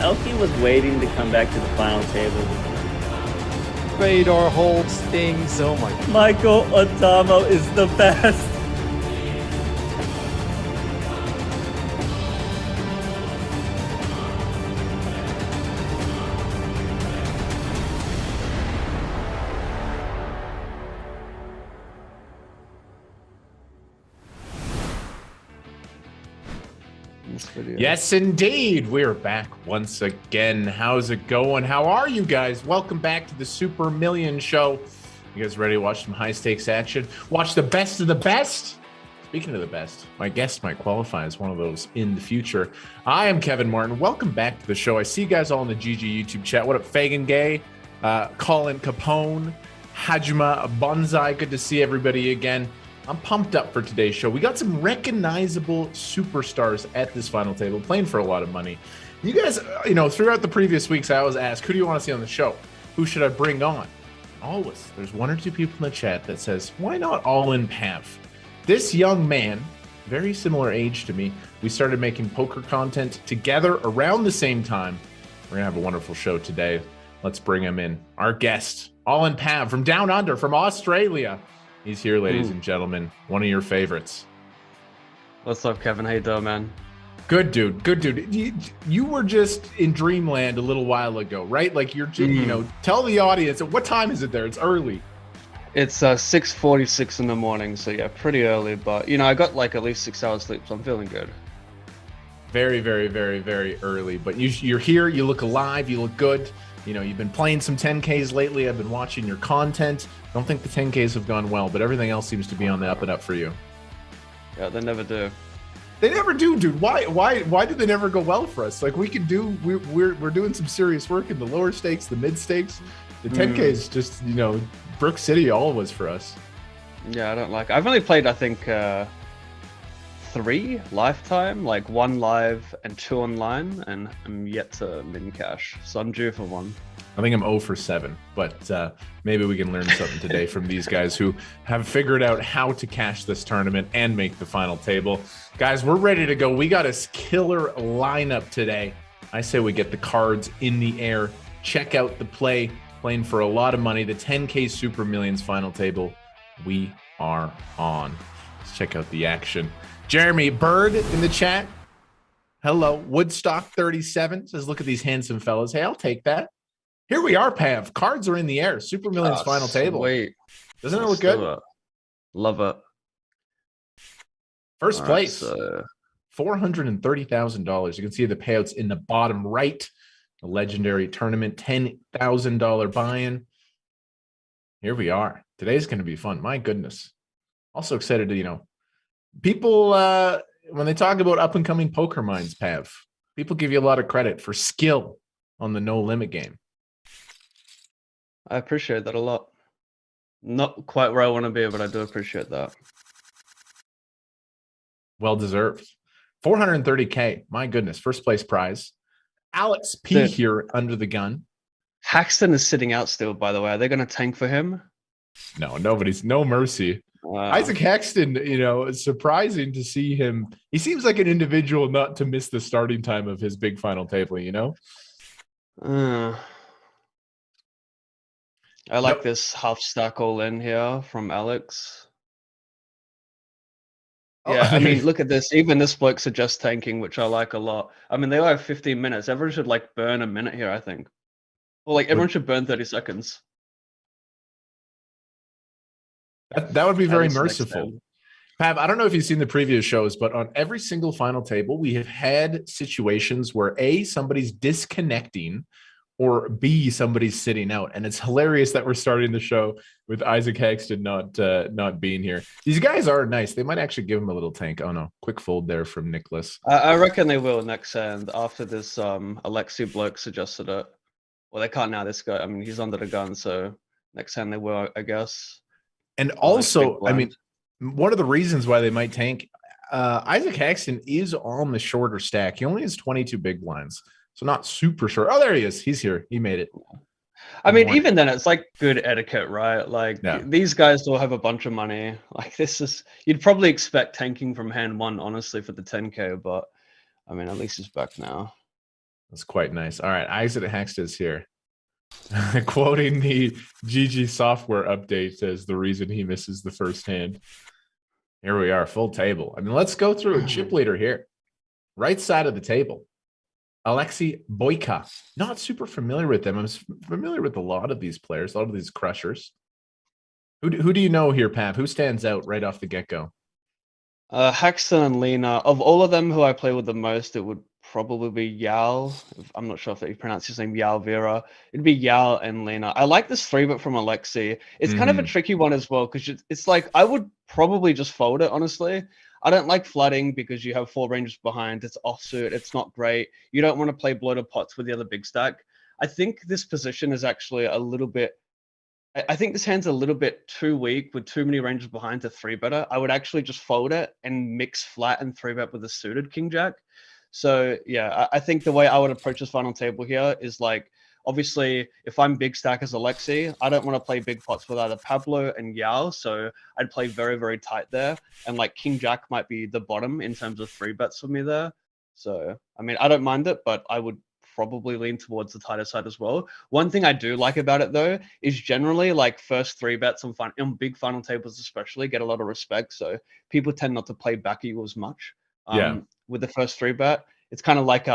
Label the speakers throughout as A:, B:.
A: Elkie was waiting to come back to the final table.
B: Radar hold stings. Oh my God.
A: Michael Adamo is the best.
C: Yes, indeed. We're back once again. How's it going? How are you guys? Welcome back to the Super Million Show. You guys ready to watch some high stakes action? Watch the best of the best? Speaking of the best, my guest might qualify as one of those in the future. I am Kevin Martin. Welcome back to the show. I see you guys all in the GG YouTube chat. What up, Fagan Gay, Colin Capone, Hajima Bonsai. Good to see everybody again. I'm pumped up for today's show. We got some recognizable superstars at this final table playing for a lot of money. You guys, throughout the previous weeks, I always ask, who do you want to see on the show? Who should I bring on? Always, there's one or two people in the chat that says, why not All In Pav? This young man, very similar age to me, we started making poker content together around the same time. We're going to have a wonderful show today. Let's bring him in. Our guest, All In Pav from down under, from Australia. He's here, ladies and gentlemen. One of your favorites.
D: What's up, Kevin? How you doing, man?
C: Good dude. Good dude. You were just in dreamland a little while ago, right? Like you're just, tell the audience, what time is it there? It's early.
D: It's 6:46 in the morning, so yeah, pretty early. But, I got like at least 6 hours sleep, so I'm feeling good.
C: Very, very, very, very early. But you're here. You look alive. You look good. You've been playing some 10Ks lately. I've been watching your content. I don't think the 10Ks have gone well, but everything else seems to be on the up and up for you.
D: Yeah, they never do.
C: They never do, dude. Why do they never go well for us? Like we're doing some serious work in the lower stakes, the mid stakes. The 10Ks just, Brook City always for us.
D: Yeah, I've only played, I think, 3 lifetime, like 1 live and 2 online, and I'm yet to min cash, so I'm due for 1.
C: I think I'm 0 for 7, but maybe we can learn something today from these guys who have figured out how to cash this tournament and make the final table. Guys, we're ready to go. We got a killer lineup today. I say we get the cards in the air. Check out the play, playing for a lot of money. The 10K Super Millions final table. We are on. Let's check out the action. Jeremy Bird in the chat. Hello. Woodstock 37 says, look at these handsome fellas. Hey, I'll take that. Here we are, Pav. Cards are in the air. Super Millions final table.
D: Wait.
C: Doesn't it look good?
D: Love it.
C: First place. $430,000. You can see the payouts in the bottom right. A legendary tournament. $10,000 buy-in. Here we are. Today's going to be fun. My goodness. Also excited to, people, when they talk about up-and-coming poker minds, Pav, people give you a lot of credit for skill on the no-limit game.
D: I appreciate that a lot. Not quite where I want to be, but I do appreciate that.
C: Well-deserved. 430K. My goodness. First place prize. Alex P.
D: Dude,
C: here under the gun.
D: Haxton is sitting out still, by the way. Are they going to tank for him?
C: No, no mercy. Isaac Haxton, it's surprising to see him. He seems like an individual not to miss the starting time of his big final table,
D: I like this half stack all in here from Alex. Yeah, I mean, look at this. Even this bloke suggests tanking, which I like a lot. I mean, they all have 15 minutes. Everyone should burn a minute here, I think. Or everyone should burn 30 seconds.
C: That would be very merciful. Pav, I don't know if you've seen the previous shows, but on every single final table, we have had situations where A, somebody's disconnecting, or B, somebody's sitting out. And it's hilarious that we're starting the show with Isaac Haxton not being here. These guys are nice. They might actually give him a little tank. Oh, no. Quick fold there from Nicholas.
D: I reckon they will next hand after this Alexi bloke suggested it. Well, they can't now. This guy, I mean, he's under the gun, so next hand they will, I guess.
C: And also, I mean, one of the reasons why they might tank, Isaac Haxton is on the shorter stack. He only has 22 big blinds, so not super short. Oh, there he is. He's here. He made it.
D: I mean, even then, it's good etiquette, right? These guys all have a bunch of money. You'd probably expect tanking from hand one, honestly, for the 10K, but I mean, at least he's back now.
C: That's quite nice. All right, Isaac Haxton's here. Quoting the GG software update as the reason he misses the first hand. Here we are, full table. I mean, let's go through a chip leader here. Right side of the table. Alexei Boyka. Not super familiar with them. I'm familiar with a lot of these players, a lot of these crushers. Who do you know here, Pav? Who stands out right off the get-go?
D: Haxton and Lena. Of all of them who I play with the most, it would probably be Yao. I'm not sure if you pronounce his name Yao Vera. It'd be Yao and Lena. I like this 3-bet from Alexei. It's kind of a tricky one as well, because it's like I would probably just fold it, honestly. I don't like flooding because you have 4 ranges behind. It's offsuit. It's not great. You don't want to play bloated pots with the other big stack. I think this position is actually a little bit. I think this hand's a little bit too weak with too many ranges behind to 3-better. I would actually just fold it and mix flat and 3-bet with a suited king jack. So yeah, I think the way I would approach this final table here is like, obviously, if I'm big stack as Alexei, I don't want to play big pots with either Pablo and Yao, so I'd play very, very tight there. And like King Jack might be the bottom in terms of 3-bets for me there. So, I mean, I don't mind it, but I would probably lean towards the tighter side as well. One thing I do like about it though is generally like first 3-bets on big final tables especially get a lot of respect. So people tend not to play back equal as much. With the first 3-bet, it's kind of like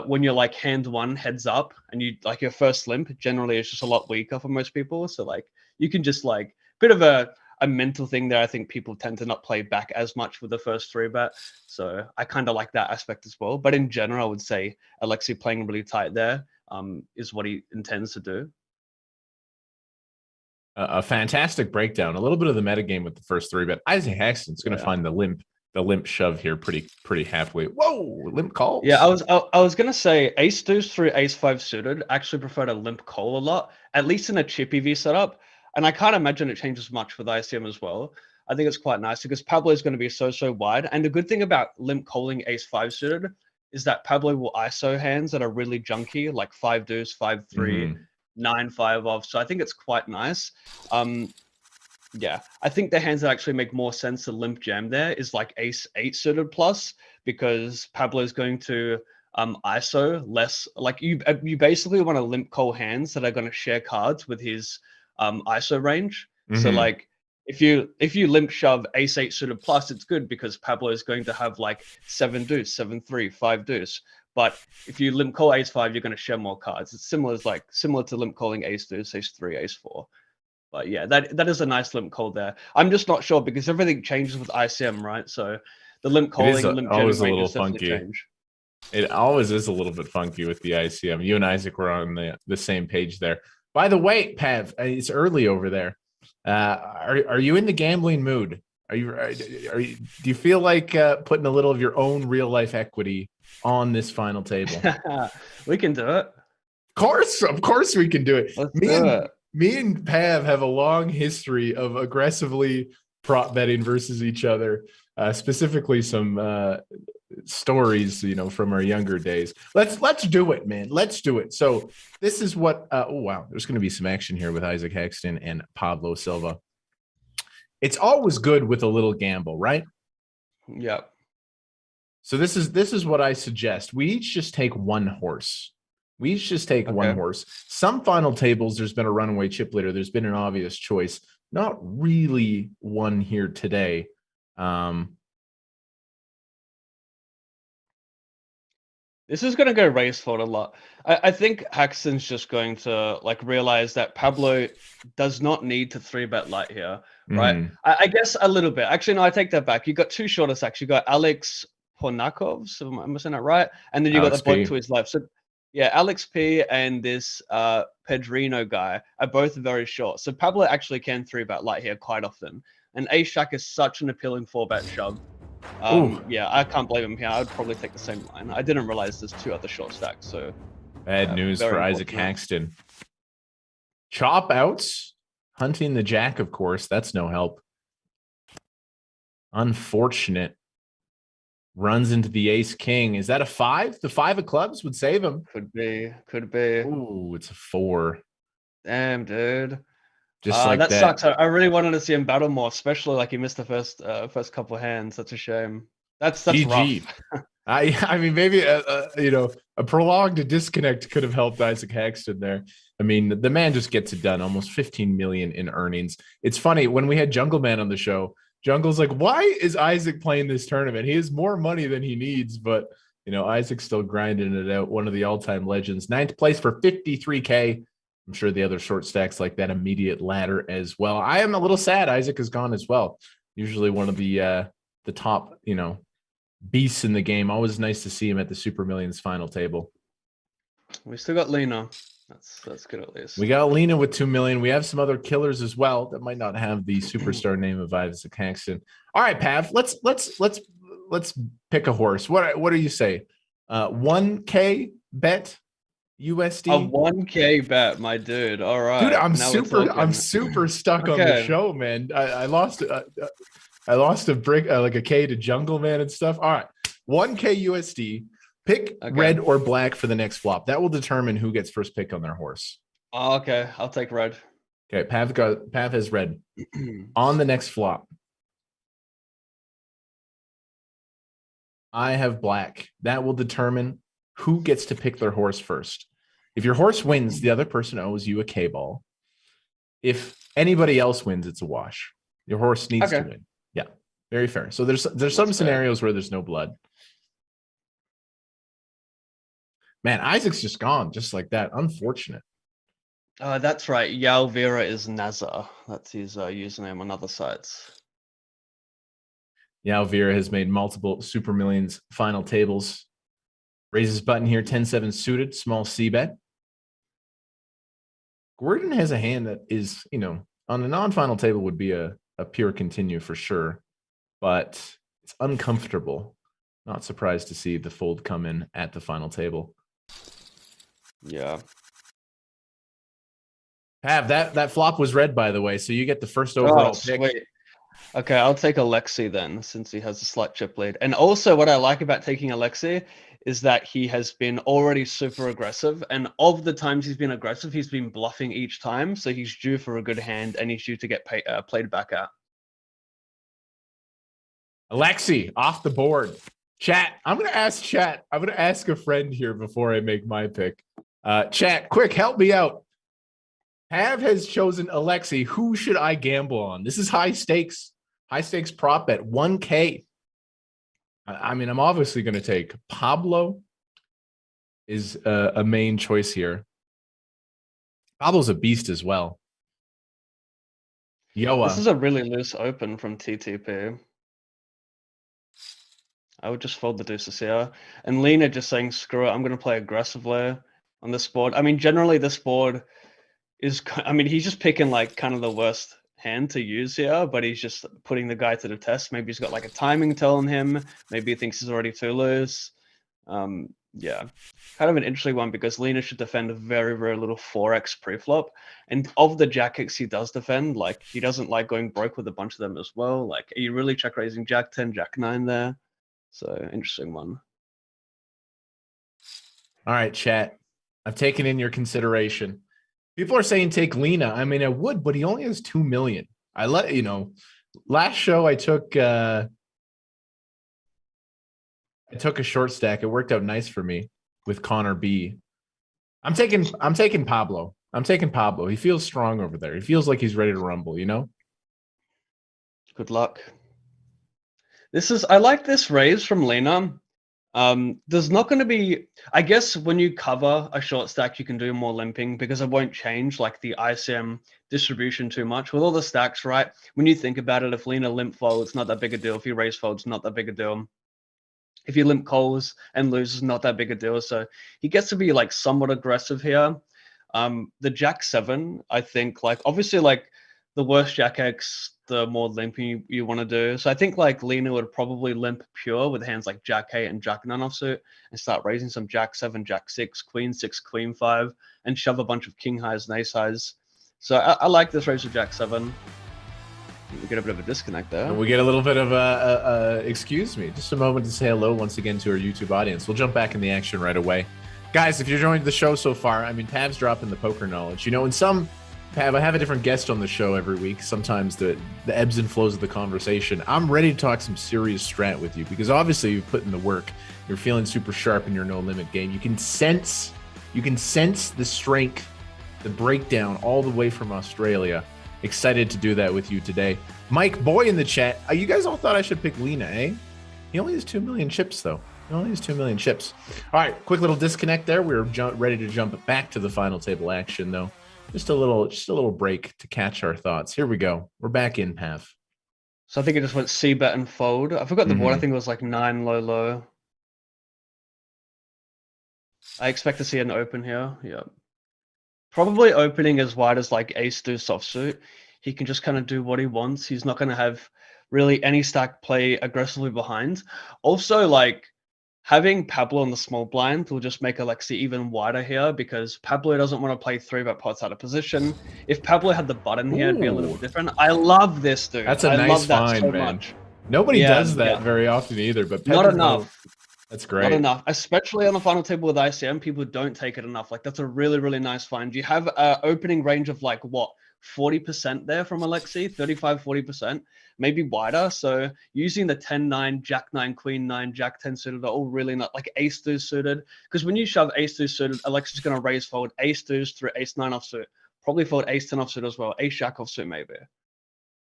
D: when you're like hand 1 heads up and you like your first limp generally is just a lot weaker for most people. So like you can just like bit of a mental thing there. I think people tend to not play back as much with the first 3-bet. So I kind of like that aspect as well. But in general, I would say Alexei playing really tight there is what he intends to do.
C: A fantastic breakdown. A little bit of the metagame with the first 3-bet. Isaac Haxton's going to find the limp shove here pretty happily. Whoa, limp calls.
D: Yeah, I was gonna say ace deuce through ace 5 suited. Actually prefer to limp call a lot, at least in a chippy V setup. And I can't imagine it changes much with ICM as well. I think it's quite nice because Pablo is going to be so wide. And the good thing about limp calling ace 5 suited is that Pablo will ISO hands that are really junky, like 5 deuce, 5-3, 9-5 off. So I think it's quite nice. Yeah, I think the hands that actually make more sense to limp jam there is like ace 8 suited plus, because Pablo is going to ISO less. Like you basically want to limp call hands that are going to share cards with his ISO range. So like if you limp shove ace 8 suited plus, it's good because Pablo is going to have like 7 deuce, 7-3, 5 deuce. But if you limp call ace 5, you're going to share more cards. It's similar to limp calling ace deuce, ace 3, ace 4. But yeah, that is a nice limp call there. I'm just not sure because everything changes with ICM, right? So the limp calling, limp
C: always a
D: jamming
C: little
D: definitely
C: funky.
D: change.
C: It always is a little bit funky with the ICM. You and Isaac were on the same page there. By the way, Pav, it's early over there. Are you in the gambling mood? Do you feel like putting a little of your own real life equity on this final table?
D: We can do it.
C: Of course we can do it.
D: Let's do it.
C: Me and Pav have a long history of aggressively prop betting versus each other, specifically some stories, from our younger days. Let's do it, man. Let's do it. So this is what. Oh wow, there's going to be some action here with Isaac Haxton and Pablo Silva. It's always good with a little gamble, right?
D: Yep.
C: So this is what I suggest. We each just take one horse. We each just take one horse. Some final tables, there's been a runaway chip leader. There's been an obvious choice. Not really one here today.
D: This is going to go race fold a lot. I think Haxton's just going to like realize that Pablo does not need to 3-bet light here, right? I guess a little bit. Actually, no, I take that back. You got 2 shorter stacks. You got Alex Pornakov, so am I saying that right? And then you got the bloke to his left. So yeah, Alex P and this Pedrino guy are both very short. So Pablo actually can 3-bet light here quite often. And Ace Jack is such an appealing 4-bet shove. Yeah, I can't blame him here. I would probably take the same line. I didn't realize there's 2 other short stacks. So
C: bad news for Isaac Haxton. Chop outs, hunting the jack, of course. That's no help. Unfortunate. Runs into the ace king. Is that a 5? The 5 of clubs would save him.
D: Could be.
C: Ooh, it's a 4.
D: Damn, dude.
C: Just like that.
D: That sucks. I really wanted to see him battle more, especially like he missed the first couple of hands. That's a shame. That's
C: GG.
D: rough.
C: I mean, maybe you know, a prolonged disconnect could have helped Isaac Haxton there. I mean, the man just gets it done. Almost 15 million in earnings. It's funny when we had Jungle Man on the show. Jungle's like, why is Isaac playing this tournament? He has more money than he needs, but you know, Isaac's still grinding it out. One of the all-time legends. 9th place for 53K. I'm sure the other short stacks like that immediate ladder as well. I am a little sad Isaac is gone as well. Usually one of the top, you know, beasts in the game. Always nice to see him at the Super Millions final table.
D: We still got Lena. That's good at least.
C: We got Lena with 2 million. We have some other killers as well that might not have the superstar name of Isaac Haxton. All right, Pav, let's pick a horse. What do you say? 1K bet USD.
D: A 1K bet, my dude. All right,
C: dude. I'm super stuck on the show, man. I lost a brick like a K to Jungle Man and stuff. All right, 1K USD. Pick red or black for the next flop. That will determine who gets first pick on their horse.
D: Oh, okay, I'll take red.
C: Okay, Pav has red. On the next flop, I have black. That will determine who gets to pick their horse first. If your horse wins, the other person owes you a K ball. If anybody else wins, it's a wash. Your horse needs to win. Yeah, very fair. So there's some scenarios where there's no blood. Man, Isaac's just gone, just like that. Unfortunate.
D: That's right. Yao Vera is Nazar. That's his username on other sites.
C: Yao Vera has made multiple Super Millions final tables. Raises button here, 10-7 suited, small C bet. Gordon has a hand that is, you know, on a non-final table would be a pure continue for sure, but it's uncomfortable. Not surprised to see the fold come in at the final table.
D: Yeah.
C: Pav, that flop was red, by the way, so you get the first overall pick.
D: Sweet. Okay, I'll take Alexei then, since he has a slight chip lead. And also what I like about taking Alexei is that he has been already super aggressive. And of the times he's been aggressive, he's been bluffing each time. So he's due for a good hand and he's due to get played back out.
C: Alexei, off the board. Chat, I'm going to ask a friend here before I make my pick. Chat, quick, help me out. Pav has chosen Alexei. Who should I gamble on? This is high stakes prop bet, 1K. I mean, I'm obviously going to take Pablo is a main choice here. Pablo's a beast as well. Yoa.
D: This is a really loose open from TTP. I would just fold the deuces here. And Lena just saying, screw it, I'm going to play aggressively on this board. I mean, generally this board is, I mean, he's just picking like kind of the worst hand to use here, but he's just putting the guy to the test. Maybe he's got like a timing telling him. Maybe he thinks he's already too loose. Yeah, kind of an interesting one because Lena should defend a very, very little 4x preflop. And of the jack X he does defend, like he doesn't like going broke with a bunch of them as well. Like, are you really check raising jack 10, jack 9 there? So interesting one.
C: All right, chat. I've taken in your consideration. People are saying take Lena. I mean, I would, but he only has 2 million. I let you know. Last show I took a short stack. It worked out nice for me with Connor B. I'm taking Pablo. I'm taking Pablo. He feels strong over there. He feels like he's ready to rumble, you know?
D: Good luck. I like this raise from Lena. There's not going to be, I guess when you cover a short stack, you can do more limping because it won't change like the ICM distribution too much with all the stacks, right? When you think about it, if Lena limp folds, not that big a deal. If you raise folds, not that big a deal. If you limp calls and loses, not that big a deal. So he gets to be like somewhat aggressive here. The Jack 7, I think, like obviously like the worse Jack X, the more limping you want to do. So I think like Lena would probably limp pure with hands like Jack 8 and Jack 9 offsuit and start raising some Jack 7, Jack 6, Queen 6, Queen 5, and shove a bunch of King highs and Ace highs. So I like this raise with Jack 7. We get a bit of a disconnect there.
C: And we get a little bit of excuse me, just a moment to say hello once again to our YouTube audience. We'll jump back in the action right away. Guys, if you're joining the show so far, I mean, Pav's dropping the poker knowledge. You know, in some I have a different guest on the show every week. Sometimes the ebbs and flows of the conversation. I'm ready to talk some serious strat with you because obviously you've put in the work. You're feeling super sharp in your no limit game. You can sense the strength, the breakdown all the way from Australia. Excited to do that with you today. Mike Boy in the chat. You guys all thought I should pick Lena, eh? He only has 2 million chips though. He only has 2 million chips. All right, quick little disconnect there. We're ready to jump back to the final table action though. Just a little break to catch our thoughts. Here we go. We're back in, Pav.
D: So I think it just went C bet and fold. I forgot the board. I think it was like 9 low low. I expect to see an open here. Yeah. Probably opening as wide as like ace deuce offsuit. He can just kind of do what he wants. He's not going to have really any stack play aggressively behind. Also, like having Pablo on the small blind will just make Alexi even wider here because Pablo doesn't want to play 3-bet pots out of position. If Pablo had the button here, it'd be a little different. I love this, dude.
C: That's a nice find, so man. Much. Nobody does that very often either, but
D: not enough.
C: That's great.
D: Not enough, especially on the final table with ICM. People don't take it enough. Like that's a really, really nice find. You have an opening range of like what 40% there from Alexi, 35, 40%, maybe wider. So using the 10-9, Jack-9, Queen-9, Jack-10 suited are all really not like ace-deuce suited. Because when you shove ace-deuce suited, Alexi's going to raise forward ace-deuce through ace-9 offsuit. Probably fold ace-10 offsuit as well. Ace-jack offsuit maybe.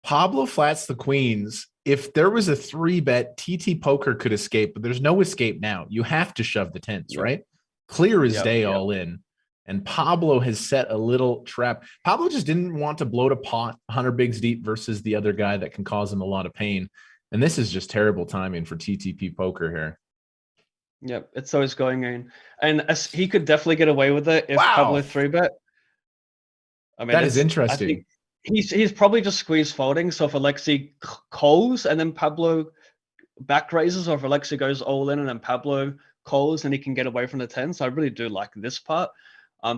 C: Pablo flats the queens. If there was a 3-bet, TT Poker could escape, but there's no escape now. You have to shove the 10s, right? Clear as day all in. And Pablo has set a little trap. Pablo just didn't want to bloat a pot 100 bigs deep versus the other guy that can cause him a lot of pain. And this is just terrible timing for TTP Poker here.
D: Yep, it's always going in. And he could definitely get away with it if Pablo 3-bet. I mean,
C: that is interesting.
D: I think he's probably just squeeze folding. So if Alexi calls and then Pablo back raises, or if Alexi goes all in and then Pablo calls, then he can get away from the 10. So I really do like this part.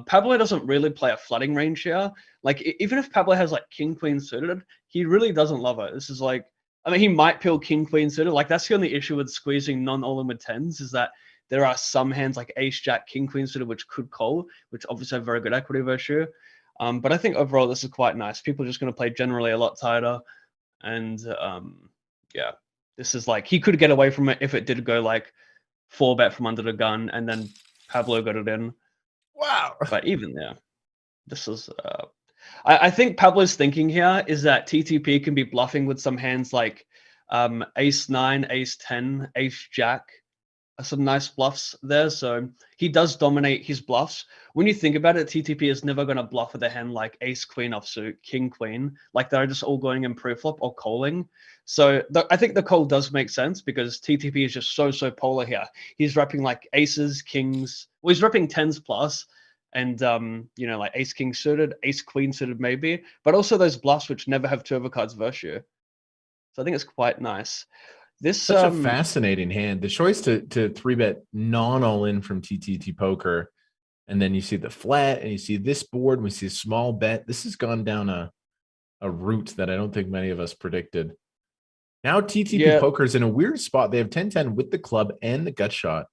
D: Pablo doesn't really play a flooding range here. Like even if Pablo has like king queen suited, he really doesn't love it. This is like, I mean, he might peel king queen suited. Like that's the only issue with squeezing non all in with 10s is that there are some hands like ace jack king queen suited which could call, which obviously have very good equity versus you. But I think overall this is quite nice. People are just going to play generally a lot tighter, and yeah, this is like he could get away from it if it did go like 4-bet from under the gun and then Pablo got it in.
C: Wow.
D: But even there, this is I think Pablo's thinking here is that TTP can be bluffing with some hands like ace-9, ace-10, ace-jack, some nice bluffs there. So he does dominate his bluffs. When you think about it, TTP is never going to bluff with a hand like ace-queen offsuit, king-queen. Like they're just all going in pre-flop or calling. So I think the call does make sense because TTP is just so polar here. He's repping like aces, kings. Well, he's repping 10s plus. And, you know, like ace king suited, ace queen suited maybe, but also those bluffs which never have 2 overcards versus you. So I think it's quite nice. This
C: such a fascinating hand. The choice to 3-bet non all in from TTT Poker, and then you see the flat, and you see this board, and we see a small bet. This has gone down a route that I don't think many of us predicted. Now TTP Poker is in a weird spot. They have 10-10 with the club and the gut shot.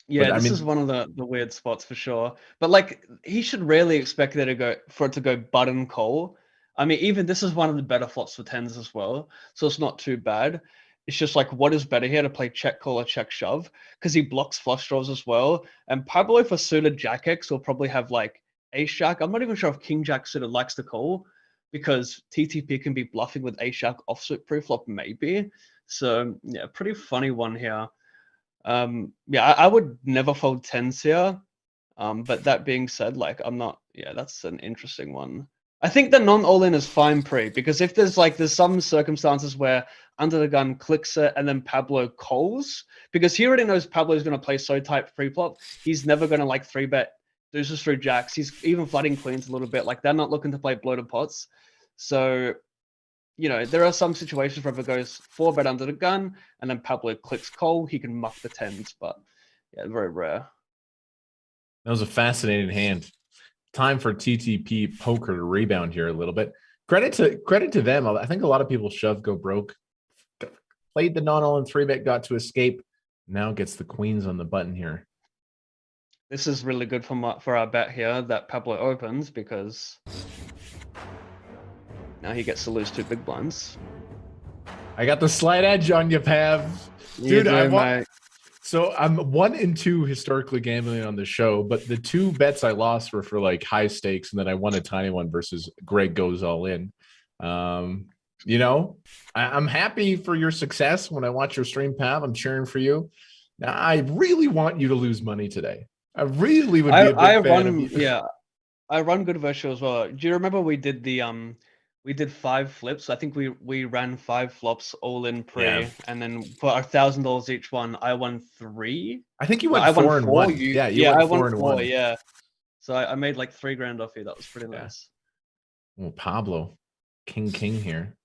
D: Yeah, but, this is one of the weird spots for sure. But like he should rarely expect there to go for it to go button call. I mean, even this is one of the better flops for 10s as well. So it's not too bad. It's just like what is better here to play check call or check shove because he blocks flush draws as well. And Pablo for suited Jack X will probably have like ace jack. I'm not even sure if King Jack suited likes to call because TTP can be bluffing with ace jack offsuit pre-flop maybe. So yeah, pretty funny one here. Yeah, I would never fold 10s here. But that being said, like I'm not, yeah, that's an interesting one. I think the non all-in is fine pre because if there's some circumstances where under the gun clicks it and then Pablo calls, because he already knows Pablo is going to play so tight pre-flop, he's never going to like 3-bet deuces through jacks. He's even flooding queens a little bit. Like they're not looking to play bloated pots. So, you know, there are some situations where if it goes 4-bet under the gun and then Pablo clicks call, he can muck the 10s, but yeah, very rare.
C: That was a fascinating hand. Time for TTP Poker to rebound here a little bit. Credit to them. I think a lot of people shove, go broke. Played the non all in 3-bet, got to escape. Now gets the queens on the button here.
D: This is really good for our bet here that Pablo opens because now he gets to lose 2 big blinds.
C: I got the slight edge on you, Pav. Dude, so I'm 1-2 historically gambling on the show, but the 2 bets I lost were for like high stakes, and then I won a tiny one versus Greg goes all in. You know, I'm happy for your success when I watch your stream, Pav. I'm cheering for you. Now, I really want you to lose money today. I really would be a big fan of you.
D: Yeah, I run good virtual as well. Do you remember we did the we did 5 flips? I think we ran 5 flops all in pre, and then for $1,000 each one, I won 3.
C: I think you went 4 and 1.
D: I won 4. Yeah, so I made like 3 grand off you. That was pretty nice.
C: Well, Pablo, king here.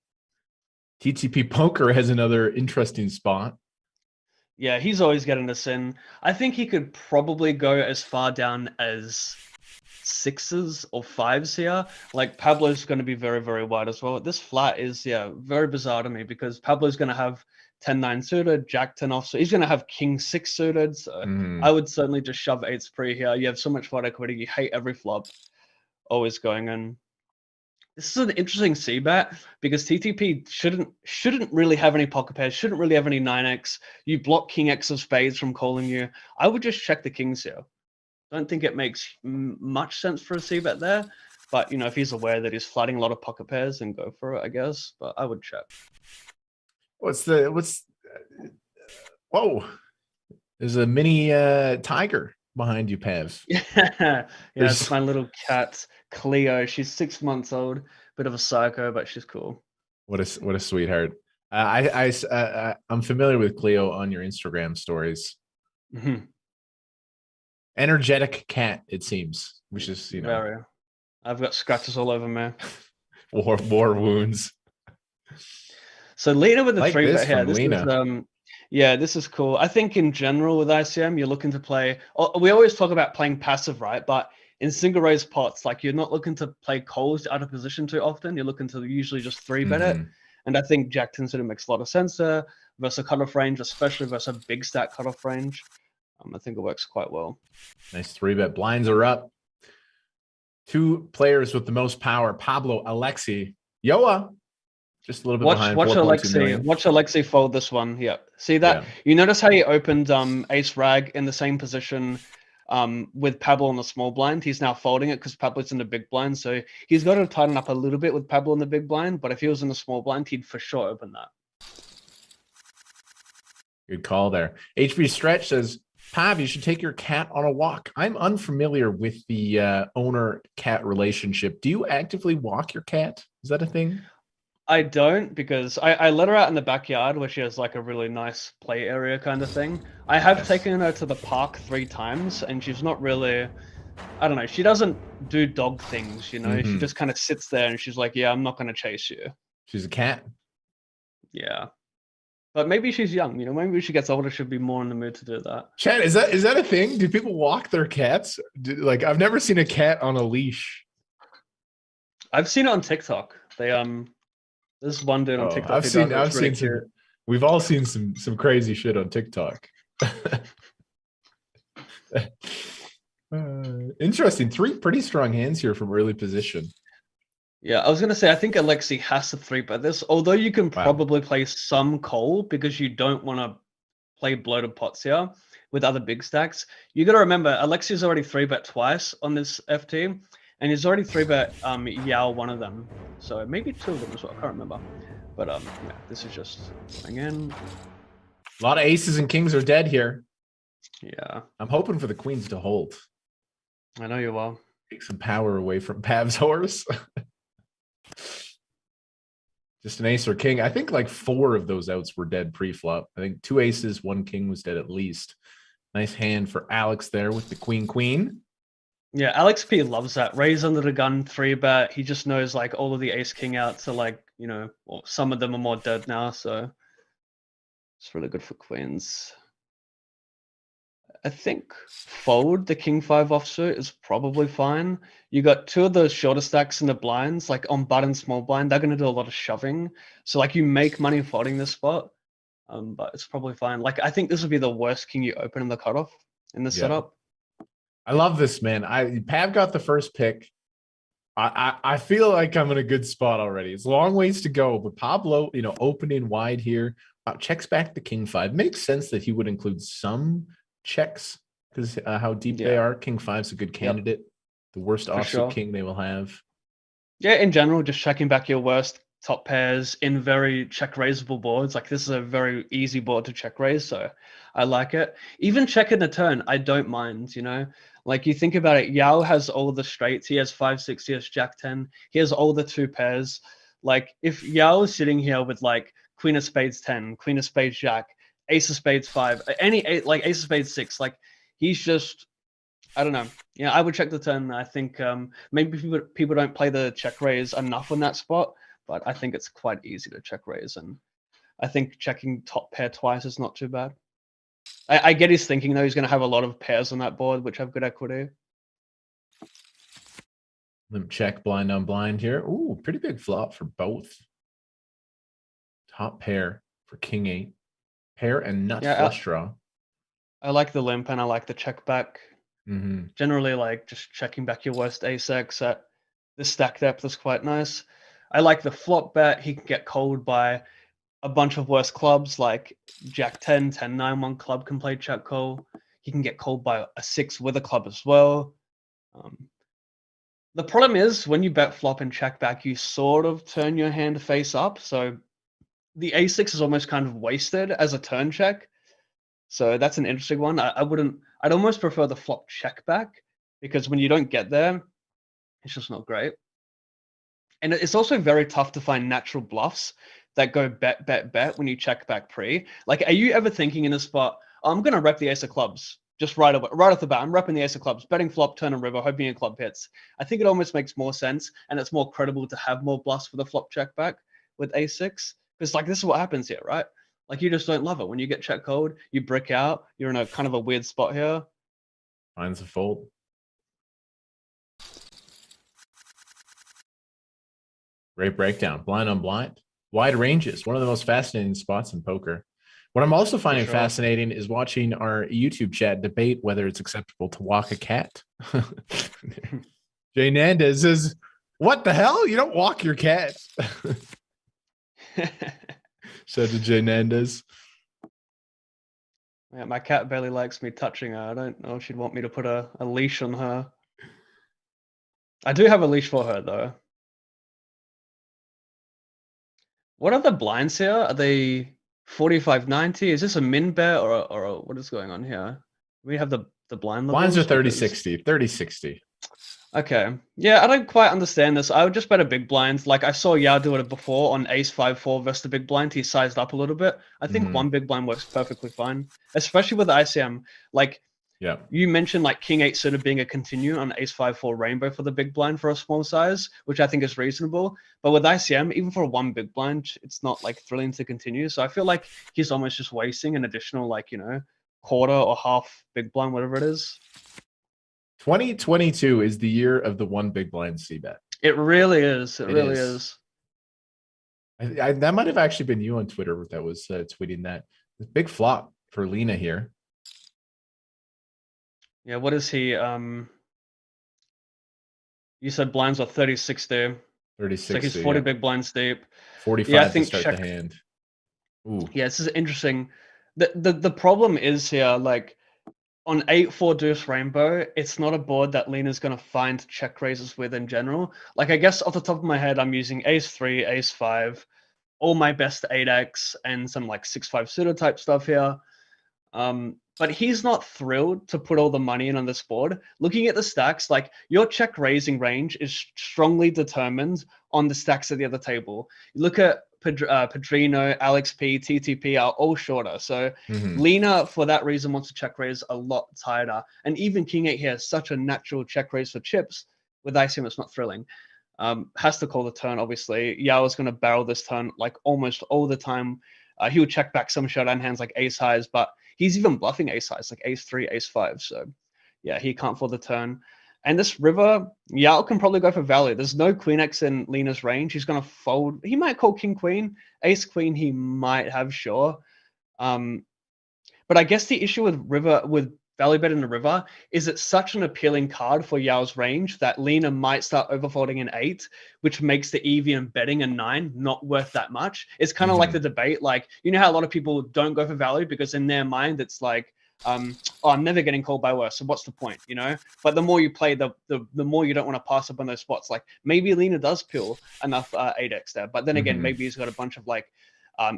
C: TTP Poker has another interesting spot.
D: Yeah, he's always getting us in. I think he could probably go as far down as 6s or 5s here. Like Pablo's going to be very, very wide as well. This flat is, very bizarre to me because Pablo's going to have 10-9 suited, Jack-10 off. So he's going to have King-6 suited. So I would certainly just shove 8s pre here. You have so much flat equity. You hate every flop. Always going in. This is an interesting c-bet because TTP shouldn't really have any pocket pairs, shouldn't really have any 9x. You block King X of spades from calling you. I would just check the kings here. Don't think it makes much sense for a c-bet there, but if he's aware that he's flooding a lot of pocket pairs, then go for it, I guess. But I would check.
C: Whoa! There's a mini tiger behind you, Pav.
D: Yeah, it's my little cat Cleo. She's 6 months old, bit of a psycho, but she's cool.
C: What a sweetheart. I'm familiar with Cleo on your Instagram stories. Energetic cat, it seems, which is
D: very. I've got scratches all over me.
C: war wounds.
D: So Lena with the
C: like
D: 3-bet here.
C: This is
D: this is cool. I think in general with ICM, you're looking to play. We always talk about playing passive, right? But in single raise pots, like you're not looking to play calls out of position too often. You're looking to usually just 3-bet it. And I think Jack-10 suited makes a lot of sense there versus a cutoff range, especially versus a big stack cutoff range. I think it works quite well.
C: Nice 3-bet. Blinds are up. 2 players with the most power, Pablo, Alexi, Yoa. Just a little bit behind.
D: Watch Alexi fold this one. Yeah. See that? Yeah. You notice how he opened ace rag in the same position with Pablo on the small blind. He's now folding it because Pablo's in the big blind. So he's got to tighten up a little bit with Pablo in the big blind. But if he was in the small blind, he'd for sure open that.
C: Good call there. HB Stretch says, Pav, you should take your cat on a walk. I'm unfamiliar with the owner-cat relationship. Do you actively walk your cat? Is that a thing?
D: I don't, because I let her out in the backyard where she has like a really nice play area kind of thing. I have taken her to the park 3 times and she's not really, I don't know, she doesn't do dog things, She just kind of sits there and she's like, yeah, I'm not going to chase you.
C: She's a cat.
D: Yeah. But maybe she's young, maybe when she gets older, she'll be more in the mood to do that.
C: Chad, is that a thing? Do people walk their cats? Like, I've never seen a cat on a leash.
D: I've seen it on TikTok. There's one dude on TikTok.
C: I've seen some. We've all seen some crazy shit on TikTok. Interesting. 3 pretty strong hands here from early position.
D: Yeah, I was gonna say I think Alexi has to 3-bet this, although you can probably play some call because you don't want to play bloated pots here with other big stacks. You got to remember Alexi's already 3-bet twice on this FT. And he's already 3-bet Yao one of them. So maybe 2 of them as well. I can't remember. But this is just going in.
C: A lot of aces and kings are dead here.
D: Yeah.
C: I'm hoping for the queens to hold.
D: I know you will.
C: Take some power away from Pav's horse. Just an ace or king. I think like 4 of those outs were dead pre-flop. I think 2 aces, 1 king was dead at least. Nice hand for Alex there with the queen.
D: Yeah, Alex P loves that. Raise under the gun 3-bet. He just knows like all of the ace king outs are like, well, some of them are more dead now, so it's really good for queens. I think fold the king 5 offsuit is probably fine. You got 2 of those shorter stacks in the blinds, like on button small blind, they're going to do a lot of shoving. So like you make money folding this spot, but it's probably fine. Like I think this would be the worst king you open in the cutoff in the setup.
C: I love this, man. Pav got the first pick. I feel like I'm in a good spot already. It's a long ways to go, but Pablo, opening wide here, checks back to king 5. Makes sense that he would include some checks because how deep they are. King 5's a good candidate. The worst offsuit king they will have.
D: Yeah, in general, just checking back your worst top pairs in very check raisable boards. Like this is a very easy board to check raise, so I like it. Even checking the turn, I don't mind, Like you think about it, Yao has all the straights. He has 5-6, he has Jack 10. He has all the 2 pairs. Like if Yao is sitting here with like Queen of Spades 10, Queen of Spades Jack, Ace of Spades 5, like Ace of Spades 6, like he's just, I don't know. Yeah, I would check the turn. I think maybe people don't play the check raise enough on that spot, but I think it's quite easy to check raise, and I think checking top pair twice is not too bad. I get his thinking though. He's going to have a lot of pairs on that board, which have good equity.
C: Limp check blind on blind here. Ooh, pretty big flop for both. Top pair for king 8. Pair and nut flush draw.
D: I like the limp and I like the check back.
C: Mm-hmm.
D: Generally, like just checking back your worst ace-x at the stack depth is quite nice. I like the flop bet. He can get called by a bunch of worse clubs like Jack 10, 10, 9, 1 club can play check call. He can get called by a 6 with a club as well. The problem is when you bet flop and check back, you sort of turn your hand face up. So the a6 is almost kind of wasted as a turn check. So that's an interesting one. I'd almost prefer the flop check back because when you don't get there, it's just not great. And it's also very tough to find natural bluffs that go bet, bet, bet when you check back pre. Like, are you ever thinking in a spot, I'm going to rep the ace of clubs just right off the bat? I'm repping the ace of clubs, betting flop, turn and river, hoping a club hits. I think it almost makes more sense and it's more credible to have more bluffs for the flop check back with a6. Because like this is what happens here, right? Like you just don't love it. When you get check called, you brick out, you're in a kind of a weird spot here.
C: Finds a fold. Great breakdown. Blind on blind. Wide ranges. One of the most fascinating spots in poker. What I'm also finding fascinating is watching our YouTube chat debate whether it's acceptable to walk a cat. Jay Nandez says, what the hell? You don't walk your cat. Said to Jay Nandez.
D: Yeah, my cat barely likes me touching her. I don't know if she'd want me to put a leash on her. I do have a leash for her, though. What are the blinds here? Are they 45-90? Is this a min bet or what is going on here? We have the blind levels.
C: Blinds are 30-60. 30-60.
D: Okay. Yeah, I don't quite understand this. I would just bet a big blind. Like I saw Yao do it before on ace 5-4 versus the big blind. He sized up a little bit. I think one big blind works perfectly fine, especially with the ICM. Like you mentioned like king 8 suited being a continue on ace 5-4 rainbow for the big blind for a small size, which I think is reasonable. But with ICM, even for one big blind, it's not like thrilling to continue. So I feel like he's almost just wasting an additional like, quarter or half big blind, whatever it is.
C: 2022 is the year of the one big blind C bet.
D: It really is. It really is.
C: That might have actually been you on Twitter that was tweeting that. Big flop for Lena here.
D: Yeah, what is he? You said blinds are 30-60 there.
C: 30-60.
D: So he's 40 big blinds deep.
C: 45 to start the hand. Ooh.
D: Yeah, this is interesting. The problem is here, like on 8-4 deuce rainbow, it's not a board that Lena's going to find check raises with in general. Like I guess off the top of my head, I'm using ace 3, ace 5, all my best 8x and some like 6-5 suited type stuff here. But he's not thrilled to put all the money in on this board. Looking at the stacks, like your check raising range is strongly determined on the stacks at the other table. You look at Pedrino, Alex P, TTP are all shorter. So Lena, for that reason, wants to check raise a lot tighter. And even King 8 here is such a natural check raise for chips. With ICM, it's not thrilling. Has to call the turn, obviously. Yao is going to barrel this turn like almost all the time. He would check back some showdown hands like ace highs, but he's even bluffing ace highs like ace 3, ace 5. So yeah, he can't fold the turn. And this river, Yao can probably go for value. There's no queen X in Lena's range. He's going to fold. He might call king queen. Ace queen he might have, sure. But I guess the issue with river, with value bet in the river is it's such an appealing card for Yao's range that Lena might start overfolding an 8, which makes the EV and betting a 9 not worth that much. It's kind of like the debate, like, you know how a lot of people don't go for value because in their mind it's like, oh, I'm never getting called by worse, so what's the point, you know? But the more you play, the more you don't want to pass up on those spots. Like maybe Lena does peel enough 8x there, but then again, maybe he's got a bunch of like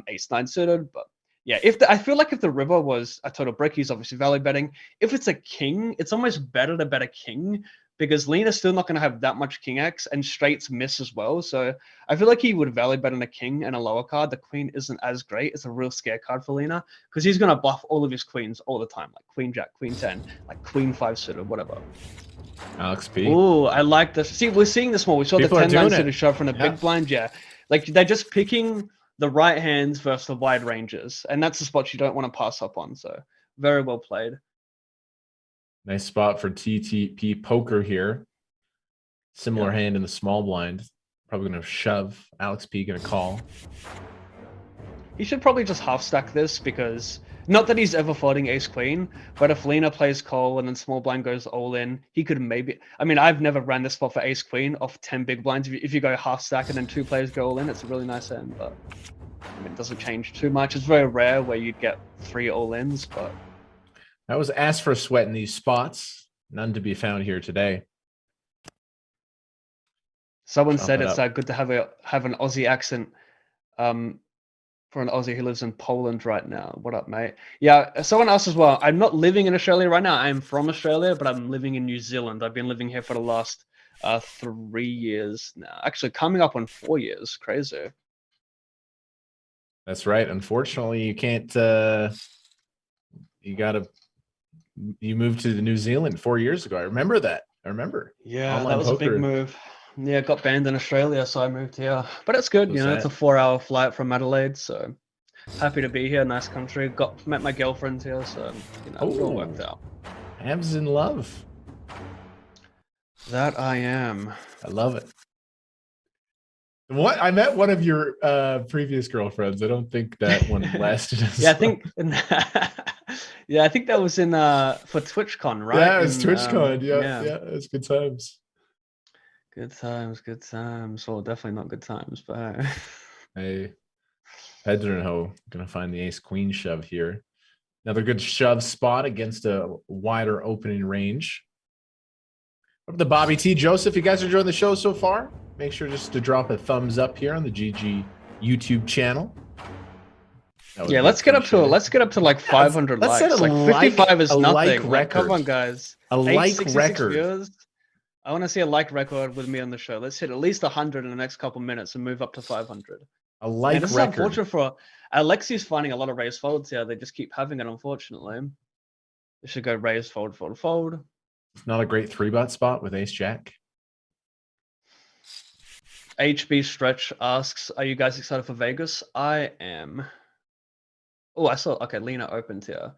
D: ace-9 suited, but yeah, I feel like if the river was a total brick, he's obviously value betting. If it's a king, it's almost better to bet a king because Lena's still not going to have that much king X and straights miss as well. So I feel like he would value bet on a king and a lower card. The queen isn't as great. It's a real scare card for Lena because he's going to bluff all of his queens all the time, like queen jack, queen 10, like queen 5 suited, whatever.
C: Alex P.
D: Oh, I like this. See, we're seeing this more. We saw
C: People
D: the
C: are
D: 10-9
C: doing
D: suited
C: it.
D: shove from the big blind. Yeah, like they're just picking the right hands versus the wide ranges, and that's the spot you don't want to pass up on. So very well played.
C: Nice spot for TTP poker here. Similar hand in the small blind. Probably going to shove. Alex P going to call.
D: He should probably just half stack this because not that he's ever folding ace queen, but if Lena plays call and then small blind goes all in, he could maybe. I mean, I've never ran this spot for ace queen off 10 big blinds. If you go half stack and then 2 players go all in, it's a really nice hand. But I mean, it doesn't change too much. It's very rare where you'd get 3 all ins. But
C: I was asked for a sweat in these spots. None to be found here today.
D: someone said it's good to have an Aussie accent. For an Aussie who lives in Poland right now. What up, mate? Yeah, someone else as well. I'm not living in Australia right now. I'm from Australia, but I'm living in New Zealand. I've been living here for the last 3 years now. Actually, coming up on 4 years. Crazy.
C: That's right. Unfortunately, you can't. You moved to New Zealand 4 years ago. I remember that. I remember.
D: Yeah,
C: Online
D: that was
C: poker.
D: a big move. Yeah, got banned in Australia, so I moved here. But it's good,
C: What's
D: it's a
C: that?
D: 4-hour flight from Adelaide, so happy to be here. Nice country. Met my girlfriend here, so it all worked out.
C: Abs in love.
D: That I am.
C: I love it. What I met one of your previous girlfriends. I don't think that one lasted.
D: Yeah, I think. Yeah, I think that was in for TwitchCon, right?
C: Yeah, it was TwitchCon. Yeah, it was good times.
D: Good times. Well, definitely not good times, but
C: Hey, Pedrinho gonna find the ace queen shove here. Another good shove spot against a wider opening range. Up to Bobby T. Joseph, you guys are enjoying the show so far? Make sure just to drop a thumbs up here on the GG YouTube channel.
D: Yeah, let's get up to like 500
C: let's
D: likes.
C: set a
D: like 55 is nothing.
C: like
D: Like, come
C: record.
D: on, guys.
C: A like
D: 866
C: record.
D: viewers. I want to see a like record with me on the show. Let's hit at least 100 in the next couple minutes and move up to 500.
C: A like
D: this
C: record.
D: Is unfortunate for Alexi's finding a lot of raise folds here. They just keep having it, unfortunately. They should go raise, fold, fold, fold.
C: It's not a great 3-bet spot with ace jack.
D: HB Stretch asks, are you guys excited for Vegas? I am. Oh, I saw. Okay, Lena opened here.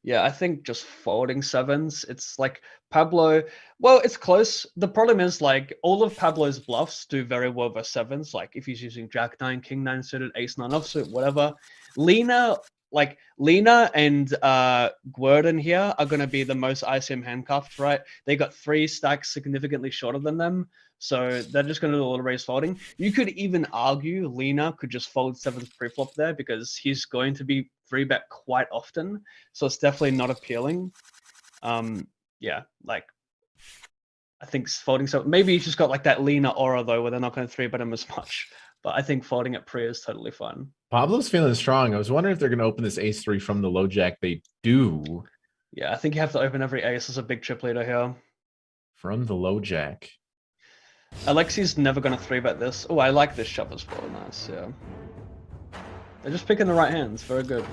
D: Yeah, I think just folding 7s. It's like Pablo. Well, it's close. The problem is like all of Pablo's bluffs do very well versus 7s. Like if he's using Jack 9, King 9 suited, Ace 9 offsuit, whatever. Lena and Guerden here are going to be the most ICM handcuffed, right? They got 3 stacks significantly shorter than them. So they're just going to do a lot of raise folding. You could even argue Lena could just fold 7th preflop there because he's going to be 3-bet quite often. So it's definitely not appealing. Yeah, like I think folding. So maybe he's just got like that Lena aura though, where they're not going to 3-bet him as much. But I think folding at pre is totally fun.
C: Pablo's feeling strong. I was wondering if they're going to open this ace 3 from the low jack. They do.
D: Yeah, I think you have to open every ace as a big chip leader here.
C: From the low jack.
D: Alexi's never going to 3-bet this. Oh, I like this shove as well. Nice, yeah. They're just picking the right hands. Very good.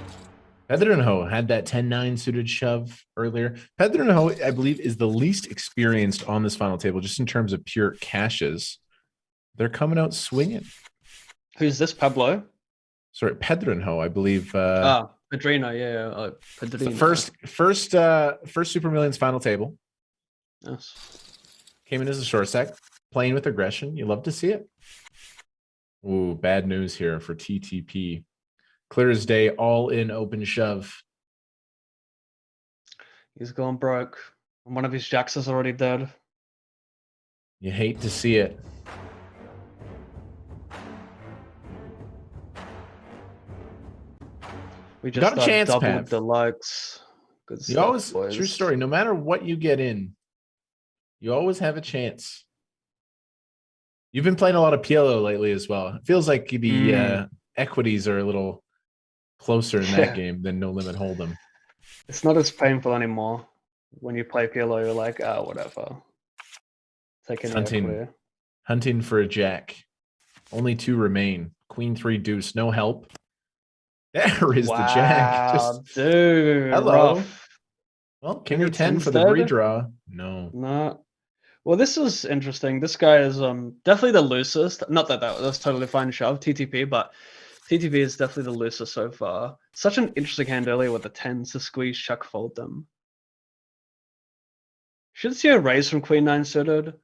C: Pedrinho had that 10-9 suited shove earlier. Pedrinho, I believe, is the least experienced on this final table, just in terms of pure cashes. They're coming out swinging.
D: Who's this, Pablo?
C: Sorry, Pedrinho, I believe.
D: Pedrino, yeah. Pedrino.
C: The first Super Millions final table.
D: Yes.
C: Came in as a short stack, playing with aggression. You love to see it. Ooh, bad news here for TTP. Clear as day, all in open shove.
D: He's gone broke. And one of his jacks is already dead.
C: You hate to see it.
D: We just
C: got a chance,
D: doubled
C: Pav.
D: the likes. Good
C: You
D: stuff,
C: always,
D: boys.
C: true story, no matter what you get in, you always have a chance. You've been playing a lot of PLO lately as well. It feels like the equities are a little closer in that game than No Limit Hold'em.
D: It's not as painful anymore. When you play PLO, you're like, ah, whatever. Take any equity.
C: Hunting for a jack. Only 2 remain. Queen 3 deuce, no help. There is the jack. Just
D: dude.
C: hello.
D: Rough.
C: Well, king of 10 for the redraw. No.
D: No. Well, this was interesting. This guy is definitely the loosest. Not that that's totally fine shove, TTP, but TTP is definitely the loosest so far. Such an interesting hand earlier with the 10s to squeeze, chuck, fold them. Should see a raise from Queen 9 suited.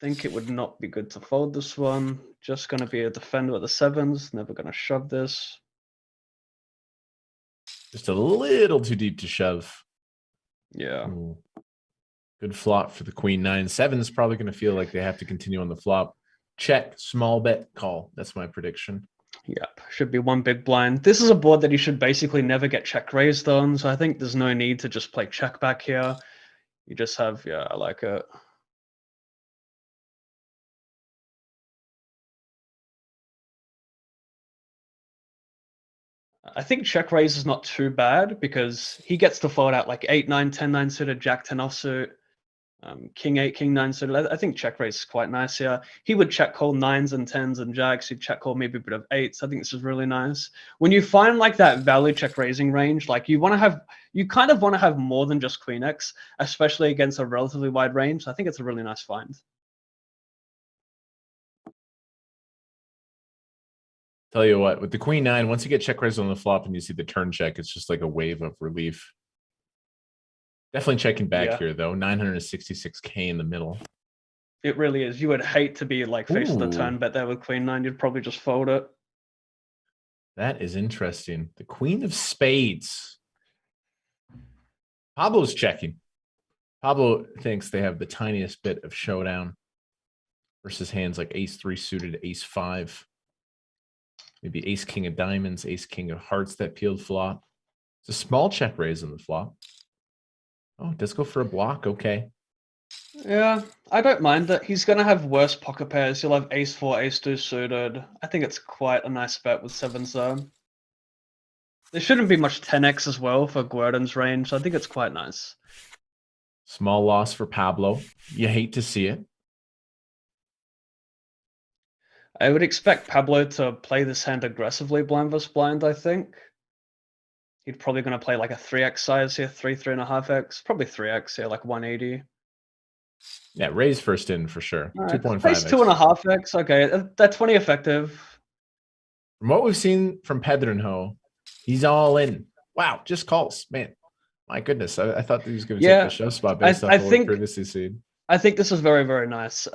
D: Think it would not be good to fold this one. Just going to be a defender with the 7s. Never going to shove this.
C: Just a little too deep to shove.
D: Yeah.
C: Ooh. Good flop for the Queen 9. 7's probably going to feel like they have to continue on the flop. Check, small bet, call. That's my prediction.
D: Yep, should be one big blind. This is a board that you should basically never get check raised on, so I think there's no need to just play check back here. You just have, yeah, I like it. I think check raise is not too bad because he gets to fold out like 8, 9, 10, 9 suited, Jack 10 offsuit, King 8, King 9 suited. I think check raise is quite nice here. He would check call 9s and 10s and Jacks. He'd check call maybe a bit of 8s. I think this is really nice. When you find like that value check raising range, like you kind of want to have more than just Queen X, especially against a relatively wide range. I think it's a really nice find.
C: Tell you what, with the Queen 9, once you get check raised on the flop and you see the turn check, it's just like a wave of relief. Definitely checking back here, though. 966K in the middle.
D: It really is. You would hate to be like facing the turn bet there with Queen 9. You'd probably just fold it.
C: That is interesting. The Queen of Spades. Pablo's checking. Pablo thinks they have the tiniest bit of showdown versus hands like Ace 3 suited, Ace 5. Maybe Ace King of Diamonds, Ace King of Hearts that peeled flop. It's a small check raise on the flop. Oh, it does go for a block. Okay.
D: Yeah, I don't mind that. He's going to have worse pocket pairs. He'll have Ace 4, Ace 2 suited. I think it's quite a nice bet with 7s though. There shouldn't be much 10x as well for Guerdon's range, so I think it's quite nice.
C: Small loss for Pablo. You hate to see it.
D: I would expect Pablo to play this hand aggressively blind versus blind, I think. He's probably going to play like a 3x size here, 3.5x. Probably 3x here, like 180.
C: Yeah, raise first in for sure. 2.5x.
D: 2.5x. Okay, that's 20 effective.
C: From what we've seen from Pedrinho, he's all in. Wow, just calls. Man, my goodness. I thought he was going to take the shove spot based off what we previously seen.
D: I think this is very, very nice.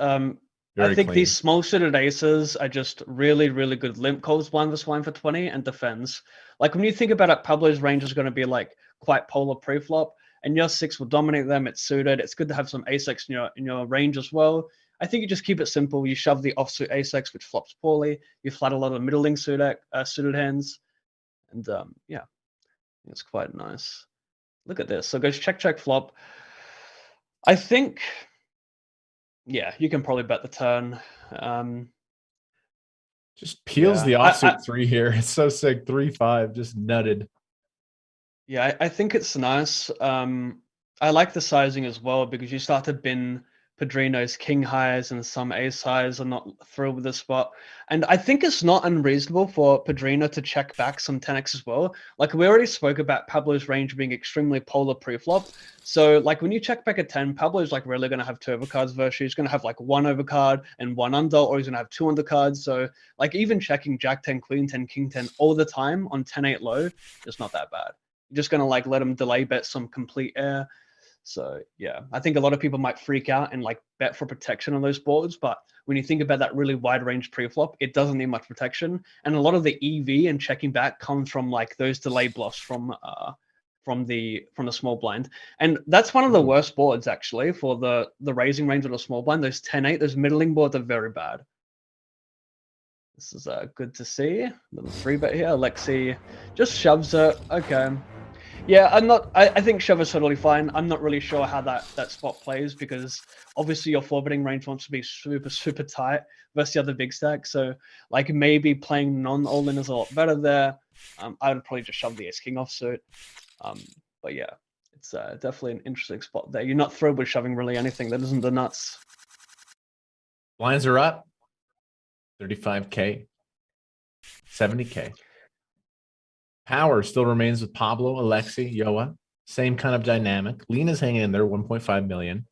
D: I think these small suited aces are just really, really good limp calls, blind versus blind for 20 and defends. Like when you think about it, Pablo's range is going to be like quite polar pre-flop, and your 6 will dominate them. It's suited. It's good to have some ace-x in your range as well. I think you just keep it simple. You shove the offsuit ace-x, which flops poorly. You flat a lot of middling suited hands, and yeah, it's quite nice. Look at this. So it goes check, check, flop. I think. Yeah, you can probably bet the turn.
C: Just peels the offsuit 3 here. It's so sick. 3-5, just nutted.
D: Yeah, I think it's nice. I like the sizing as well because you start to bin Pedrino's king highs and some ace highs are not thrilled with this spot. And I think it's not unreasonable for Pedrino to check back some 10x as well. Like we already spoke about Pablo's range being extremely polar pre-flop. So like when you check back a 10, Pablo's like really going to have 2 overcards versus he's going to have like 1 overcard and 1 under, or he's going to have 2 undercards. So like even checking Jack 10, Queen 10, King 10 all the time on 10-8 low is not that bad. You're just going to like let him delay bet some complete air. So yeah, I think a lot of people might freak out and like bet for protection on those boards. But when you think about that really wide range pre-flop, it doesn't need much protection. And a lot of the EV and checking back comes from like those delay bluffs from from the small blind, and that's one of the worst boards actually for the raising range of the small blind. Those 10-8, those middling boards are very bad. This is good to see. Little 3-bet here. Alexi just shoves it. Okay. Yeah, I think shove is totally fine. I'm not really sure how that spot plays because obviously your 4-betting range wants to be super, super tight versus the other big stack. So like maybe playing non-all-in is a lot better there. I would probably just shove the ace-king offsuit. But yeah, it's definitely an interesting spot there. You're not thrilled with shoving really anything that isn't the nuts.
C: Blinds are up. 35K. 70K. Power still remains with Pablo, Alexi, Yoa. Same kind of dynamic. Lena's hanging in there, 1.5 million.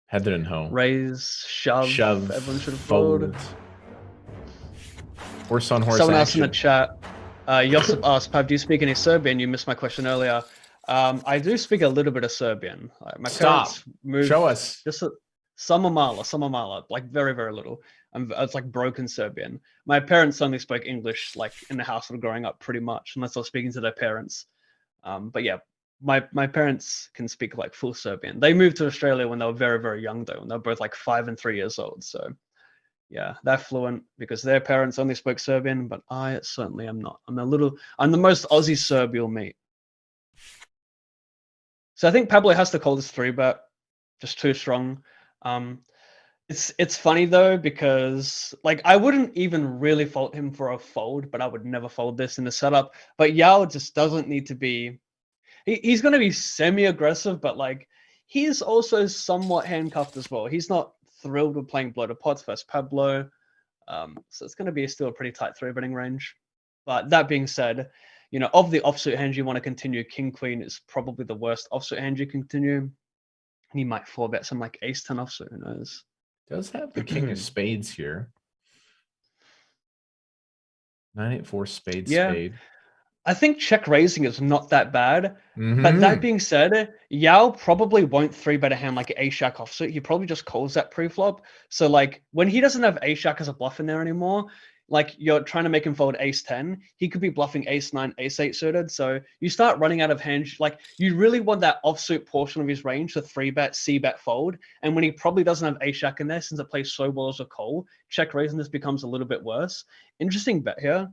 C: Heather and Ho.
D: Raise, shove. Everyone should have
C: fold. Horse on horse
D: Someone
C: action.
D: else in the chat. Josip asked, Pav, do you speak any Serbian? You missed my question earlier. I do speak a little bit of Serbian. My parents moved.
C: Show us.
D: Just some mala, like very, very little. It's like broken Serbian. My parents only spoke English, like in the household growing up, pretty much, unless I was speaking to their parents. But yeah, my parents can speak like full Serbian. They moved to Australia when they were very, very young, though, and they're both like 5 and 3 years old. So yeah, they're fluent because their parents only spoke Serbian, but I certainly am not. I'm the most Aussie Serb you'll meet. So I think Pablo has to call this 3-bet, just too strong. It's funny though because like I wouldn't even really fault him for a fold, but I would never fold this in the setup. But Yao just doesn't need to be. He's going to be semi-aggressive, but like he's also somewhat handcuffed as well. He's not thrilled with playing bloated pots versus Pablo, so it's going to be still a pretty tight 3-betting range. But that being said, you know, of the offsuit hands you want to continue, King Queen is probably the worst offsuit hand you continue. He might 4-bet some like ace 10 offsuit. Who knows?
C: Does have the king of spades here. 9-8-4 spade.
D: I think check raising is not that bad. But that being said, Yao probably won't 3-bet a hand like ace jack offsuit. He probably just calls that pre-flop. So like when he doesn't have ace jack as a bluff in there anymore, like you're trying to make him fold ace 10, he could be bluffing ace 9, ace 8 suited. So you start running out of hands. Like you really want that offsuit portion of his range to 3-bet, c-bet fold. And when he probably doesn't have ace jack in there, since it plays so well as a call, check raising this becomes a little bit worse. Interesting bet here.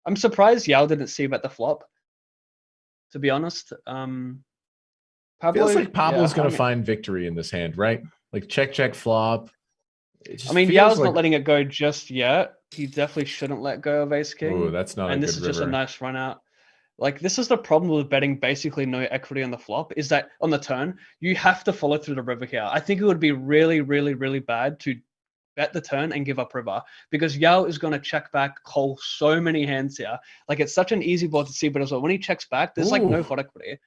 D: I'm surprised Yao didn't c-bet the flop, to be honest. Pablo,
C: feels like Pablo's going to find victory in this hand, right? Like check flop.
D: I mean, Yao's not letting it go just yet. He definitely shouldn't let go of ace king.
C: Oh, that's not.
D: And this is just a nice run out. Like this is the problem with betting basically no equity on the flop, is that on the turn you have to follow through the river here. I think it would be really, really, really bad to bet the turn and give up river because Yao is going to check back, call so many hands here. Like it's such an easy board to see, but as well when he checks back, there's like no pot equity.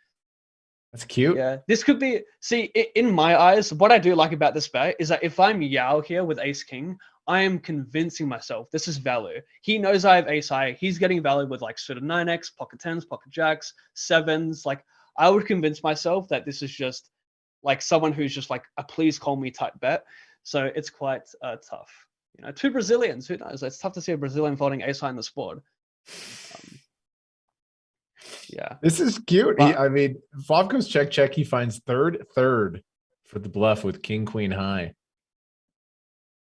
C: That's cute.
D: Yeah, this could be. See, in my eyes, what I do like about this bet is that if I'm Yao here with ace king, I am convincing myself this is value. He knows I have ace high. He's getting value with like suited 9x, pocket 10s, pocket jacks, 7s. Like I would convince myself that this is just like someone who's just like a please call me type bet. So it's quite tough. You know, 2 Brazilians. Who knows? It's tough to see a Brazilian folding ace high in the board. Yeah,
C: this is cute.
D: But,
C: I mean, flop goes check. He finds third for the bluff with king queen high.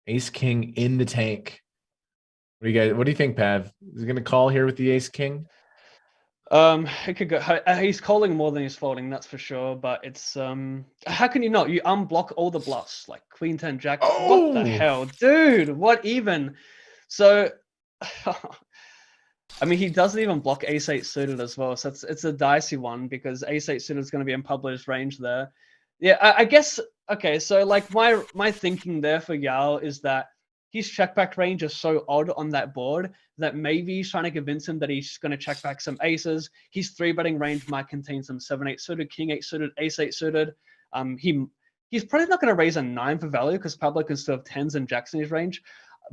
C: Ace king in the tank. What do you think, Pav? Is he going to call here with the ace king?
D: It could go. He's calling more than he's folding, that's for sure. But it's how can you not? You unblock all the bluffs like queen 10 jack.
C: Oh!
D: What the hell, dude? What even? So. I mean, he doesn't even block ace 8 suited as well. So it's a dicey one because ace 8 suited is going to be in published range there. Yeah, I guess. Okay, so like my thinking there for Yao is that his check back range is so odd on that board that maybe he's trying to convince him that he's going to check back some aces. His 3-betting range might contain some 7-8 suited, king 8 suited, ace 8 suited. He's probably not going to raise a 9 for value because Pablo can still have 10s and jacks in his range.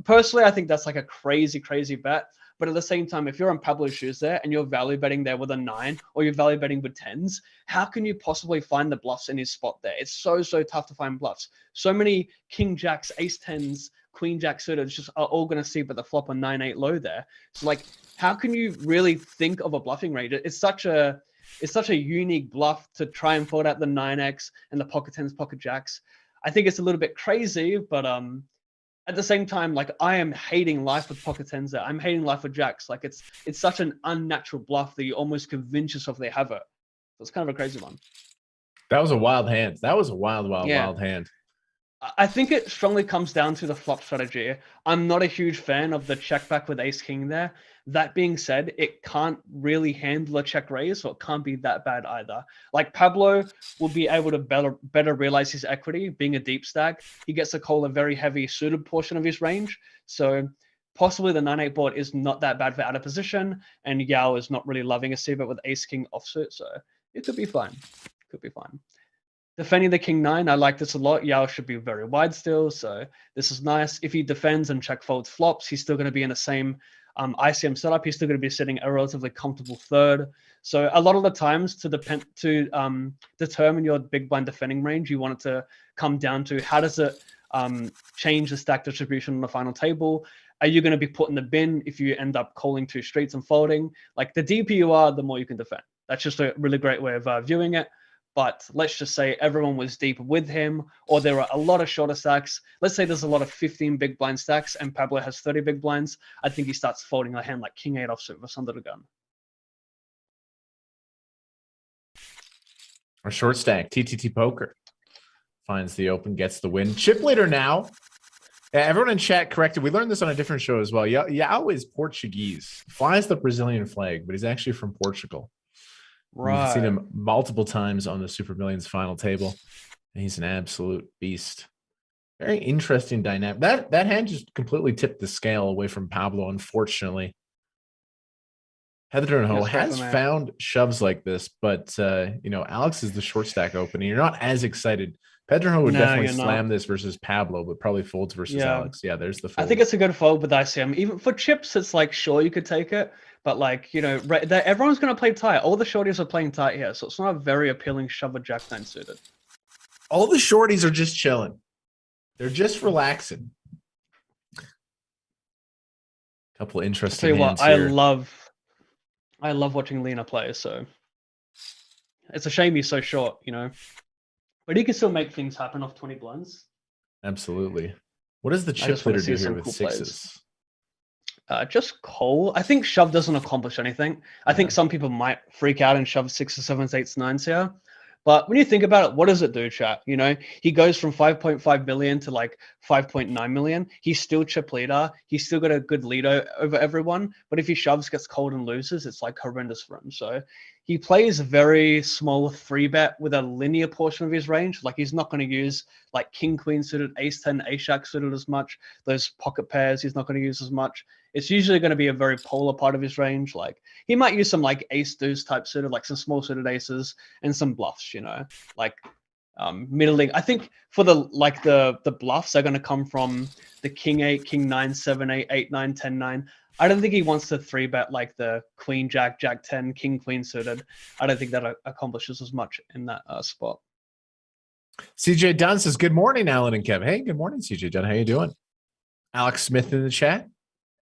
D: Personally, I think that's like a crazy bet. But at the same time, if you're on Pablo's shoes there and you're value betting there with a 9 or you're value betting with 10s, how can you possibly find the bluffs in his spot there? It's so tough to find bluffs. So many king jacks, ace 10s, queen jack suited just are all going to see but the flop on 9-8 low there. So like, how can you really think of a bluffing range? It's such a unique bluff to try and fold out the 9x and the pocket tens, pocket jacks. I think it's a little bit crazy, but at the same time, like I am hating life with pocket tens there. I'm hating life with jacks. Like it's such an unnatural bluff that you almost convince yourself they have it. So it's kind of a crazy one.
C: That was a wild hand. That was a wild hand.
D: I think it strongly comes down to the flop strategy. I'm not a huge fan of the check back with ace king there. That being said, it can't really handle a check raise, so it can't be that bad either. Like Pablo will be able to better realize his equity being a deep stack. He gets to call a very heavy suited portion of his range. So possibly the 9-8 board is not that bad for out of position, and Yao is not really loving a c-bet with ace king offsuit, so it could be fine. Could be fine. Defending the king 9, I like this a lot. Yao should be very wide still, so this is nice. If he defends and check folds flops, he's still going to be in the same ICM setup. He's still going to be sitting a relatively comfortable third. So a lot of the times to determine your big blind defending range, you want it to come down to how does it change the stack distribution on the final table? Are you going to be put in the bin if you end up calling 2 streets and folding? Like the deeper you are, the more you can defend. That's just a really great way of viewing it. But let's just say everyone was deep with him, or there are a lot of shorter stacks. Let's say there's a lot of 15 big blind stacks and Pablo has 30 big blinds. I think he starts folding a hand like king 8 offsuit with under the gun.
C: Our short stack, TTT Poker, finds the open, gets the win. Chip leader now. Everyone in chat corrected. We learned this on a different show as well. Yao is Portuguese, flies the Brazilian flag, but he's actually from Portugal.
D: Right.
C: We've seen him multiple times on the Super Millions final table. And he's an absolute beast. Very interesting dynamic. That hand just completely tipped the scale away from Pablo, unfortunately. Heather and Ho has found shoves like this, but Alex is the short stack opening. You're not as excited. Pedro would definitely slam this versus Pablo, but probably folds versus Alex. Yeah, there's the fold.
D: I think it's a good fold with ICM. Even for chips, it's like, sure, you could take it. But like, everyone's going to play tight. All the shorties are playing tight here. So it's not a very appealing shove with jack 9 suited.
C: All the shorties are just chilling. They're just relaxing. Couple interesting hands here.
D: I love watching Lena play. So it's a shame he's so short, But he can still make things happen off 20 blinds.
C: Absolutely. What does the chip leader do here with cool sixes?
D: Just call. I think shove doesn't accomplish anything. I think some people might freak out and shove 6s, 7s, 8s, 9s here. But when you think about it, what does it do, chat? He goes from 5.5 million to like 5.9 million. He's still chip leader. He's still got a good lead over everyone. But if he shoves, gets cold and loses, it's like horrendous for him. So he plays a very small 3-bet with a linear portion of his range. Like he's not going to use like king, queen suited, ace 10, ace jack suited as much. Those pocket pairs he's not going to use as much. It's usually going to be a very polar part of his range. Like he might use some like ace deuce type suited, like some small suited aces and some bluffs, like middling. I think for the bluffs are going to come from the king 8, king 9, 7, 8, 8, 9, 10, 9. I don't think he wants to 3-bet like the queen, jack, jack 10, king, queen suited. I don't think that accomplishes as much in that spot.
C: CJ Dunn says, good morning, Alan and Kev. Hey, good morning, CJ Dunn. How you doing? Alex Smith in the chat.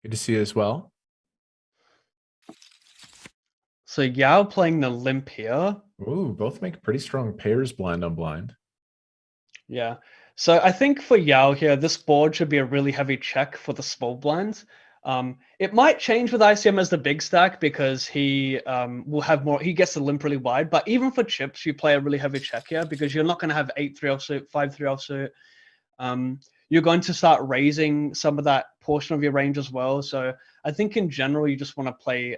C: Good to see you as well.
D: So Yao playing the limp here.
C: Ooh, both make pretty strong pairs blind on blind.
D: Yeah. So I think for Yao here, this board should be a really heavy check for the small blinds. It might change with ICM as the big stack because he will have more. He gets the limp really wide. But even for chips, you play a really heavy check here because you're not going to have 8-3 offsuit, 5-3 offsuit. You're going to start raising some of that portion of your range as well. So I think in general, you just want to play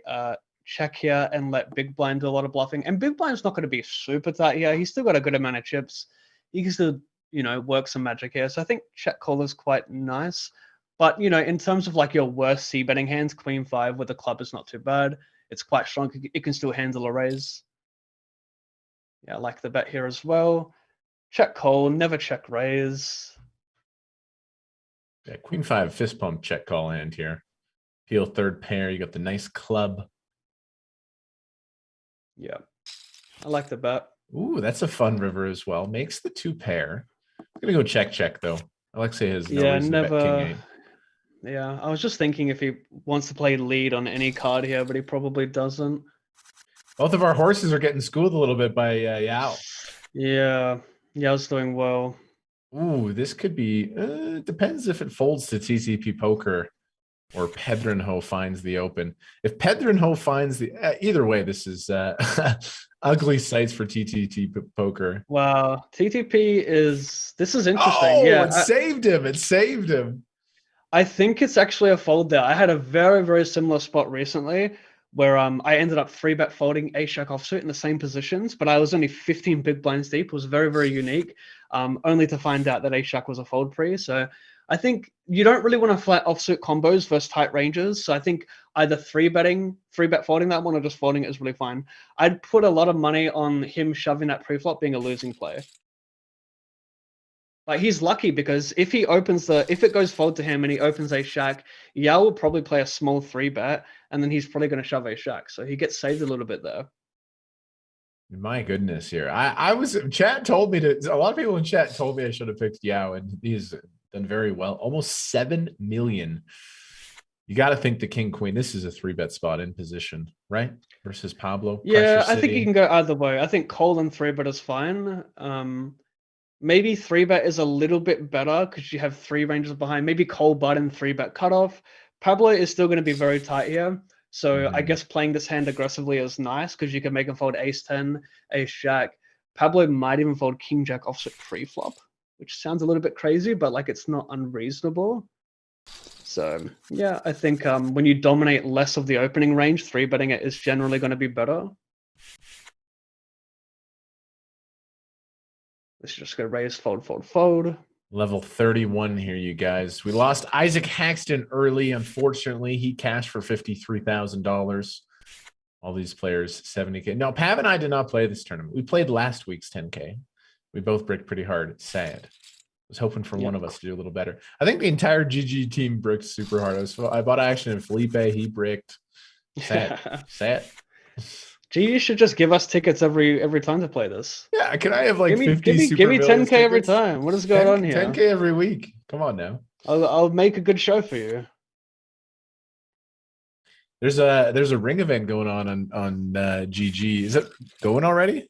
D: check here and let big blind do a lot of bluffing. And big blind's not going to be super tight here. He's still got a good amount of chips. He can still, work some magic here. So I think check call is quite nice. But, in terms of like your worst c-betting hands, queen 5 with the club is not too bad. It's quite strong. It can still handle a raise. Yeah, I like the bet here as well. Check call, never check raise.
C: Yeah, queen 5 fist pump check call hand here. Peel third pair. You got the nice club.
D: Yeah, I like the bet.
C: Ooh, that's a fun river as well. Makes the 2 pair. I'm gonna go check though. Alexei has no reason to bet king 8.
D: Yeah, I was just thinking if he wants to play lead on any card here, but he probably doesn't.
C: Both of our horses are getting schooled a little bit by Yao.
D: Yeah, Yao's doing well.
C: Ooh, this could be, depends if it folds to TCP Poker or Pedrinho finds the open. If Pedrinho finds the, either way, this is ugly sights for TTT Poker.
D: Wow, this is interesting.
C: Oh,
D: Yeah,
C: it saved him. It saved him.
D: I think it's actually a fold there. I had a very, very similar spot recently where I ended up 3-bet folding ace-jack offsuit in the same positions, but I was only 15 big blinds deep. It was very, very unique, only to find out that ace-jack was a fold pre. So I think you don't really want to flat offsuit combos versus tight ranges. So I think either 3-bet folding that one, or just folding it is really fine. I'd put a lot of money on him shoving that pre-flop being a losing play. Like, he's lucky because if it goes fold to him and he opens a shack, Yao will probably play a small 3-bet, and then he's probably going to shove a shack. So he gets saved a little bit there.
C: My goodness, here. Chat told me to, a lot of people in chat told me I should have picked Yao, and he's done very well. Almost 7 million. You got to think the king queen. This is a 3-bet spot in position, right? Versus Pablo.
D: Yeah, I think you can go either way. I think call and 3-bet is fine. Maybe 3-bet is a little bit better because you have 3 ranges behind. Maybe call button 3-bet cutoff. Pablo is still going to be very tight here. So I guess playing this hand aggressively is nice because you can make him fold ace-10, ace-jack. Pablo might even fold king-jack offset pre-flop, which sounds a little bit crazy, but like it's not unreasonable. So yeah, I think when you dominate less of the opening range, 3-betting it is generally going to be better. Let's just go raise, fold, fold, fold.
C: Level 31 here, you guys. We lost Isaac Haxton early. Unfortunately, he cashed for $53,000. All these players, 70K. No, Pav and I did not play this tournament. We played last week's 10K. We both bricked pretty hard. Sad. I was hoping for one of us to do a little better. I think the entire GG team bricked super hard. I bought action in Felipe. He bricked. Sad. Sad.
D: You should just give us tickets every time to play this.
C: Yeah, can I have like
D: give me
C: 50
D: give me 10K
C: tickets?
D: every time? What is going on here?
C: 10K every week. Come on now.
D: I'll make a good show for you.
C: There's a ring event going on GG. Is it going already?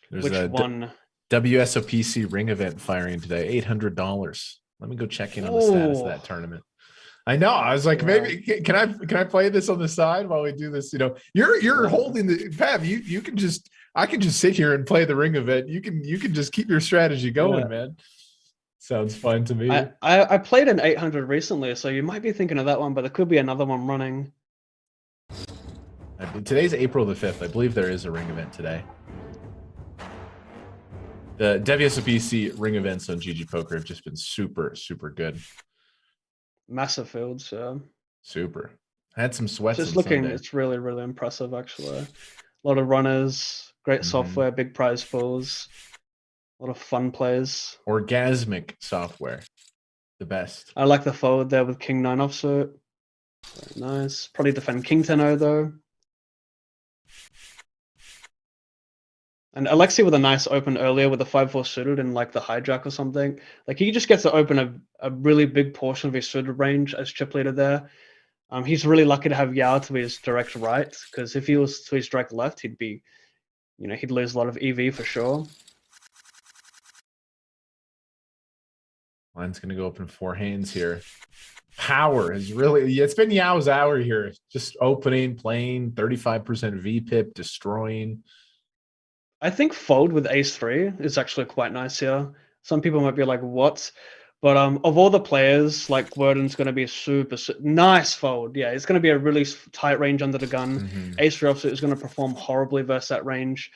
C: There's
D: Which one?
C: WSOPC ring event firing today. $800. Let me go check in on the status of that tournament. I know. I was like, maybe can I play this on the side while we do this? You know, you're holding the Pav. You can just, I can just sit here and play the ring event. You can just keep your strategy going, man. Sounds fun to me.
D: I played an 800 recently, so you might be thinking of that one, but there could be another one running.
C: Today's April the 5th. I believe there is a ring event today. The WSOPC ring events on GGPoker have just been super, super good.
D: Massive fields, yeah.
C: Super. I had some sweats.
D: Just looking, it's really, really impressive, actually. A lot of runners, great software, big prize pools, a lot of fun plays.
C: Orgasmic software. The best.
D: I like the fold there with King 9 offsuit. Very nice. Probably defend King 10-0 though. And Alexei with a nice open earlier with a 5-4 suited and like the hijack or something. Like he just gets to open a really big portion of his suited range as chip leader there. He's really lucky to have Yao to his direct right, because if he was to his direct left, he'd be, you know, he'd lose a lot of EV for sure.
C: Line's gonna go up in 4 hands here. Power is really, it's been Yao's hour here. Just opening, playing, 35% VPIP, destroying.
D: I think fold with ace-3 is actually quite nice here. Some people might be like, what? But of all the players, like Worden's going to be a super nice fold. Yeah, it's going to be a really tight range under the gun. Ace-3 offsuit is going to perform horribly versus that range.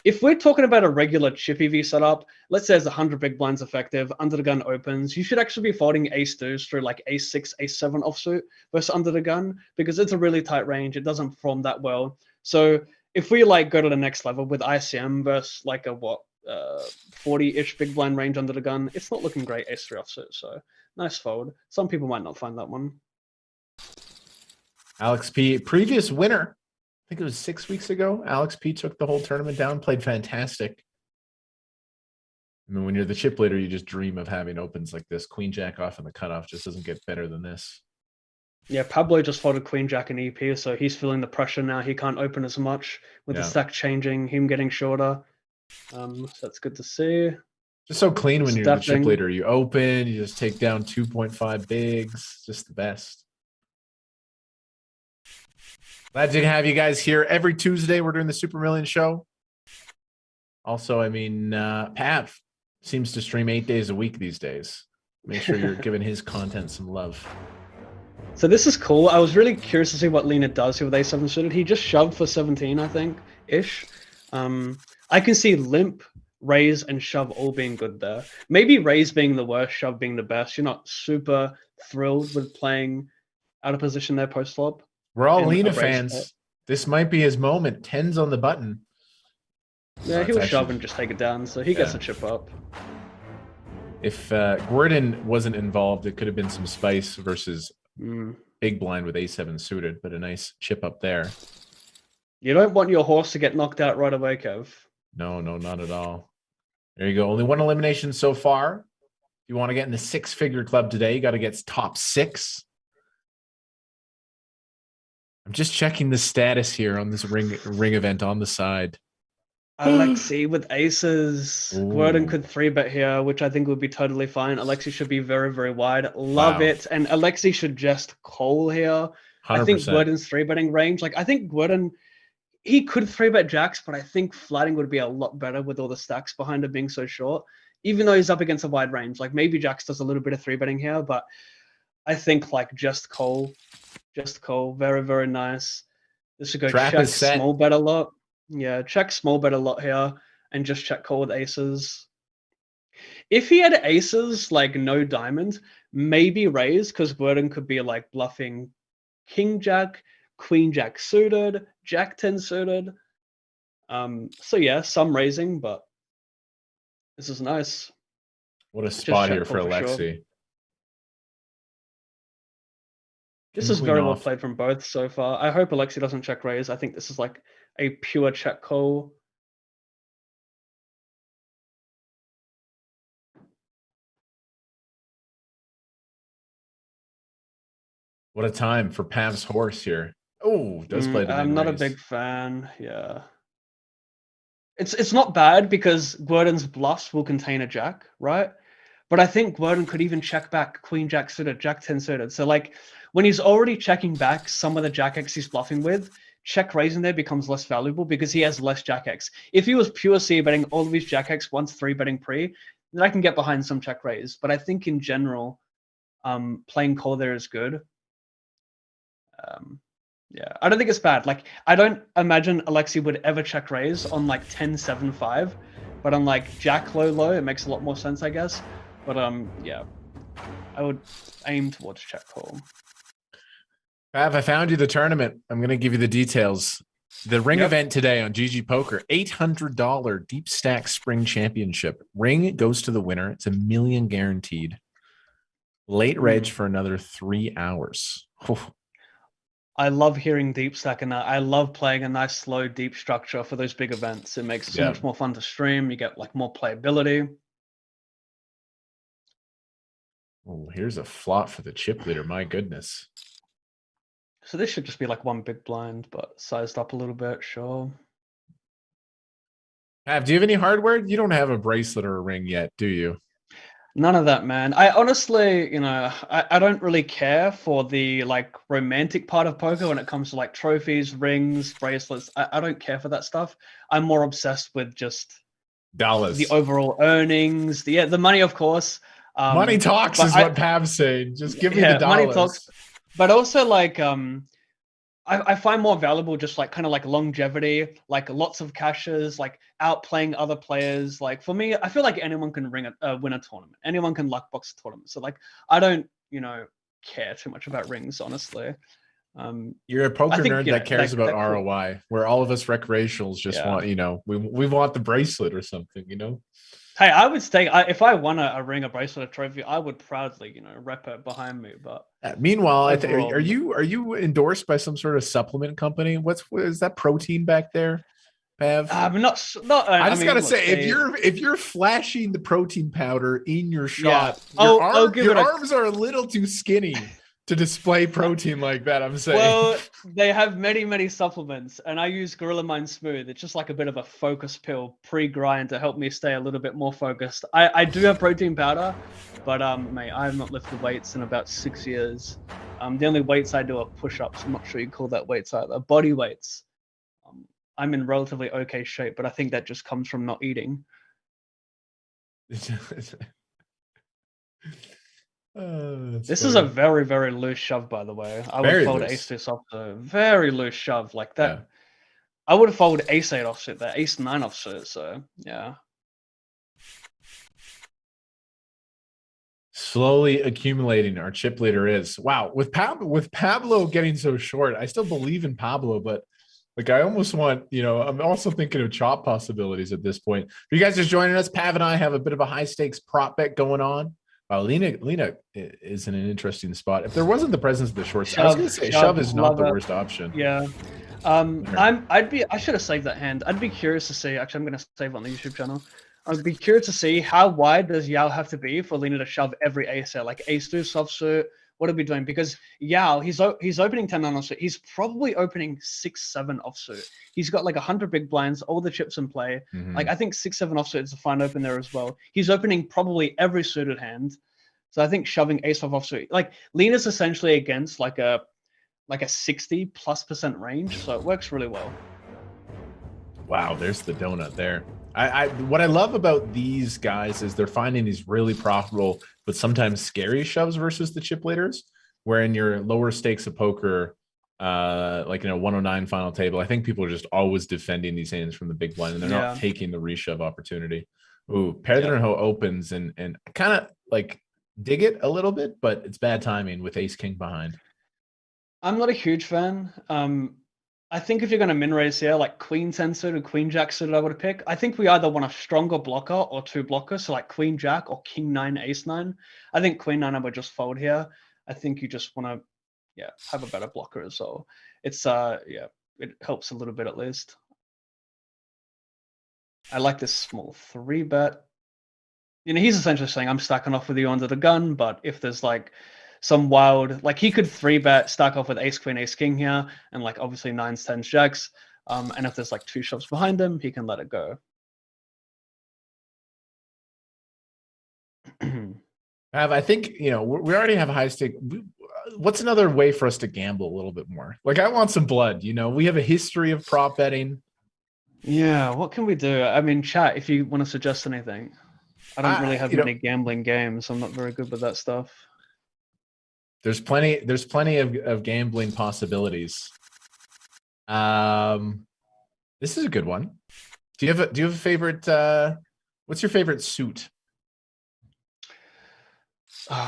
D: If we're talking about a regular chip EV setup, let's say there's 100 big blinds effective, under the gun opens, you should actually be folding ace-2s through like ace-6, ace-7 offsuit versus under the gun, because it's a really tight range. It doesn't perform that well. So if we like go to the next level with ICM versus like a 40-ish big blind range under the gun, it's not looking great ace-3 offsuit. So nice fold. Some people might not find that one.
C: Alex P, previous winner. I think it was 6 weeks ago. Alex P took the whole tournament down, played fantastic. I mean, when you're the chip leader, you just dream of having opens like this. Queen Jack off and the cutoff just doesn't get better than this.
D: Yeah, Pablo just folded Queen Jack and EP, so he's feeling the pressure now. He can't open as much with the stack changing, him getting shorter. So that's good to see.
C: Just so clean when you're the chip leader. You open, you just take down 2.5 bigs. Just the best. Glad to have you guys here every Tuesday. We're doing the Super Million show. Also, I mean, Pav seems to stream 8 days a week these days. Make sure you're giving his content some love.
D: So this is cool. I was really curious to see what Lena does here with A7 suited. He just shoved for 17, I think, ish. I can see limp, raise, and shove all being good there. Maybe raise being the worst, shove being the best. You're not super thrilled with playing out of position there post-flop.
C: We're all Lena fans. This might be his moment. 10's on the button.
D: Yeah, he'll shove and just take it down, so he gets a chip up.
C: If Gordon wasn't involved, it could have been some spice versus big blind with A7 suited, but a nice chip up there.
D: You don't want your horse to get knocked out right away, Kev.
C: No, not at all. There you go. Only one elimination so far. If you want to get in the 6-figure club today, you got to get top 6. I'm just checking the status here on this ring event on the side.
D: Alexi with aces. Gordon could 3-bet here, which I think would be totally fine. Alexi should be very, very wide. Love it. And Alexi should just call here. 100%. I think Gordon's 3-betting range. Like, I think Gordon, he could 3-bet jacks, but I think flatting would be a lot better with all the stacks behind him being so short. Even though he's up against a wide range. Like, maybe jacks does a little bit of 3-betting here, but I think, like, just call. Just call. Very, very nice. This should go check small bet a lot. Yeah, check small bet a lot here and just check call with aces. If he had aces, like no diamond, maybe raise, because Gordon could be like bluffing king jack, queen jack suited, jack 10 suited. So yeah, some raising, but this is nice.
C: What a spot here for Alexi. Sure.
D: This is very well played from both so far. I hope Alexi doesn't check raise. I think this is like a pure check call.
C: What a time for Pav's horse here. Oh, does play the
D: I'm not a big fan. Yeah. It's not bad because Gordon's bluffs will contain a jack, right? But I think Gordon could even check back queen jack suited, jack 10 suited. So like when he's already checking back some of the jack X he's bluffing with, check raising there becomes less valuable because he has less jack X. If he was pure C betting all of his jack X once 3-betting pre, then I can get behind some check raise. But I think in general, playing call there is good. Yeah, I don't think it's bad. Like, I don't imagine Alexi would ever check raise on like 10-7-5, but on like jack low, it makes a lot more sense, I guess. But yeah, I would aim towards check call.
C: Pav, I found you the tournament. I'm going to give you the details. The ring event today on GG Poker, $800 deep stack spring championship. Ring goes to the winner. It's $1 million guaranteed. Late reg for another 3 hours.
D: I love hearing deep stack and I love playing a nice slow deep structure for those big events. It makes it so much more fun to stream. You get like more playability.
C: Oh, here's a flop for the chip leader. My goodness.
D: So this should just be like one big blind, but sized up a little bit, sure.
C: Pav, do you have any hardware? You don't have a bracelet or a ring yet, do you?
D: None of that, man. I honestly, you know, I don't really care for the like romantic part of poker when it comes to like trophies, rings, bracelets. I don't care for that stuff. I'm more obsessed with just
C: dollars,
D: the overall earnings, the money, of course.
C: Money talks is what Pav's saying. Just give me the dollars.
D: Money talks. But also like I find more valuable just like kind of like longevity, like lots of cashes, like outplaying other players. Like for me, I feel like anyone can win a tournament. Anyone can luck box a tournament. So like I don't, you know, care too much about rings, honestly.
C: You're a poker nerd that cares about ROI, where all of us recreationals just want, you know, we want the bracelet or something, you know.
D: Hey, I would stay. If I won a ring, a bracelet, a trophy, I would proudly, you know, rep it behind me. But
C: meanwhile, are you endorsed by some sort of supplement company? Is that protein back there? Pav?
D: Not.
C: I just
D: mean,
C: gotta
D: look,
C: say, if you're flashing the protein powder in your
D: Yeah.
C: shot,
D: I'll give
C: your
D: it a.
C: arms are a little too skinny to display protein like that. I'm saying.
D: Well, they have many supplements, and I use Gorilla Mind Smooth. It's just like a bit of a focus pill pre-grind to help me stay a little bit more focused. I do have protein powder, but mate, I have not lifted weights in about 6 years. The only weights I do are push-ups. I'm not sure you call that weights either. Body weights. I'm in relatively okay shape, but I think that just comes from not eating. This is a very loose shove, by the way. I would fold ace-2 offsuit. Very loose shove like that. Yeah. I would have folded ace-8 offsuit there, ace-9 offsuit. So yeah.
C: Slowly accumulating our chip leader is. Wow, with Pablo getting so short, I still believe in Pablo, but like I almost want, I'm also thinking of chop possibilities at this point. If you guys are joining us, Pav and I have a bit of a high stakes prop bet going on. Lena is in an interesting spot. If there wasn't the presence of the shorts, I was going to say shove is not the worst option.
D: Yeah. I should have saved that hand. I'd be curious to see. Actually, I'm going to save it on the YouTube channel. I'd be curious to see how wide does Yao have to be for Lena to shove every ace out, like ace-2 soft suit. What are we doing? Because Yao, he's opening 10-9 offsuit. He's probably opening 6-7 offsuit. He's got like 100 big blinds, all the chips in play. Like I think 6-7 offsuit is a fine open there as well. He's opening probably every suited hand. So I think shoving ace-5 offsuit, like Lena's essentially against like a 60+% range. So it works really well.
C: Wow, there's the donut there. What I love about these guys is they're finding these really profitable but sometimes scary shoves versus the chip leaders, where in your lower stakes of poker, like 109 final table, I think people are just always defending these hands from the big blind and they're not taking the reshove opportunity. Ooh, Pedro opens and kind of like dig it a little bit, but it's bad timing with ace king behind.
D: I'm not a huge fan. I think if you're going to min raise here, like queen 10 suited, queen jack suited, I would pick. I think we either want a stronger blocker or 2 blockers, so like queen jack or king 9, ace 9. I think queen 9 I would just fold here. I think you just want to, have a better blocker as well. It's it helps a little bit at least. I like this small 3-bet. He's essentially saying I'm stacking off with you under the gun, but if there's like some wild, like he could 3-bet, stack off with ace queen, ace king here, and like obviously 9s, 10s, jacks. And if there's like 2 shoves behind him, he can let it go.
C: I think, we already have a high stake. What's another way for us to gamble a little bit more? Like I want some blood, we have a history of prop betting.
D: Yeah, what can we do? I mean, chat, if you want to suggest anything. I don't really have many gambling games. I'm not very good with that stuff.
C: There's plenty of gambling possibilities. This is a good one. Do you have a favorite what's your favorite suit?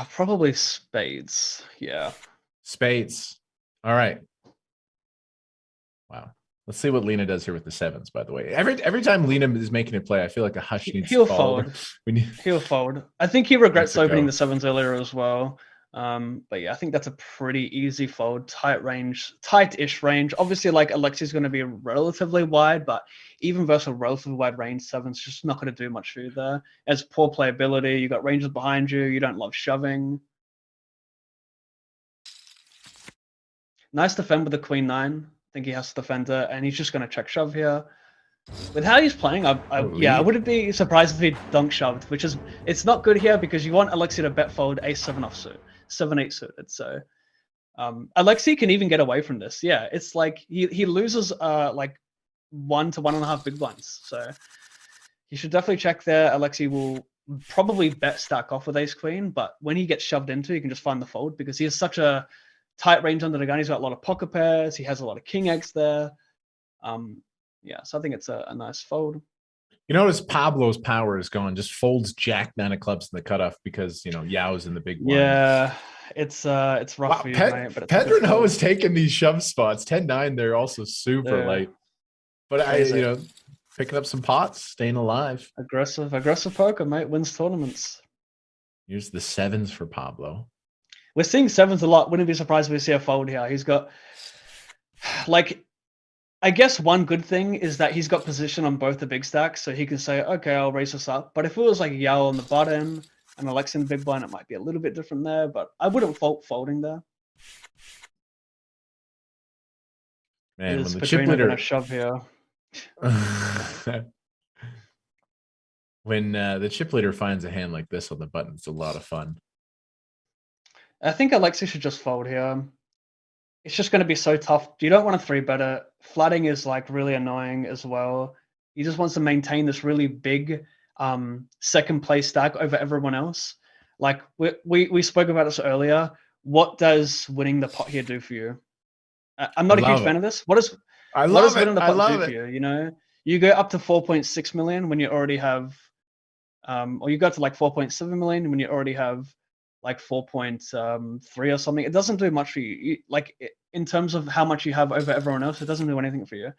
D: Probably spades. Yeah.
C: Spades. All right. Wow. Let's see what Lena does here with the 7s, by the way. Every time Lena is making a play, I feel like a hush needs to fall.
D: He'll fold. I think he regrets opening the 7s earlier as well. But yeah, I think that's a pretty easy fold. Tight-ish range. Obviously, like Alexi's going to be relatively wide, but even versus a relatively wide range, 7's just not going to do much for you there. As poor playability, you got ranges behind you. You don't love shoving. Nice defend with the queen 9. I think he has to defend it, and he's just going to check shove here. With how he's playing, I wouldn't be surprised if he dunk shoved, which is, it's not good here because you want Alexi to bet fold ace-7 offsuit, 7-8 suited. So Alexi can even get away from this. Yeah, it's like he loses like 1 to 1.5 big blinds. So he should definitely check there. Alexi will probably bet stack off with ace queen, but when he gets shoved into, you can just find the fold because he has such a tight range under the gun. He's got a lot of pocket pairs. He has a lot of king eggs there. Yeah, so I think it's a nice fold.
C: You notice Pablo's power is gone. Just folds jack 9 of clubs in the cutoff because Yao's in the big one.
D: Yeah, it's rough for you, mate. But
C: Pedro is taking these shove spots. 10-9, they're also super light. But picking up some pots, staying alive.
D: Aggressive poker, mate. Wins tournaments.
C: Here's the 7s for Pablo.
D: We're seeing 7s a lot. Wouldn't be surprised if we see a fold here. He's got like I guess one good thing is that he's got position on both the big stacks, so he can say, okay, I'll raise this up. But if it was like Yao on the bottom and Alexa in the big blind, it might be a little bit different there, but I wouldn't fault folding there.
C: Man,
D: Is
C: when the chip
D: Pedrino
C: leader
D: gonna shove here?
C: when the chip leader finds a hand like this on the button, it's a lot of fun.
D: I think Alexa should just fold here. It's just going to be so tough. You don't want to 3-bet it. Flatting is like really annoying as well. He just wants to maintain this really big second place stack over everyone else. Like we spoke about this earlier. What does winning the pot here do for you? I'm not a huge fan of this. What does winning the pot do for you? You know, you go up to 4.6 million when you already have, or you go to like 4.7 million when you already have like 4.3 or something. It doesn't do much for you. Like in terms of how much you have over everyone else, it doesn't do anything for you.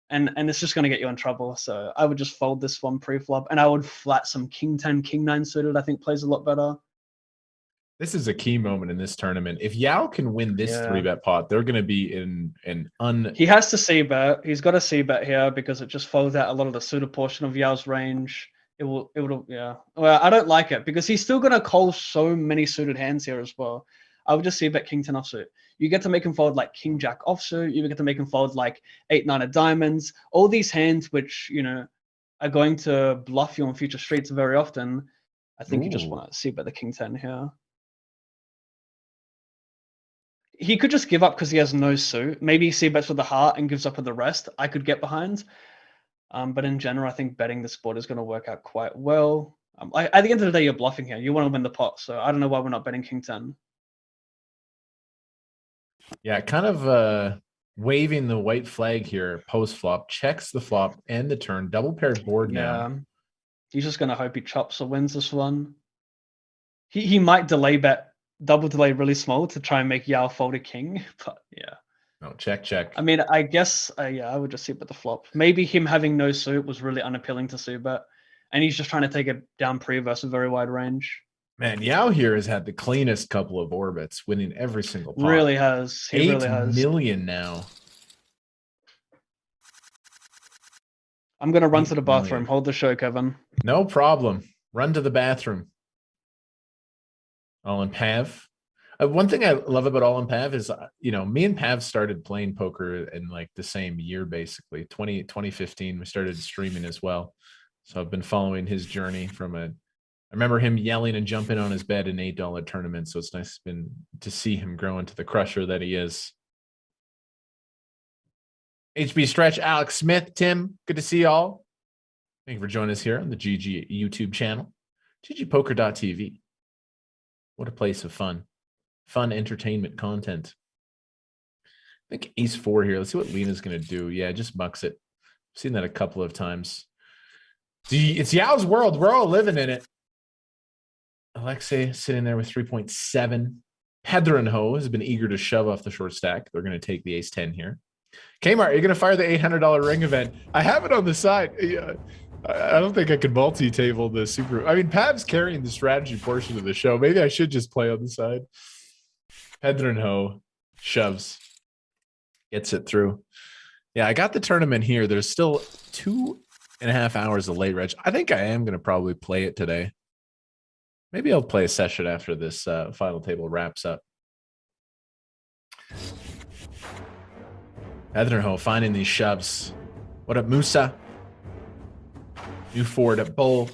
D: And it's just going to get you in trouble. So I would just fold this one pre-flop, and I would flat some King 10, King 9 suited. I think plays a lot better.
C: This is a key moment in this tournament. If Yao can win this 3-bet pot, they're going to be in an
D: He has to c-bet. He's got to c-bet here because it just folds out a lot of the suited portion of Yao's range. It will, yeah. Well, I don't like it because he's still going to call so many suited hands here as well. I would just c-bet King 10 offsuit. You get to make him fold like King Jack offsuit. You get to make him fold like 8-9 of diamonds. All these hands which, you know, are going to bluff you on future streets very often. I think you just want to c-bet the King 10 here. He could just give up because he has no suit. Maybe he c-bets with the heart and gives up with the rest. I could get behind. But in general, I think betting this board is going to work out quite well. At the end of the day, you're bluffing here. You want to win the pot. So I don't know why we're not betting King 10.
C: Yeah, kind of waving the white flag here post flop, checks the flop and the turn, double paired board now.
D: He's just going to hope he chops or wins this one. He might delay bet, double delay really small to try and make Yao fold a king. But yeah.
C: No, check.
D: I mean, I guess, I would just c-bet the flop. Maybe him having no suit was really unappealing to c-bet, and he's just trying to take it down pre versus a very wide range.
C: Man, Yao here has had the cleanest couple of orbits, winning every single pot.
D: Really has. He really has.
C: 8 million now.
D: I'm going to run to the bathroom. Hold the show, Kevin.
C: No problem. Run to the bathroom. All in Pav. One thing I love about All in Pav is, you know, me and Pav started playing poker in like the same year, basically 2015. We started streaming as well. So I've been following his journey from I remember him yelling and jumping on his bed in $8 tournaments. So it's nice to see him grow into the crusher that he is. HB Stretch, Alex Smith, Tim, good to see y'all. Thank you for joining us here on the GG YouTube channel, GGPoker.tv. What a place of fun entertainment content. I think ace 4 here. Let's see what Lena's going to do. Yeah, just mucks it. I've seen that a couple of times. It's Yao's world. We're all living in it. Alexei sitting there with 3.7. Pedrinho has been eager to shove off the short stack. They're going to take the ace 10 here. Kmart, you're going to fire the $800 ring event. I have it on the side. Yeah. I don't think I could multi-table the super. I mean, Pav's carrying the strategy portion of the show. Maybe I should just play on the side. Pedrinho shoves, gets it through. Yeah, I got the tournament here. There's still 2.5 hours of late reg. I think I am going to probably play it today. Maybe I'll play a session after this final table wraps up. Pedrinho finding these shoves. What up, Musa? New forward at Bull.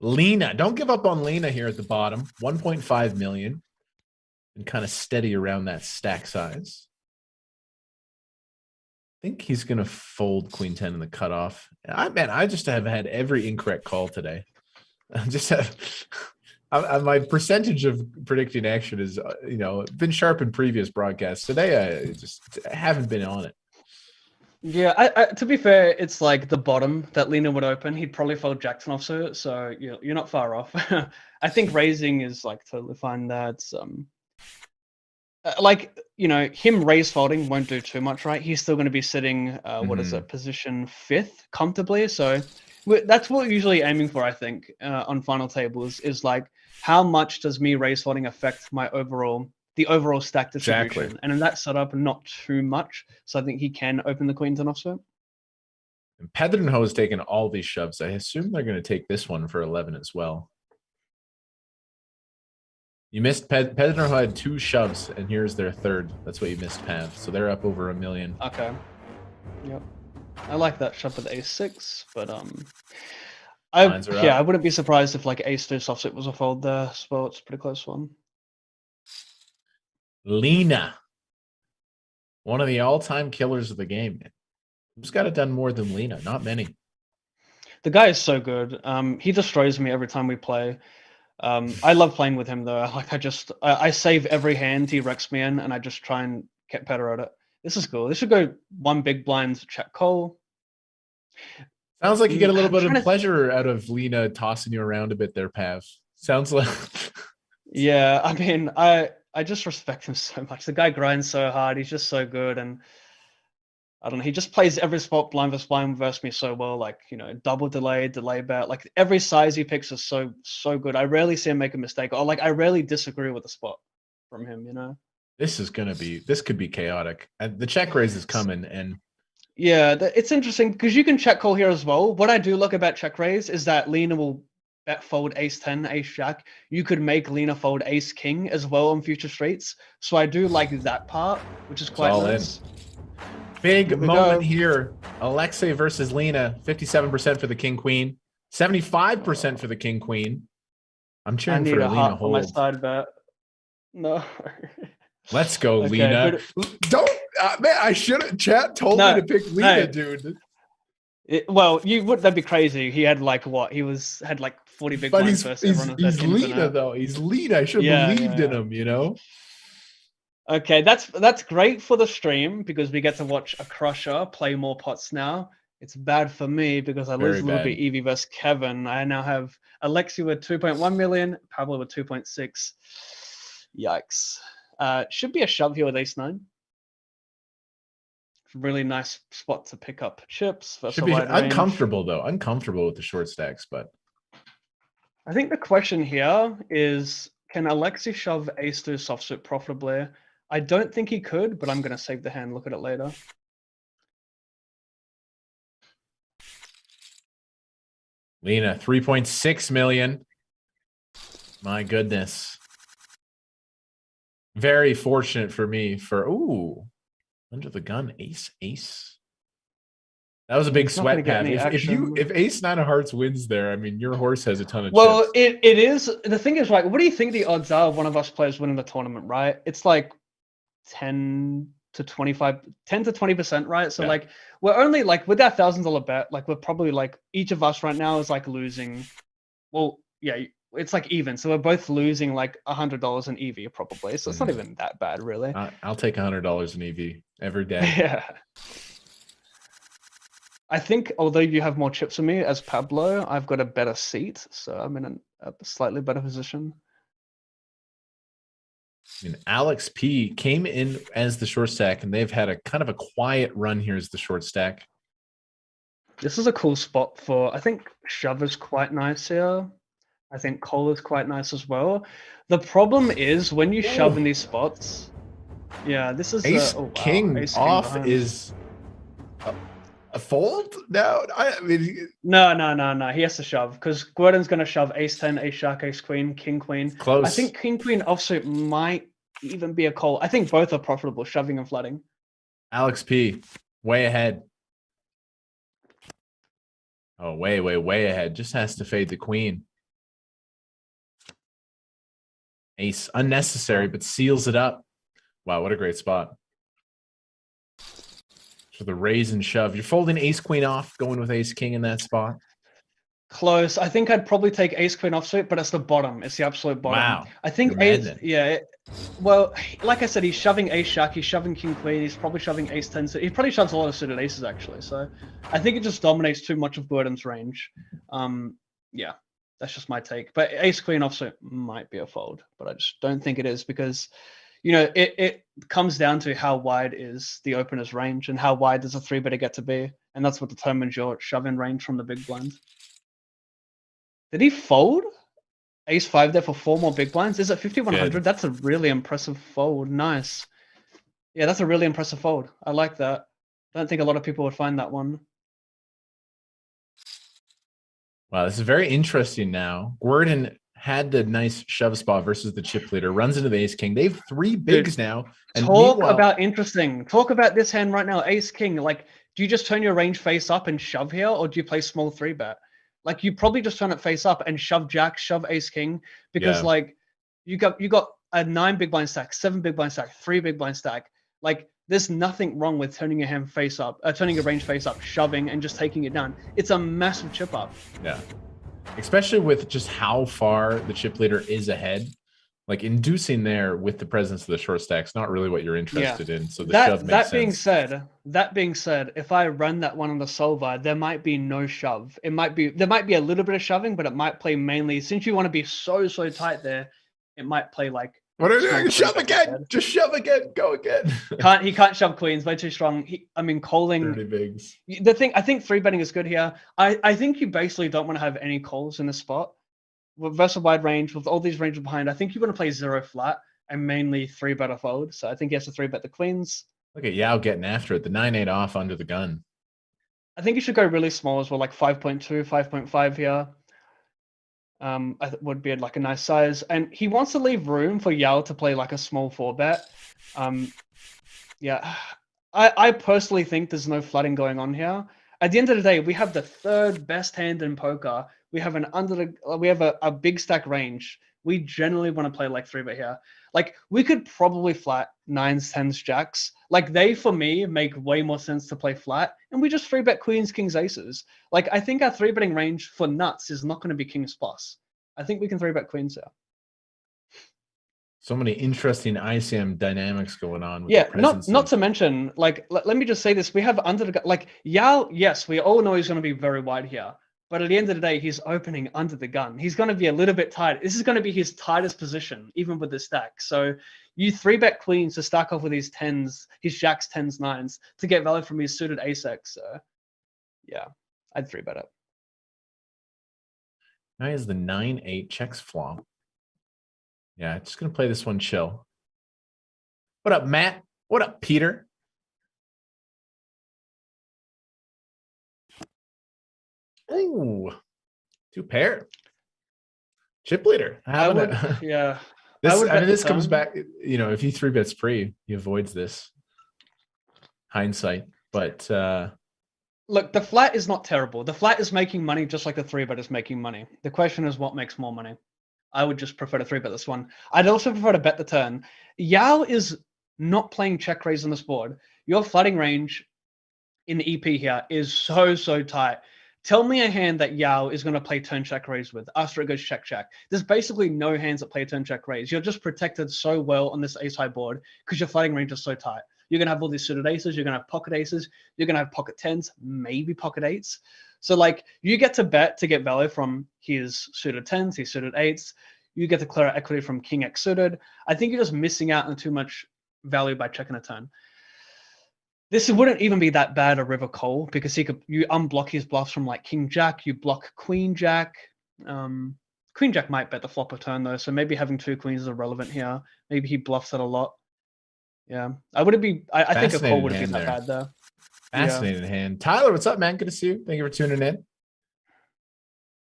C: Lena, don't give up on Lena here at the bottom. 1.5 million. And kind of steady around that stack size. I think he's going to fold Queen 10 in the cutoff. I just have had every incorrect call today. I just have my percentage of predicting action is, you know, been sharp in previous broadcasts. Today, I just haven't been on it.
D: Yeah, to be fair, it's like the bottom that Lena would open. He'd probably fold Jackson offsuit, so you're not far off. I think raising is like totally fine. That's like, you know, him raise folding won't do too much, right? He's still going to be sitting, what is it, position 5th comfortably. So that's what we're usually aiming for, I think, on final tables is like, how much does me raise folding affect my overall the overall stack distribution.
C: Exactly.
D: And in that setup, not too much. So I think he can open the queens and offsuit.
C: And Pedrinho has taken all these shoves. I assume they're going to take this one for 11 as well. You missed Pedrinho had 2 shoves, and here's their third. That's what you missed, Pav. So they're up over $1 million.
D: Okay. Yep. I like that shove with ace-6, but I wouldn't be surprised if like ace-2 offsuit was a fold there as well. It's a pretty close one.
C: Lena, one of the all-time killers of the game. Who's got it done more than Lena? Not many.
D: The guy is so good. He destroys me every time we play. I love playing with him though. Like I save every hand he wrecks me in, and I just try and get better at it. This is cool. This should go 1 big blind, check call.
C: Sounds like you get a little bit of pleasure out of Lena tossing you around a bit there, Pav. Sounds like.
D: Yeah, I mean, I just respect him so much. The guy grinds so hard. He's just so good, and I don't know. He just plays every spot blind versus me so well. Like, you know, double delay bet. Like every size he picks is so good. I rarely see him make a mistake, or like I rarely disagree with a spot from him. You know. This
C: could be chaotic. The check raise is coming, and
D: yeah, it's interesting because you can check call here as well. What I do look about check raise is that Lena will bet fold ace-10, ace-jack. You could make Lena fold ace-king as well on future streets. So I do like that part, which is quite nice.
C: Big moment here. Alexei versus Lena. 57% for the king-queen. 75% for the king-queen. I'm cheering for Lena hold.
D: My side bet. No.
C: Let's go, Lena. Don't, man, I should have. Chat told me to pick Lena, dude.
D: That'd be crazy. He had like what? Had like 40 big blinds versus everyone.
C: He's Lena though. He's Lena. I should have believed in him, you know?
D: Okay, that's great for the stream because we get to watch a crusher play more pots now. It's bad for me because I lose a little bit Evie versus Kevin. I now have Alexi with 2.1 million, Pablo with 2.6. Yikes. Should be a shove here with ace-9. Really nice spot to pick up chips.
C: Should be uncomfortable though. Uncomfortable with the short stacks, but
D: I think the question here is, can Alexi shove ace-2 softsuit profitably? I don't think he could, but I'm going to save the hand. Look at it later.
C: Lena, 3.6 million. My goodness. Very fortunate for me for, under the gun, ace. That was a big sweat pad. If ace-9 of hearts wins there, I mean, your horse has a ton of chips.
D: It is. The thing is, like, what do you think the odds are of one of us players winning the tournament, right? It's like 10 to 20%, right? So like, we're only like, with that $1,000 bet, like we're probably like, each of us right now is like losing. Well, yeah, it's like even. So we're both losing like $100 in EV probably. So it's not even that bad, really.
C: I'll take $100 in EV every day.
D: Yeah. I think although you have more chips than me as Pablo, I've got a better seat. So I'm in a slightly better position.
C: I mean, Alex P came in as the short stack, and they've had a kind of a quiet run here as the short stack.
D: This is a cool spot for, I think shove is quite nice here. I think call is quite nice as well. The problem is when you shove in these spots. Yeah, this is
C: king off is a fold? No, I mean
D: no. He has to shove because Gordon's going to shove ace-10, ace-jack, ace-queen, king-queen.
C: Close.
D: I think king-queen offsuit might even be a call. I think both are profitable, shoving and flooding.
C: Alex P, way ahead. Oh, way ahead. Just has to fade the queen. Ace, unnecessary, but seals it up. Wow, what a great spot. For the raise and shove. You're folding ace-queen off, going with ace-king in that spot.
D: Close. I think I'd probably take ace-queen offsuit, but it's the bottom. It's the absolute bottom.
C: Wow.
D: I think well, like I said, he's shoving ace-jack, he's shoving king-queen, he's probably shoving ace-10. So he probably shoves a lot of suited aces, actually. So I think it just dominates too much of Gordon's range. Yeah, that's just my take. But ace-queen offsuit might be a fold, but I just don't think it is because, you know, it comes down to how wide is the opener's range and how wide does a 3-better get to be. And that's what determines your shove-in range from the big blind. Did he fold? Ace 5 there for 4 more big blinds. Is it 5100?
C: Good.
D: That's a really impressive fold. Nice. Yeah, that's a really impressive fold. I like that. I don't think a lot of people would find that one.
C: Wow, this is very interesting now. Gordon had the nice shove spot versus the chip leader, runs into the ace king. They have 3 bigs now. And
D: Talk about interesting. Talk about this hand right now, ace king. Like, do you just turn your range face up and shove here, or do you play small 3-bet? Like, you probably just turn it face up and shove jack, shove ace king, because like you got a 9 big blind stack, 7 big blind stack, 3 big blind stack. Like, there's nothing wrong with turning your hand face up, turning your range face up, shoving, and just taking it down. It's a massive chip up.
C: Yeah. Especially with just how far the chip leader is ahead. Like, inducing there with the presence of the short stack's not really what you're interested in. So the shove makes sense.
D: That being said, if I run that one on the solver, there might be no shove. There might be a little bit of shoving, but it might play mainly, since you want to be so tight there, it might play like,
C: what are you doing? Shove again. Just shove again. Go again.
D: He can't shove queens. Way too strong. Calling.
C: 30 bigs.
D: I think 3-betting is good here. I think you basically don't want to have any calls in this spot. Versus wide range, with all these ranges behind, I think you want to play 0 flat and mainly 3-bet or fold. So I think he has to 3-bet the queens.
C: Look at Yao getting after it. The 9-8 off under the gun.
D: I think you should go really small as well, like 5.2, 5.5 here. Would be like a nice size, and he wants to leave room for Yao to play like a small 4-bet. Yeah, I personally think there's no flooding going on here. At the end of the day, we have the 3rd best hand in poker. We have a big stack range. We generally want to play like 3-bet here. Like, we could probably flat 9s, 10s, jacks. Like, they, for me, make way more sense to play flat. And we just 3-bet queens, kings, aces. Like, I think our 3-betting range for nuts is not going to be king's plus. I think we can 3-bet queens here.
C: So many interesting ICM dynamics going on. With
D: Yeah, not to mention, like, let me just say this. We have under the, like, Yao, yes, we all know he's going to be very wide here. But at the end of the day, he's opening under the gun. He's going to be a little bit tight. This is going to be his tightest position, even with the stack. So you 3-bet queens to stack off with his 10s, his jacks, 10s, 9s, to get value from his suited ace-x. So yeah, I'd 3-bet it.
C: Now he has the 9-8 checks flop. Yeah, just going to play this one chill. What up, Matt? What up, Peter? Ooh, 2 pair. Chip leader.
D: Yeah.
C: This comes back, you know, if he 3-bets free, he avoids this. Hindsight. But
D: look, the flat is not terrible. The flat is making money just like the 3-bet is making money. The question is what makes more money. I would just prefer to 3-bet this one. I'd also prefer to bet the turn. Yao is not playing check raise on this board. Your flooding range in the EP here is so tight. Tell me a hand that Yao is going to play turn check raise with after it goes check. There's basically no hands that play turn check raise. You're just protected so well on this ace high board because your flooding range is so tight. You're going to have all these suited aces. You're going to have pocket aces. You're going to have pocket 10s, maybe pocket 8s. So, like, you get to bet to get value from his suited 10s, his suited 8s. You get to clear out equity from king X suited. I think you're just missing out on too much value by checking a turn. This wouldn't even be that bad a river call because you unblock his bluffs from like king jack. You block queen jack. Queen jack might bet the flop of turn though, so maybe having 2 queens is irrelevant here. Maybe he bluffs it a lot. Yeah, I think a call would have been that bad though.
C: Fascinating hand. Tyler, what's up, man? Good to see you. Thank you for tuning in.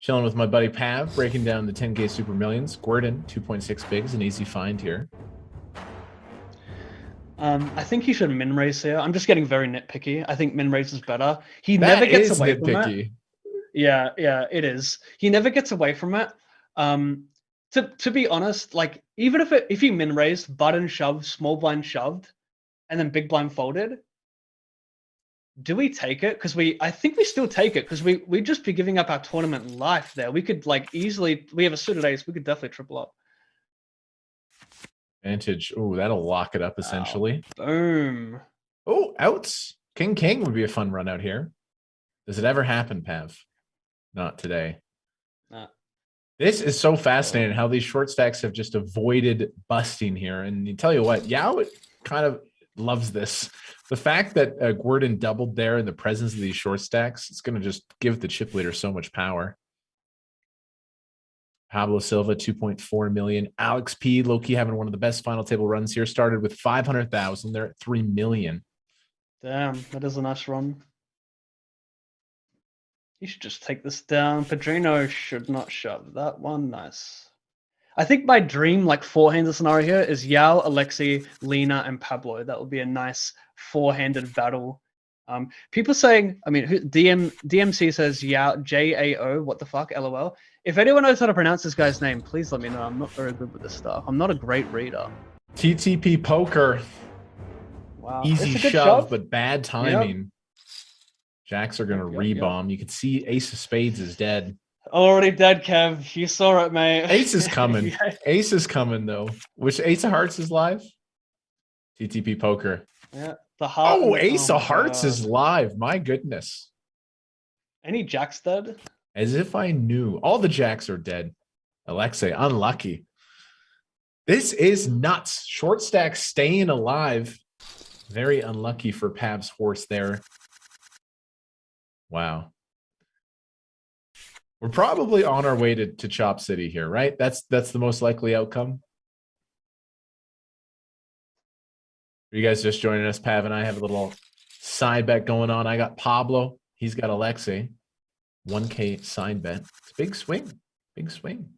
C: Chilling with my buddy Pav, breaking down the 10K Super Millions. Gordon, 2.6 bigs, an easy find here.
D: I think he should min raise here. I'm just getting very nitpicky. I think min raise is better. He never gets away from it. Yeah, it is. He never gets away from it. To be honest, like, even if he min raised, button shoved, small blind shoved, and then big blind folded, do we take it? Because I think we still take it because we'd just be giving up our tournament life there. We could like easily, we have a suited ace, we could definitely triple up.
C: Advantage. Oh, that'll lock it up essentially.
D: Wow. Boom.
C: Oh, outs. King would be a fun run out here. Does it ever happen, Pav? Not today. This is so fascinating how these short stacks have just avoided busting here. And you tell you what, Yao kind of loves this. The fact that Gordon doubled there in the presence of these short stacks, it's going to just give the chip leader so much power. Pablo Silva, 2.4 million. Alex P, low-key having one of the best final table runs here. Started with 500,000. They're at 3 million.
D: Damn, that is a nice run. You should just take this down. Pedrino should not shove that one. Nice. I think my dream, like, four-hander scenario here is Yao, Alexei, Lena, and Pablo. That would be a nice four-handed battle. People saying, I mean, DMC says Yao, Jao, what the fuck, LOL. If anyone knows how to pronounce this guy's name, please let me know. I'm not very good with this stuff. I'm not a great reader.
C: TTP Poker.
D: Wow.
C: Easy shove, but bad timing.
D: Yep.
C: Jacks are going to rebomb. You can see Ace of Spades is dead.
D: Already dead, Kev. You saw it, mate.
C: Ace is coming.
D: Yeah.
C: Ace is coming, though. Which Ace of Hearts is live? TTP Poker.
D: Yeah. The heart.
C: Oh, Ace of Hearts is live. My goodness.
D: Any Jacks dead?
C: As if I knew. All the Jacks are dead. Alexei, unlucky. This is nuts. Short stack staying alive. Very unlucky for Pav's horse there. Wow. We're probably on our way to Chop City here, right? That's the most likely outcome. Are you guys just joining us? Pav and I have a little side bet going on. I got Pablo. He's got Alexei. 1K side bet. It's a big swing. Big swing.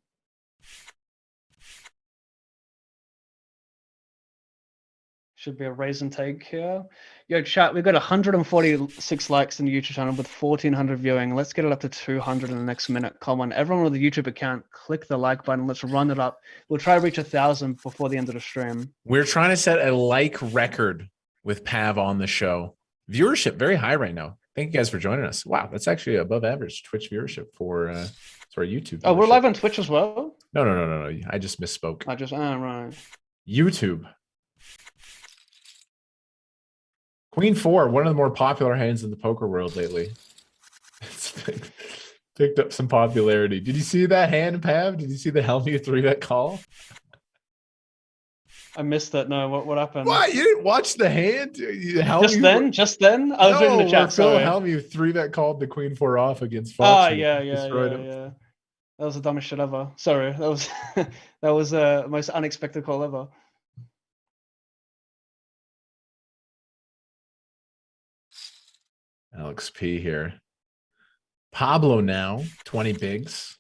D: Should be a raise and take here. Yo, chat, we've got 146 likes in the YouTube channel with 1,400 viewing. Let's get it up to 200 in the next minute. Come on, everyone with a YouTube account, click the like button. Let's run it up. We'll try to reach 1,000 before the end of the stream.
C: We're trying to set a like record with Pav on the show. Viewership very high right now. Thank you guys for joining us. Wow, that's actually above average Twitch viewership for YouTube.
D: Oh, we're live on Twitch as well?
C: No. I just misspoke.
D: Right.
C: YouTube. Queen 4, one of the more popular hands in the poker world lately. It's picked up some popularity. Did you see that hand, Pav? Did you see the Helmuth 3-bet call?
D: I missed it. No, what happened?
C: What? You didn't watch the hand?
D: Just then? I was reading the chat.
C: Phil Helmuth 3-bet called the Queen 4 off against
D: Oh,
C: Fox.
D: yeah. That was the dumbest shit ever. Sorry, that was that was the most unexpected call ever.
C: Alex P here. Pablo now, 20 bigs.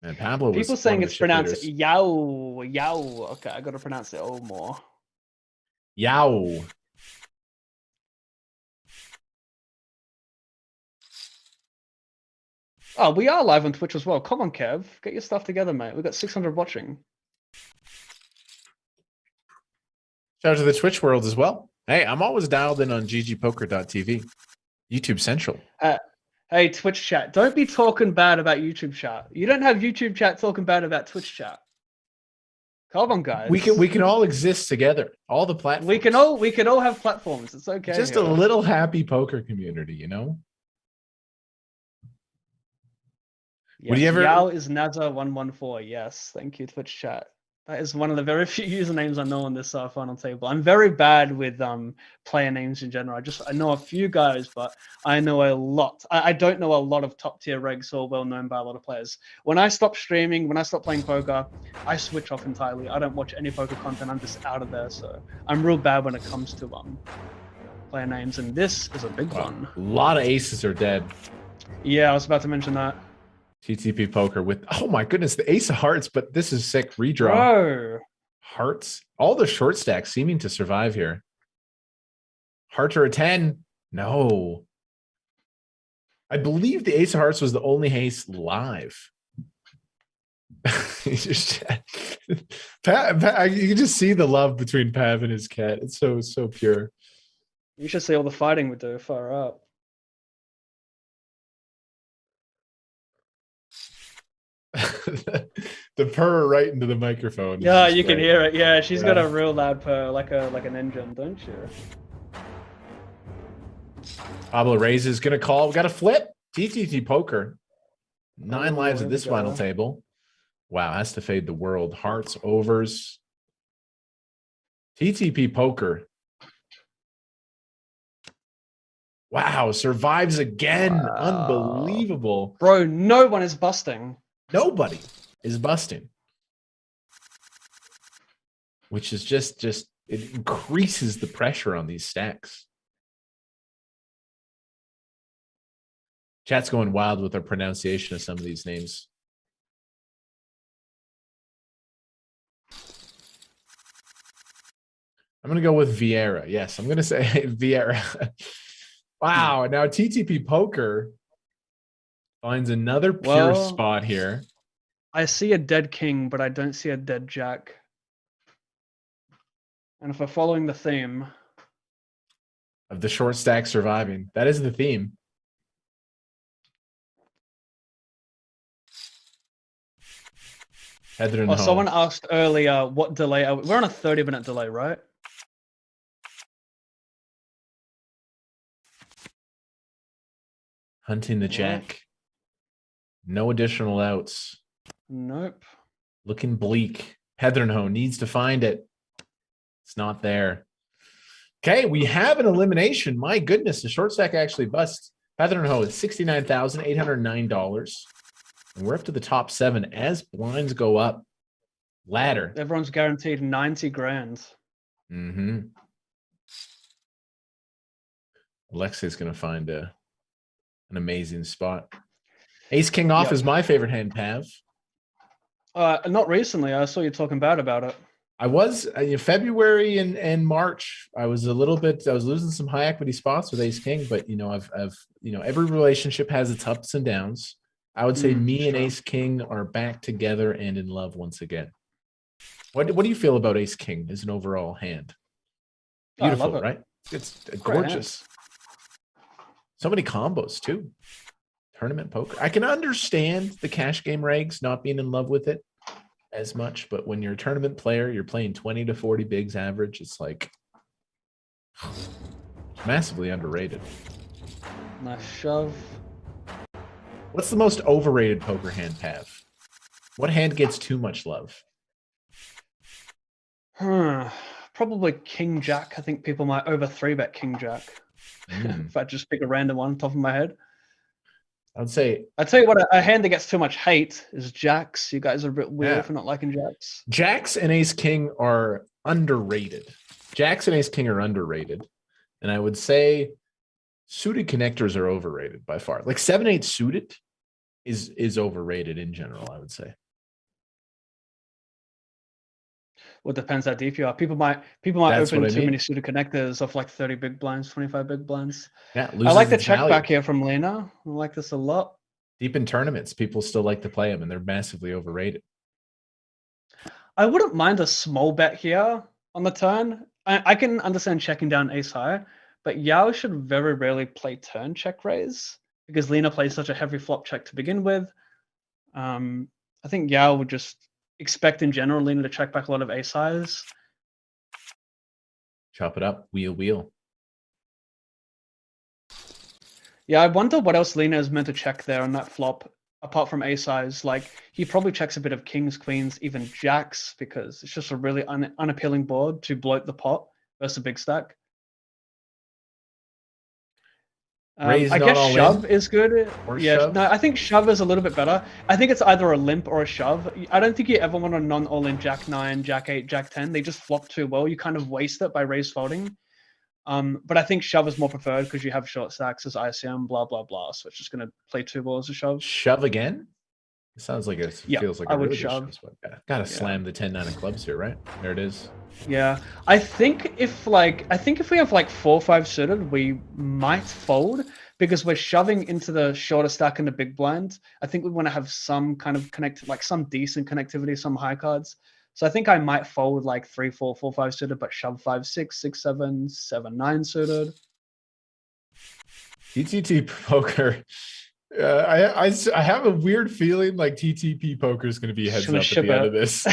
C: And Pablo was
D: people saying it's pronounced
C: leaders.
D: Yao. Okay, I gotta pronounce it more.
C: Yao.
D: Oh, we are live on Twitch as well. Come on, Kev. Get your stuff together, mate. We've got 600 watching.
C: Shout out to the Twitch world as well. Hey, I'm always dialed in on GGPoker.tv. YouTube Central.
D: Hey, Twitch chat. Don't be talking bad about YouTube chat. You don't have YouTube chat talking bad about Twitch chat. Come on, guys.
C: We can all exist together. All the platforms.
D: We can all have platforms. It's okay.
C: Just a little happy poker community, you know?
D: Yes,
C: Would you ever...
D: Yao is Naza114. Yes, thank you, Twitch chat. That is one of the very few usernames I know on this final table. I'm very bad with player names in general. I know a few guys, but I know a lot. I don't know a lot of top tier regs or well known by a lot of players. When I stop streaming, when I stop playing poker, I switch off entirely. I don't watch any poker content. I'm just out of there. So I'm real bad when it comes to player names, and this is a big one.
C: A lot of aces are dead.
D: Yeah, I was about to mention that.
C: TTP Poker with, oh my goodness, the Ace of Hearts, but this is sick. Redraw.
D: Bro.
C: Hearts. All the short stacks seeming to survive here. Hearts are a 10. No. I believe the Ace of Hearts was the only ace live. Pav, you can just see the love between Pav and his cat. It's so pure.
D: You should see all the fighting we do. Far up.
C: The purr right into the microphone.
D: Yeah, you can hear it. Yeah, she's got a real loud purr, like an engine, don't you?
C: Pablo raises, gonna call. We got a flip. TTT Poker. 9 lives at this final table. Wow, has to fade the world. Hearts, overs. TTP Poker. Wow, survives again. Wow. Unbelievable.
D: Bro, no one is busting.
C: Nobody. is busting, which is just it increases the pressure on these stacks. Chat's going wild with our pronunciation of some of these names. I'm going to go with Vieira. Yes, I'm going to say Vieira. Wow. Now TTP Poker finds another pure spot here.
D: I see a dead king, but I don't see a dead jack. And if we're following the theme
C: of the short stack surviving, that is the theme.
D: Oh, someone asked earlier what delay are we? We're on a 30-minute delay, right?
C: Hunting the jack. No additional outs.
D: Nope.
C: Looking bleak. Heatherho needs to find it. It's not there. Okay, we have an elimination. My goodness, the short stack actually busts. Heatherho is $69,809. And we're up to the top 7 as blinds go up. Ladder.
D: Everyone's guaranteed 90 grand.
C: Mm-hmm. Alexei's going to find an amazing spot. Ace King off is my favorite hand, Pav.
D: Not recently. I saw you talking bad about it.
C: I was in February and March. I was losing some high equity spots with Ace King, but I've every relationship has its ups and downs. I would say me and Ace King are back together and in love once again. What do you feel about Ace King as an overall hand? Beautiful, I love it. Right? It's gorgeous. So many combos too. Tournament poker. I can understand the cash game regs not being in love with it as much, but when you're a tournament player, you're playing 20 to 40 bigs average. It's like massively underrated.
D: Nice shove.
C: What's the most overrated poker hand, Pav? What hand gets too much love?
D: Probably King Jack. I think people might over 3-bet King Jack. If I just pick a random one top of my head.
C: I'd say.
D: I tell you what, a hand that gets too much hate is Jacks. You guys are a bit weird for not liking Jacks.
C: Jacks and Ace King are underrated. Jacks and Ace King are underrated. And I would say suited connectors are overrated by far. Like 7-8 suited is overrated in general, I would say.
D: Well, it depends how deep you are. People might open too many suited connectors off like 30 big blinds, 25 big blinds.
C: Yeah,
D: I like the check back here from Lena. I like this a lot.
C: Deep in tournaments, people still like to play them, and they're massively overrated.
D: I wouldn't mind a small bet here on the turn. I can understand checking down ace high, but Yao should very rarely play turn check raise because Lena plays such a heavy flop check to begin with. I think Yao would just expect in general Lena to check back a lot of ace highs.
C: Chop it up, wheel.
D: Yeah, I wonder what else Lena is meant to check there on that flop, apart from ace highs. Like, he probably checks a bit of kings, queens, even jacks, because it's just a really unappealing board to bloat the pot versus a big stack. I guess shove is good. Yeah, no, I think shove is a little bit better. I think it's either a limp or a shove. I don't think you ever want a non-all-in jack 9, jack 8, jack 10. They just flop too well. You kind of waste it by raise folding. But I think shove is more preferred because you have short stacks as ICM, blah, blah, blah. So it's just going to play too well as a shove.
C: Shove again? It sounds like it feels like a really good shove. Gotta slam the 10-9 of clubs here, right? There it is.
D: Yeah, I think if we have like 4-5 suited, we might fold because we're shoving into the shorter stack in the big blind. I think we want to have some kind of some decent connectivity, some high cards. So I think I might fold like 3-4, 4-5 suited, but shove 5-6, 6-7, 7-9 suited.
C: TTP poker. I have a weird feeling like TTP poker is going to be heads up at the end of this.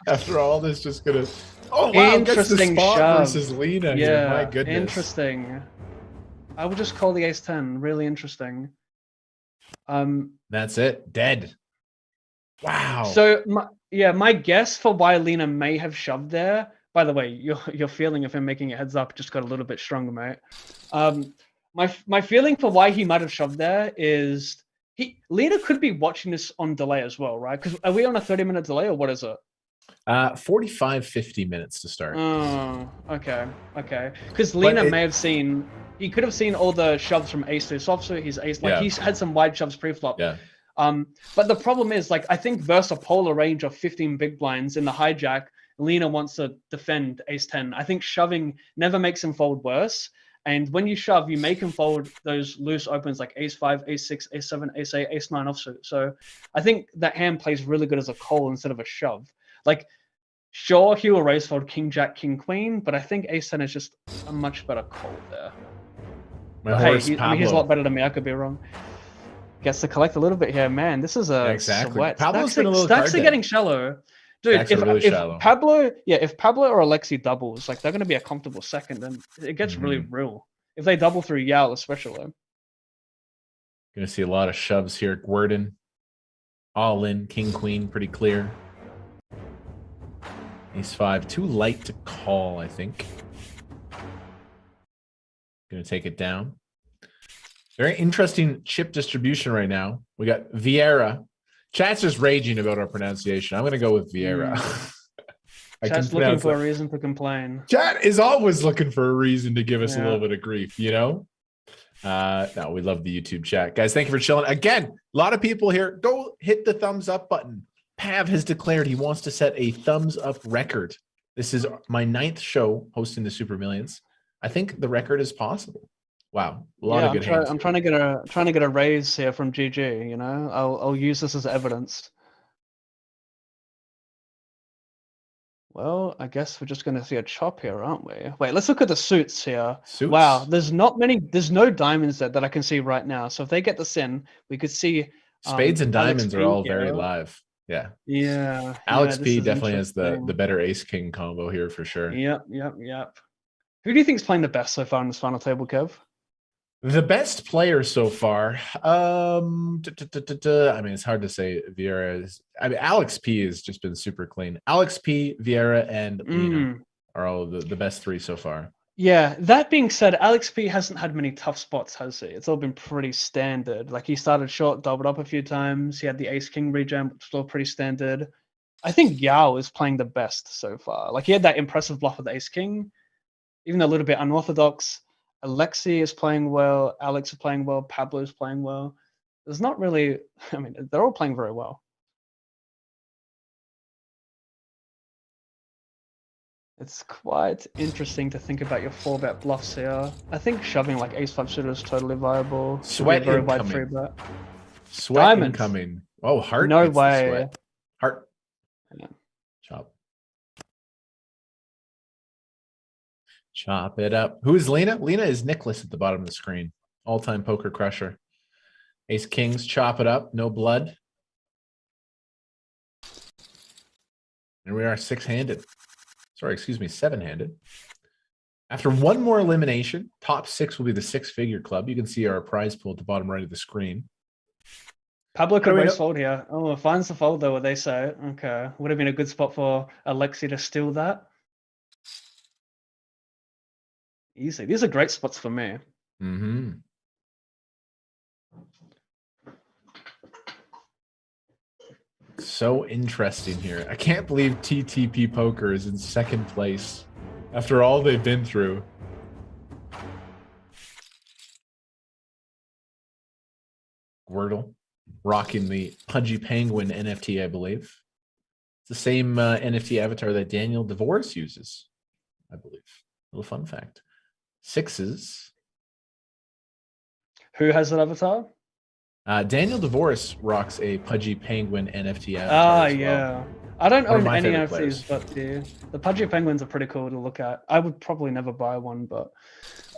C: After all this, just going to. Oh wow!
D: Interesting
C: spot
D: shove
C: versus Lena. Yeah, my goodness.
D: Interesting. I would just call the ace 10. Really interesting.
C: That's it. Dead. Wow.
D: So my guess for why Lena may have shoved there. By the way, your feeling of him making a heads up just got a little bit stronger, mate. My feeling for why he might have shoved there is Lena could be watching this on delay as well, right? Because are we on a 30-minute delay or what is it?
C: 45, 50 minutes to start.
D: Oh, okay. Because Lena may have seen, he could have seen all the shoves from ace to softsuit. He's ace, like he's had some wide shoves pre-flop.
C: Yeah.
D: But the problem is, like, I think versus a polar range of 15 big blinds in the hijack, Lena wants to defend ace 10. I think shoving never makes him fold worse. And when you shove, you make him fold those loose opens like ace 5, ace 6, ace 7, ace 8, ace 9 offsuit. So I think that hand plays really good as a call instead of a shove. Like, sure, he will raise fold king, jack, king, queen, but I think ace 10 is just a much better call there. Hey, he's a lot better than me. I could be wrong. Gets to collect a little bit here. Man, this is a sweat.
C: Pablo's been a little
D: stacks are getting shallow. Dude, if Pablo or Alexi doubles, like, they're going to be a comfortable second, and it gets really real. If they double through Yao, especially. Going
C: to see a lot of shoves here. Gordon, all in, king, queen, pretty clear. Ace 5, too light to call, I think. Going to take it down. Very interesting chip distribution right now. We got Vieira. Chat's just raging about our pronunciation. I'm going to go with Vieira.
D: Chat's looking for a reason to complain.
C: Chat is always looking for a reason to give us a little bit of grief, you know? No, we love the YouTube chat. Guys, thank you for chilling. Again, a lot of people here. Go hit the thumbs up button. Pav has declared he wants to set a thumbs up record. This is my 9th show hosting the Super Millions. I think the record is possible. Wow, a lot of good hands.
D: I'm trying to get a raise here from GG. You know, I'll use this as evidence. Well, I guess we're just going to see a chop here, aren't we? Wait, let's look at the suits here.
C: Suits?
D: Wow, there's no diamonds there that I can see right now. So if they get this in, we could see
C: spades and diamonds are all very live. Yeah.
D: Yeah.
C: Alex P definitely has the better ace king combo here for sure.
D: Yep. Who do you think is playing the best so far in this final table, Kev?
C: The best player so far. I mean, it's hard to say. Vieira is. I mean, Alex P has just been super clean. Alex P, Vieira, and Lena are all the best 3 so far.
D: Yeah. That being said, Alex P hasn't had many tough spots, has he? It's all been pretty standard. Like, he started short, doubled up a few times. He had the ace king rejam, which was all pretty standard. I think Yao is playing the best so far. Like, he had that impressive bluff with the ace king, even a little bit unorthodox. Alexi is playing well. Alex is playing well. Pablo is playing well. There's not really, I mean, they're all playing very well. It's quite interesting to think about your 4-bet bluffs here. I think shoving like ace 5 suited is totally viable.
C: Sweat
D: very
C: incoming.
D: Wide 3-bet.
C: Sweat
D: Diamonds.
C: Incoming. Oh, heart.
D: No way.
C: Heart.
D: Yeah.
C: Chop. Chop it up. Who is Lena? Lena is Nicholas at the bottom of the screen. All-time poker crusher. Ace kings, chop it up. No blood. And we are 6-handed. Sorry, excuse me, 7-handed. After one more elimination, top 6 will be the 6-figure club. You can see our prize pool at the bottom right of the screen.
D: Pablo could raise fold here. Oh, finds the fold though, what they say. Okay. Would have been a good spot for Alexi to steal that. Easy. These are great spots for me.
C: Mm-hmm. So interesting here. I can't believe TTP Poker is in 2nd place after all they've been through. Wordle rocking the Pudgy Penguin NFT, I believe. It's the same NFT avatar that Daniel DeVoris uses, I believe. A little fun fact. 6s.
D: Who has that avatar?
C: Daniel DeVoris rocks a Pudgy Penguin NFT avatar.
D: Yeah. I don't own any NFTs, but the Pudgy Penguins are pretty cool to look at. I would probably never buy one, but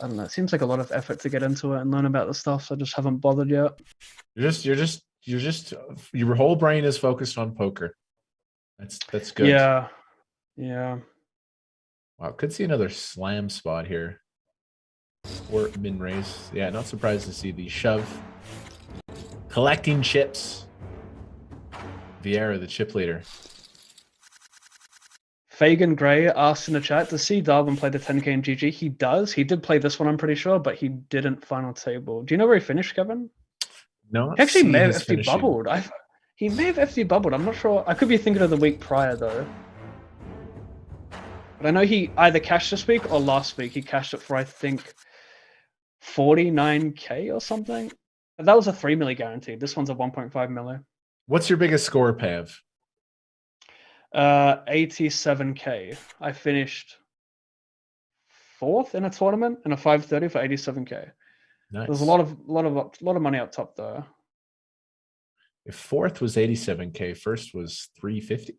D: I don't know. It seems like a lot of effort to get into it and learn about the stuff. So I just haven't bothered yet. Your whole brain is focused on poker. That's good. Yeah.
C: Wow, could see another slam spot here. Or min raise. Yeah, not surprised to see the shove. Collecting chips. Vieira, the chip leader.
D: Fagan Gray asked in the chat, does C Darwin play the 10K in GG? He does. He did play this one, I'm pretty sure, but he didn't final table. Do you know where he finished, Kevin?
C: No,
D: He actually may have FD bubbled. He may have FD bubbled. I'm not sure. I could be thinking of the week prior though. But I know he either cashed this week or last week. He cashed it for, I think, 49K or something. That was a 3 milli guaranteed. This one's a 1.5 milli.
C: What's your biggest score, Pav?
D: 87K. I finished 4th in a tournament in a 530 for 87K.
C: Nice.
D: There's a lot of money up top though.
C: If 4th was 87K, first was 350,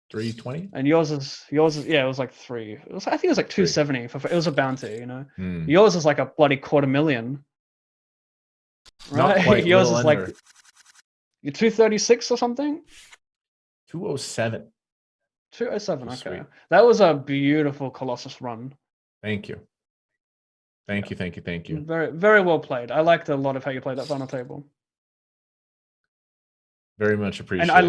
C: 320,
D: and yours is yeah, it was like 3. I think it was like 270. It was a bounty, you know. Yours is like a bloody $250,000, right?
C: Not quite.
D: Yours is like you're 236 or something.
C: 207.
D: 207. Okay,
C: sweet.
D: That was a beautiful Colossus run.
C: Thank you. Thank you.
D: Very, very well played. I liked a lot of how you played that final table.
C: Very much appreciated.
D: And I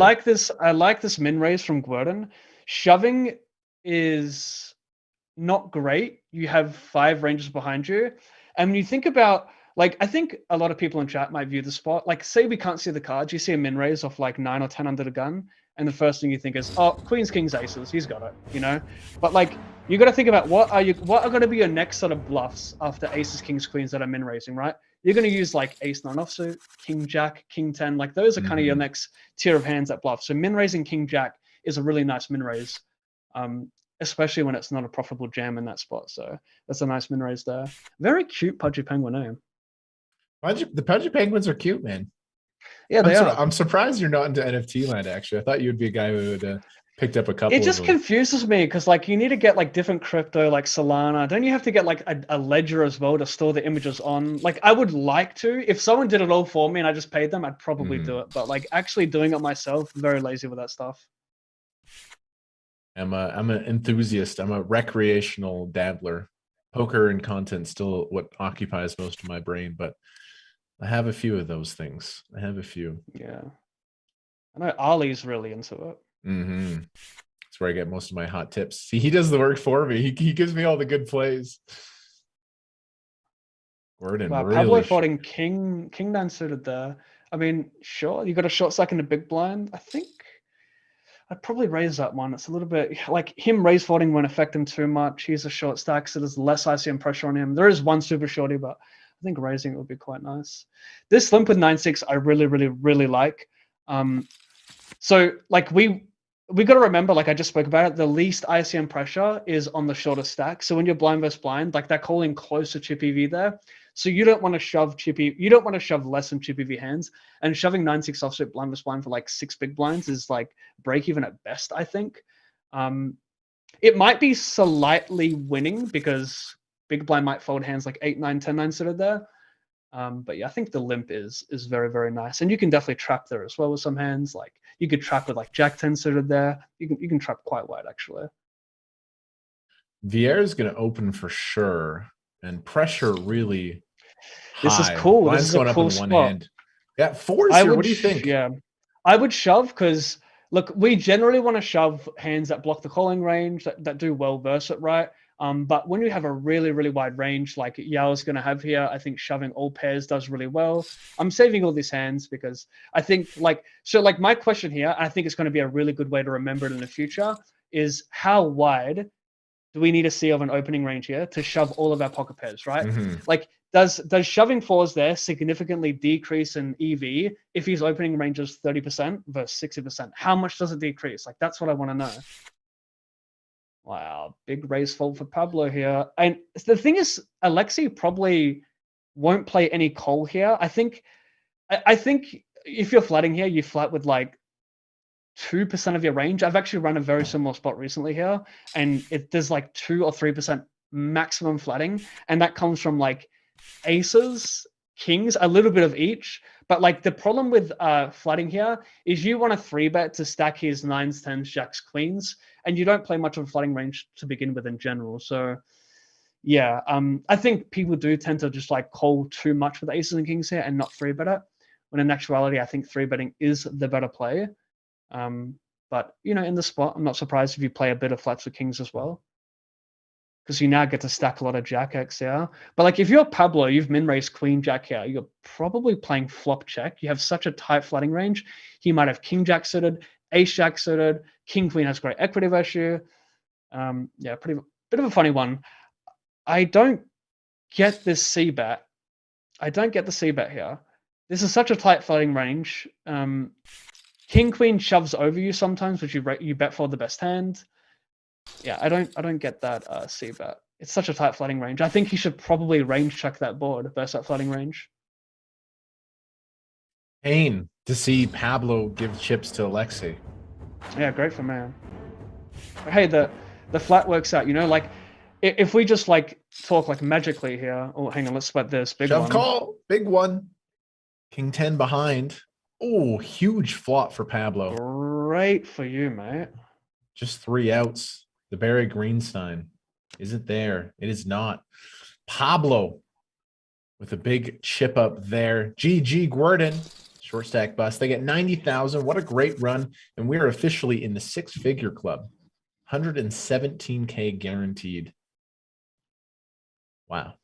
D: like this min raise from Guerden. Shoving is not great. You have 5 ranges behind you. And when you think about, like, I think a lot of people in chat might view the spot. Like, say we can't see the cards. You see a min raise of like 9 or 10 under the gun. And the first thing you think is, oh, queens, kings, aces. He's got it, you know? But like, you got to think about what are going to be your next sort of bluffs after aces, kings, queens that are min raising, right? You're going to use like ace 9 offsuit, king jack, king 10. Like those are kind of your next tier of hands that bluff. So min raising king jack is a really nice min raise, especially when it's not a profitable jam in that spot. So that's a nice min raise there. Very cute Pudgy Penguin name.
C: The Pudgy Penguins are cute, man.
D: Yeah, they are.
C: I'm surprised you're not into NFT land. Actually, I thought you would be a guy who would picked up a couple.
D: It just confuses me because like you need to get like different crypto, like Solana. Don't you have to get like a ledger as well to store the images on? Like I would like to. If someone did it all for me and I just paid them, I'd probably do it. But like actually doing it myself, I'm very lazy with that stuff.
C: I'm an enthusiast. I'm a recreational dabbler. Poker and content still what occupies most of my brain, but I have a few of those things. I have a few.
D: Yeah. I know Ali's really into it.
C: That's where I get most of my hot tips. See, he does the work for me. He gives me all the good plays. Gordon,
D: wow,
C: really
D: Pablo folding king 9 suited there. I mean, sure, you got a short stack in the big blind. I think I'd probably raise that one. It's a little bit like him raise folding won't affect him too much. He's a short stack, so there's less ICM pressure on him. There is one super shorty, but I think raising it would be quite nice. This limp with 9-6, I really, really, really like. So like we got to remember, like I just spoke about it, the least ICM pressure is on the shorter stack. So when you're blind versus blind, like they're calling close to chip EV there. So you don't want to shove you don't want to shove less than chip EV hands. And shoving 9-6 offsuit blind versus blind for like 6 big blinds is like break even at best, I think. It might be slightly winning because big blind might fold hands like 8, 9, 10, 9 suited there. But yeah, I think the limp is very, very nice. And you can definitely trap there as well with some hands. Like you could trap with like Jack 10 suited there. You can trap quite wide actually.
C: Vieira is going to open for sure and pressure really high.
D: This is cool.
C: Blind's
D: this is
C: going
D: a
C: up
D: cool
C: in
D: spot.
C: one hand. Yeah, 4s here. What do you think?
D: Yeah, I would shove because look, we generally want to shove hands that block the calling range that do well versus it, right? But when you have a really, really wide range like Yao's going to have here, I think shoving all pairs does really well. I'm saving all these hands because I think like my question here, I think it's going to be a really good way to remember it in the future is how wide do we need to see of an opening range here to shove all of our pocket pairs, right? Like does shoving 4s there significantly decrease in EV if his opening range is 30% versus 60%? How much does it decrease? Like that's what I want to know. Wow, big raise fold for Pablo here. And the thing is, Alexei probably won't play any call here. I think if you're flatting here, you flat with like 2% of your range. I've actually run a very similar spot recently here, and there's like 2 or 3% maximum flatting, and that comes from like aces, kings, a little bit of each. But like the problem with flatting here is you want a 3-bet to stack his 9s, 10s, jacks, queens, and you don't play much of a flatting range to begin with in general. So yeah, I think people do tend to just like call too much with aces and kings here and not 3-bet it. When in actuality, I think 3-betting is the better play. But you know, in the spot, I'm not surprised if you play a bit of flats with kings as well. because you now get to stack a lot of Jack X here. But like if you're Pablo, you've min-raised Queen Jack here, you're probably playing flop check. You have such a tight flooding range. He might have King Jack suited, Ace Jack suited, King Queen has great equity versus you. Yeah, bit of a funny one. I don't get this C-bet. I don't get the C-bet here. This is such a tight flooding range. King Queen shoves over you sometimes, which you bet for the best hand. Yeah, I don't get that C-bet. It's such a tight flooding range. I think he should probably range check that board versus that flooding range.
C: Pain to see Pablo give chips to Alexei.
D: Yeah, great for me. Hey, the flat works out. You know, like if we just like talk like magically here. Oh, hang on, let's split this big
C: Shove
D: one.
C: Call, big one. King 10 behind. Oh, huge flop for Pablo.
D: Great for you, mate.
C: Just 3 outs. The Barry Greenstein. Is it there? It is not. Pablo with a big chip up there. GG Gordon. Short stack bust. They get 90,000. What a great run. And we are officially in the 6-figure club. 117K guaranteed. Wow.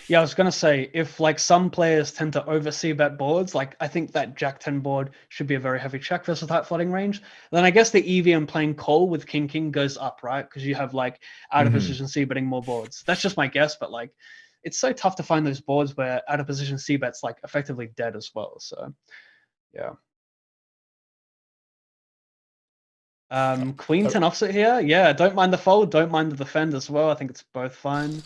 D: Yeah, I was gonna say, if like some players tend to over c-bet boards, like I think that Jack 10 board should be a very heavy check versus tight flooding range. Then I guess the EVM playing call with King goes up, right? Because you have like out of position c-betting more boards. That's just my guess, but like it's so tough to find those boards where out of position c-bet's like effectively dead as well. So yeah. Queen 10 offset here. Yeah, don't mind the fold, don't mind the defend as well. I think it's both fine.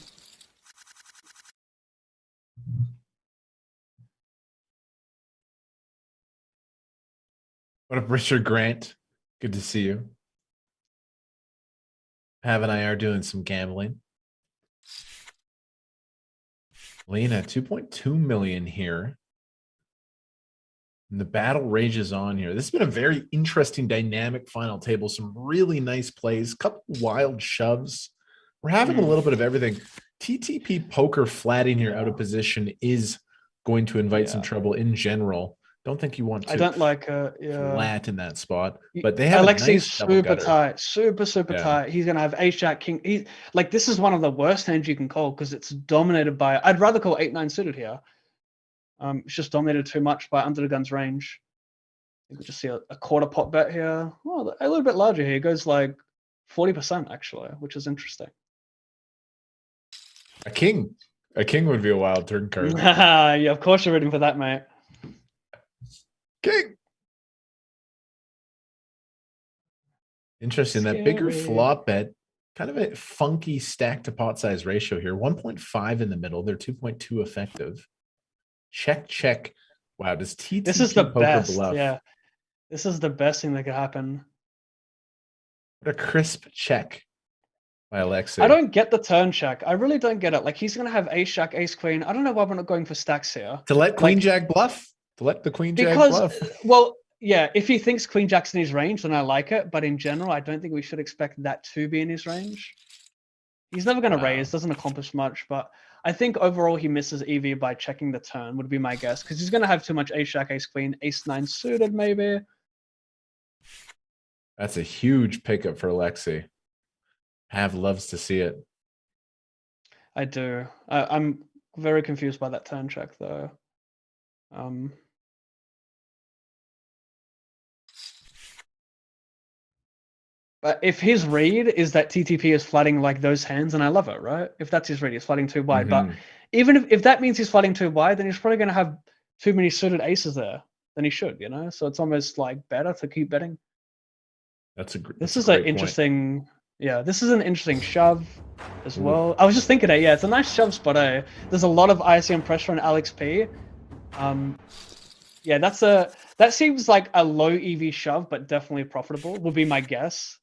C: What up, Richard Grant? Good to see you. Pav and I are doing some gambling. Lena, 2.2 million here. And the battle rages on here. This has been a very interesting, dynamic final table. Some really nice plays, couple wild shoves. We're having a little bit of everything. TTP poker flatting here out of position is going to invite some trouble in general. Don't think you want to.
D: I don't like
C: flat in that spot, but they have
D: Alexei's
C: a nice
D: super tight, super tight. He's gonna have Ace Jack King. He's like, this is one of the worst hands you can call because it's dominated by. I'd rather call 8-9 suited here. It's just dominated too much by under the gun's range. You could just see a quarter pot bet here. Well, a little bit larger here. It goes like 40% actually, which is interesting.
C: A king would be a wild turn card.
D: Yeah, of course you're rooting for that, mate.
C: King. Interesting. That bigger flop bet, kind of a funky stack to pot size ratio here. 1.5 in the middle. They're 2.2 effective. Check. Wow, does TTP
D: this is the
C: poker
D: best
C: bluff?
D: Yeah, this is the best thing that could happen.
C: What a crisp check by Alexei.
D: I don't get the turn check. I really don't get it. Like he's gonna have Ace Jack, Ace Queen. I don't know why we're not going for stacks here.
C: To let Queen Jack bluff. To let the Queen Jack bluff.
D: Well, yeah, if he thinks Queen Jack's in his range, then I like it. But in general, I don't think we should expect that to be in his range. He's never going to raise, doesn't accomplish much. But I think overall he misses EV by checking the turn, would be my guess. Because he's going to have too much Ace Jack, Ace Queen, Ace 9 suited maybe.
C: That's a huge pickup for Alexei. Have loves to see it.
D: I do. I'm very confused by that turn check though. But if his read is that TTP is flooding like those hands, and I love it, right? If that's his read, he's flooding too wide. But even if that means he's flooding too wide, then he's probably going to have too many suited aces there than he should, you know? So it's almost like better to keep betting. This is an interesting, this is an interesting shove as well. I was just thinking that, it's a nice shove spot. There's a lot of ICM pressure on Alex P. Yeah, that seems like a low EV shove, but definitely profitable, would be my guess.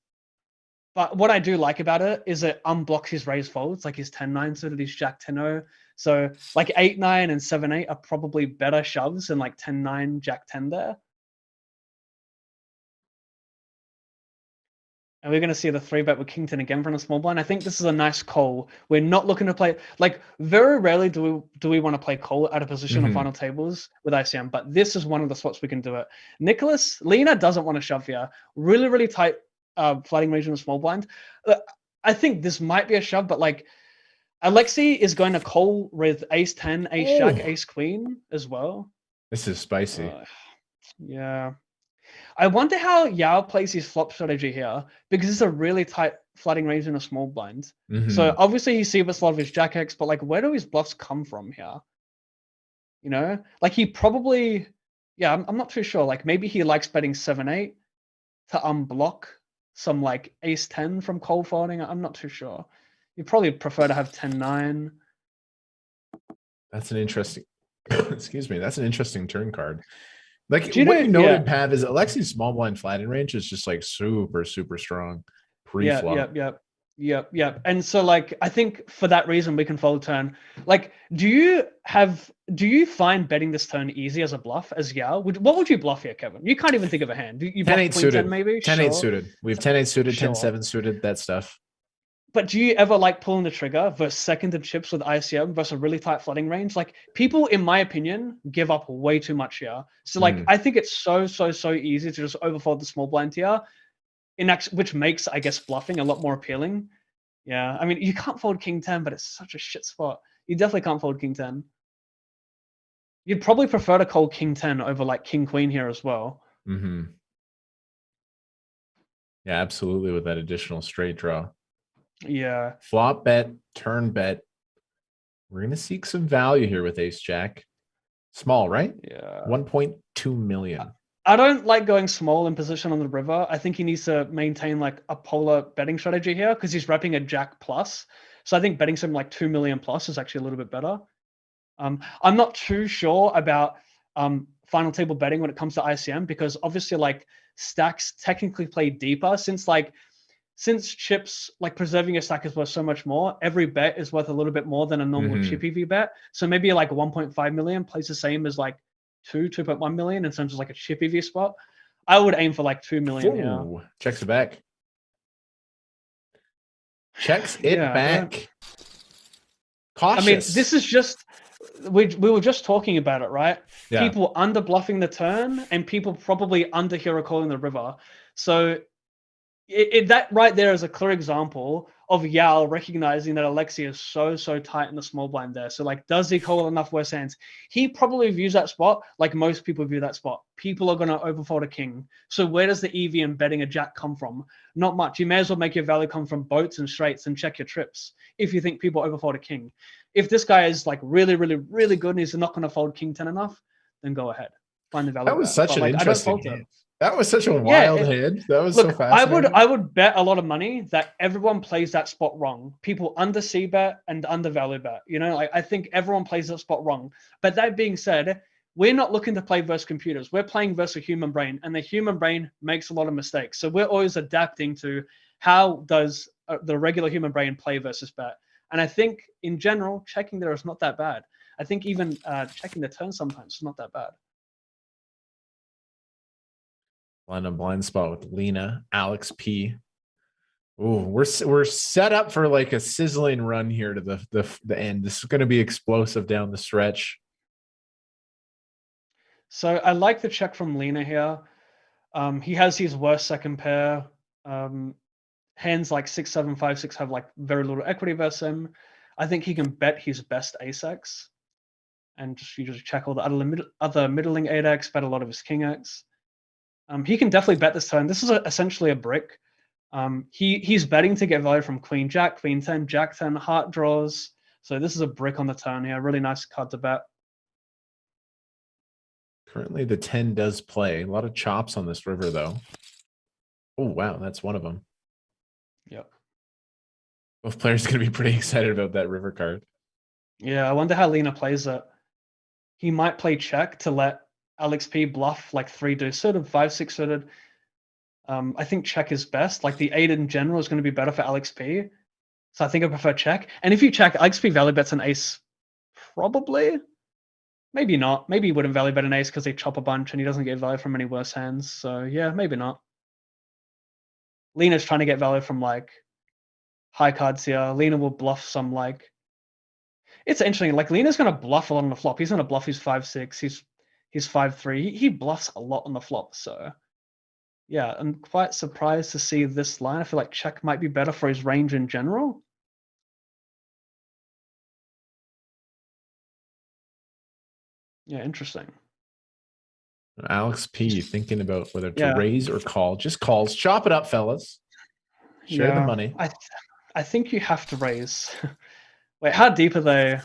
D: But what I do like about it is it unblocks his raise folds, like his 10-9 suited, his Jack 10-0. So like 8-9 and 7-8 are probably better shoves than like 10-9, Jack 10 there.
E: And we're going to see the 3-bet with King 10 again from a small blind. I think this is a nice call. We're not looking to play, like, very rarely do we want to play call out of position on final tables with ICM, but this is one of the spots we can do it. Lena doesn't want to shove here. Really, really tight flooding range in a small blind. I think this might be a shove, but like, Alexi is going to call with ace 10, ace jack, ace queen as well.
C: This is spicy.
E: Yeah. I wonder how Yao plays his flop strategy here, because it's a really tight flooding range in a small blind. So obviously he sees a lot of his jack X, but like, where do his bluffs come from here? You know, like he probably, I'm not too sure. Like maybe he likes betting 7-8 to unblock some like ace 10 from cold folding. I'm not too sure. You probably prefer to have 10-9.
C: That's an interesting, excuse me, that's an interesting turn card. Like
E: Do you
C: what you
E: know-
C: noted, Pav, is Alexi's small blind flatting range is just like super, super strong pre-flop.
E: Yep. And so like, I think for that reason we can fold turn. Like, do you find betting this turn easy as a bluff as Yao? What would you bluff here, Kevin? You can't even think of a hand. You bluff
C: 10-8
E: queen
C: suited,
E: 10 maybe?
C: 10-8 suited. We have 10-8 suited,
E: Sure.
C: 10-7 suited, that stuff.
E: But do you ever like pulling the trigger versus seconded chips with ICM versus a really tight flooding range? Like people, in my opinion, give up way too much here. So like, I think it's so easy to just overfold the small blind here, which makes, I guess, bluffing a lot more appealing. Yeah, I mean, you can't fold king 10, but it's such a shit spot. You definitely can't fold king 10. You'd probably prefer to call king 10 over like king queen here as well.
C: Yeah, absolutely, with that additional straight draw.
E: Yeah.
C: Flop bet, turn bet. We're going to seek some value here with ace jack. Small, right?
E: Yeah.
C: 1.2 million.
E: I don't like going small in position on the river. I think he needs to maintain like a polar betting strategy here because he's repping a jack plus. So I think betting something like 2 million plus is actually a little bit better. I'm not too sure about final table betting when it comes to ICM because obviously like stacks technically play deeper since chips, like preserving your stack is worth so much more, every bet is worth a little bit more than a normal chip EV bet. So maybe like 1.5 million plays the same as like 2.1 million in terms of like a chip EV spot. I would aim for like 2 million here.
C: Checks it back. Checks it back. Cautious.
E: I mean, this is just, we were just talking about it, right?
C: Yeah.
E: People under bluffing the turn and people probably under hero calling the river. So that right there is a clear example of Yao recognizing that Alexi is so tight in the small blind there. So like, does he call enough worse hands? He probably views that spot like most people view that spot. People are going to overfold a king. So where does the EV and betting a jack come from? Not much. You may as well make your value come from boats and straights and check your trips if you think people overfold a king. If this guy is like really good and he's not going to fold king 10 enough, then go ahead. Find the value.
C: That was such an interesting hand. That was such a wild hand. That was
E: look,
C: so fascinating.
E: I would bet a lot of money that everyone plays that spot wrong. People under C bet and under value bet. You know, like I think everyone plays that spot wrong. But that being said, we're not looking to play versus computers. We're playing versus a human brain, and the human brain makes a lot of mistakes. So we're always adapting to how does the regular human brain play versus bet. And I think in general, checking there is not that bad. I think even checking the turn sometimes is not that bad.
C: On a blind spot with Lena, Alex P. Ooh, we're set up for like a sizzling run here to the end. This is going to be explosive down the stretch.
E: So I like the check from Lena here. He has his worst second pair. Hands like 6, 7, 5, 6 have like very little equity versus him. I think he can bet his best ace X, and you just check all the other middling 8x, bet a lot of his king X. He can definitely bet this turn. This is essentially a brick. He's betting to get value from queen jack, queen 10, jack 10, heart draws. So this is a brick on the turn here. Really nice card to bet.
C: Currently, the 10 does play. A lot of chops on this river, though. Oh, wow. That's one of them.
E: Yep.
C: Both players are going to be pretty excited about that river card.
E: Yeah, I wonder how Lena plays it. He might play check to let Alex P bluff like 3 deuce suited, 5, 6 suited. I think check is best. Like the 8 in general is going to be better for Alex P. So I think I prefer check. And if you check, Alex P value bets an ace, probably. Maybe not. Maybe he wouldn't value bet an ace because they chop a bunch and he doesn't get value from any worse hands. So yeah, maybe not. Lena's trying to get value from like high cards here. Lena will bluff some like. It's interesting. Like Lena's gonna bluff a lot on the flop. He's gonna bluff. He's 5-6. He's 5-3. He bluffs a lot on the flop. So yeah, I'm quite surprised to see this line. I feel like check might be better for his range in general. Yeah, interesting.
C: Alex P thinking about whether to raise or call. Just calls. Chop it up, fellas. Share the money.
E: I think you have to raise. Wait, how deep are they?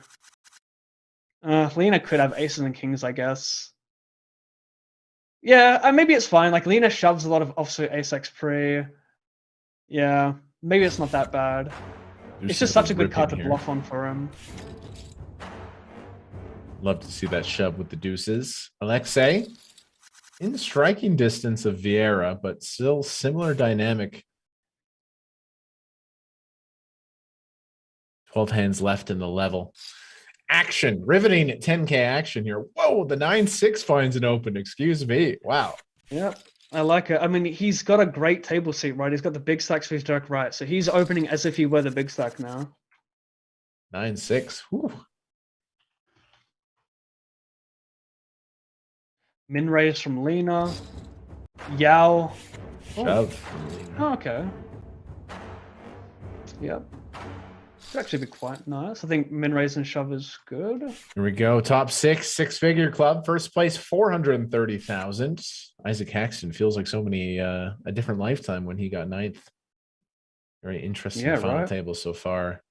E: Lena could have aces and kings, I guess. Yeah, maybe it's fine. Like Lena shoves a lot of offsuit ace-x pre. Yeah, maybe it's not that bad. It's just such a good card to bluff on for him.
C: Love to see that shove with the deuces. Alexei, in striking distance of Vieira, but still similar dynamic. 12 hands left in the level. Action, riveting at 10K action here. Whoa, the 9-6 finds an open. Excuse me. Wow.
E: Yeah, I like it. I mean, he's got a great table seat, right? He's got the big stacks for his direct right. So he's opening as if he were the big stack now.
C: 9-6. Whew.
E: Min raise from Lena. Yao.
C: Shove from Lena.
E: Oh, okay. Yep. Could actually be quite nice. I think min raise and shove is good.
C: Here we go. Top 6-figure club. First place, 430,000. Isaac Haxton feels like so many a different lifetime when he got 9th. Very interesting final table so far.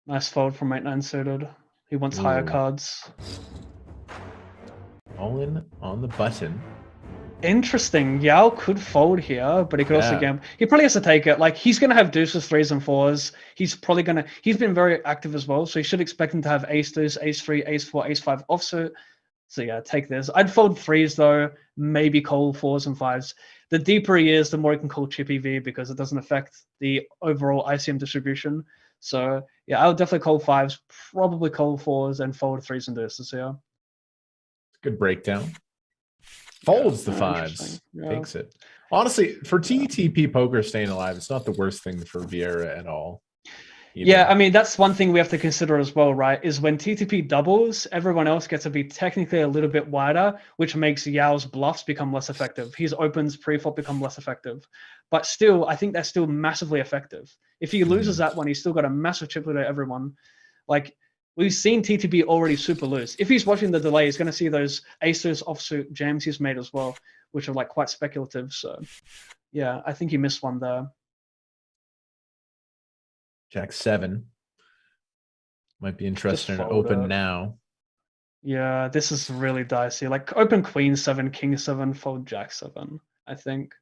E: Nice fold from 8-9 suited. He wants higher cards.
C: All in on the button.
E: Interesting. Yao could fold here, but he could also gamble. He probably has to take it. Like he's gonna have deuces, 3s, and 4s. He's probably gonna. He's been very active as well, so you should expect him to have ace deuce, ace 3, ace 4, ace 5 offsuit. So yeah, take this. I'd fold 3s though. Maybe call 4s and 5s. The deeper he is, the more he can call chip EV because it doesn't affect the overall ICM distribution. So yeah, I would definitely call 5s, probably call 4s, and fold 3s and deuces here.
C: Good breakdown. Folds the 5s. Takes it. Honestly, for TTP poker staying alive, it's not the worst thing for Vieira at all.
E: Yeah, I mean, that's one thing we have to consider as well, right? Is when TTP doubles, everyone else gets to be technically a little bit wider, which makes Yao's bluffs become less effective. His opens pre-flop become less effective. But still, I think that's still massively effective. If he loses that one, he's still got a massive chip lead at everyone. Like, we've seen TTP already super loose. If he's watching the delay, he's going to see those aces offsuit jams he's made as well, which are like quite speculative. So, yeah, I think he missed one there.
C: Jack 7 might be interesting to open now.
E: Yeah, this is really dicey. Like open Queen 7, King 7, fold Jack 7. I think.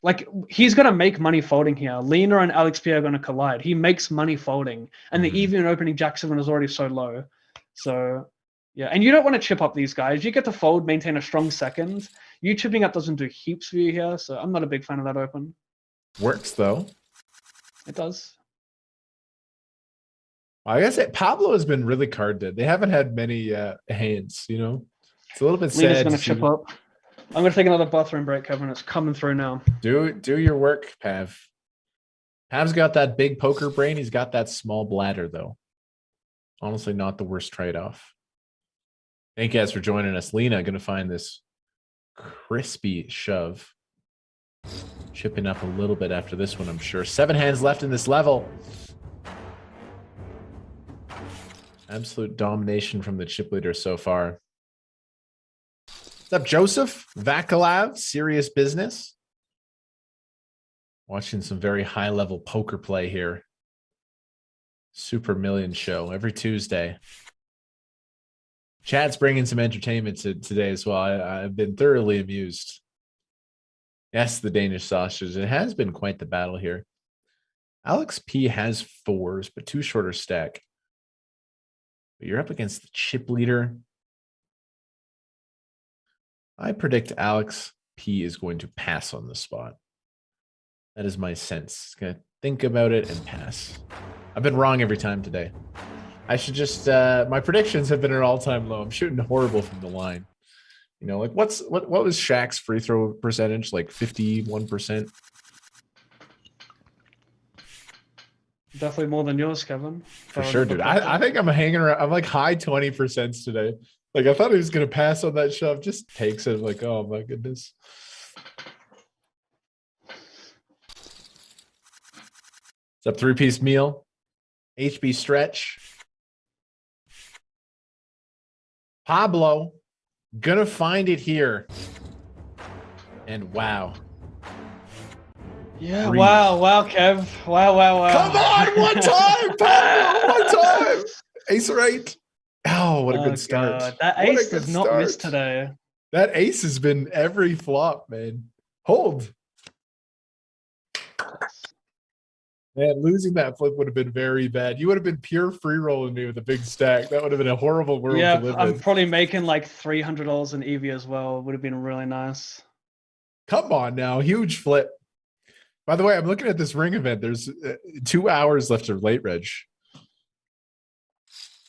E: Like he's gonna make money folding here. Lena and Alex P are gonna collide. He makes money folding, and the even opening Jack 7 is already so low. So yeah, and you don't want to chip up these guys. You get to fold, maintain a strong second. You chipping up doesn't do heaps for you here, so I'm not a big fan of that open.
C: Works though.
E: It does.
C: I guess Pablo has been really card dead. They haven't had many hands, you know. It's a little bit
E: Lena's
C: sad.
E: Gonna chip up. I'm gonna take another bathroom break, Kevin. It's coming through now.
C: Do your work, Pav. Pav's got that big poker brain. He's got that small bladder, though. Honestly, not the worst trade-off. Thank you guys for joining us. Lena gonna find this crispy shove. Chipping up a little bit after this one, I'm sure. 7 hands left in this level. Absolute domination from the chip leader so far. What's up, Joseph? Vakalav, serious business. Watching some very high-level poker play here. Super Million show every Tuesday. Chat's bringing some entertainment today as well. I've been thoroughly amused. Yes, the Danish sausage. It has been quite the battle here. Alex P has 4s, but 2 shorter stack. But you're up against the chip leader. I predict Alex P is going to pass on the spot. That is my sense. He's going to think about it and pass. I've been wrong every time today. I should just, my predictions have been at an all-time low. I'm shooting horrible from the line. You know, like what was Shaq's free throw percentage? Like 51%.
E: Definitely more than yours, Kevin.
C: For sure, dude. I think I'm hanging around. I'm like high 20% today. Like I thought he was gonna pass on that shove. Just takes it. I'm like, oh my goodness. It's a 3-piece meal. HB stretch. Pablo gonna find it here. And wow.
E: Yeah,
C: Breathe.
E: wow, Kev. Wow.
C: Come on, one time, Pablo, one time. Ace or 8. Oh, what a good start.
E: God. That ace does not miss today.
C: That ace has been every flop, man. Hold. Man, losing that flip would have been very bad. You would have been pure free rolling me with a big stack. That would have been a horrible world to live
E: I'm
C: in.
E: probably making like $300 in EV as well. Would have been really nice.
C: Come on now, huge flip. By the way, I'm looking at this ring event. There's 2 hours left of late reg.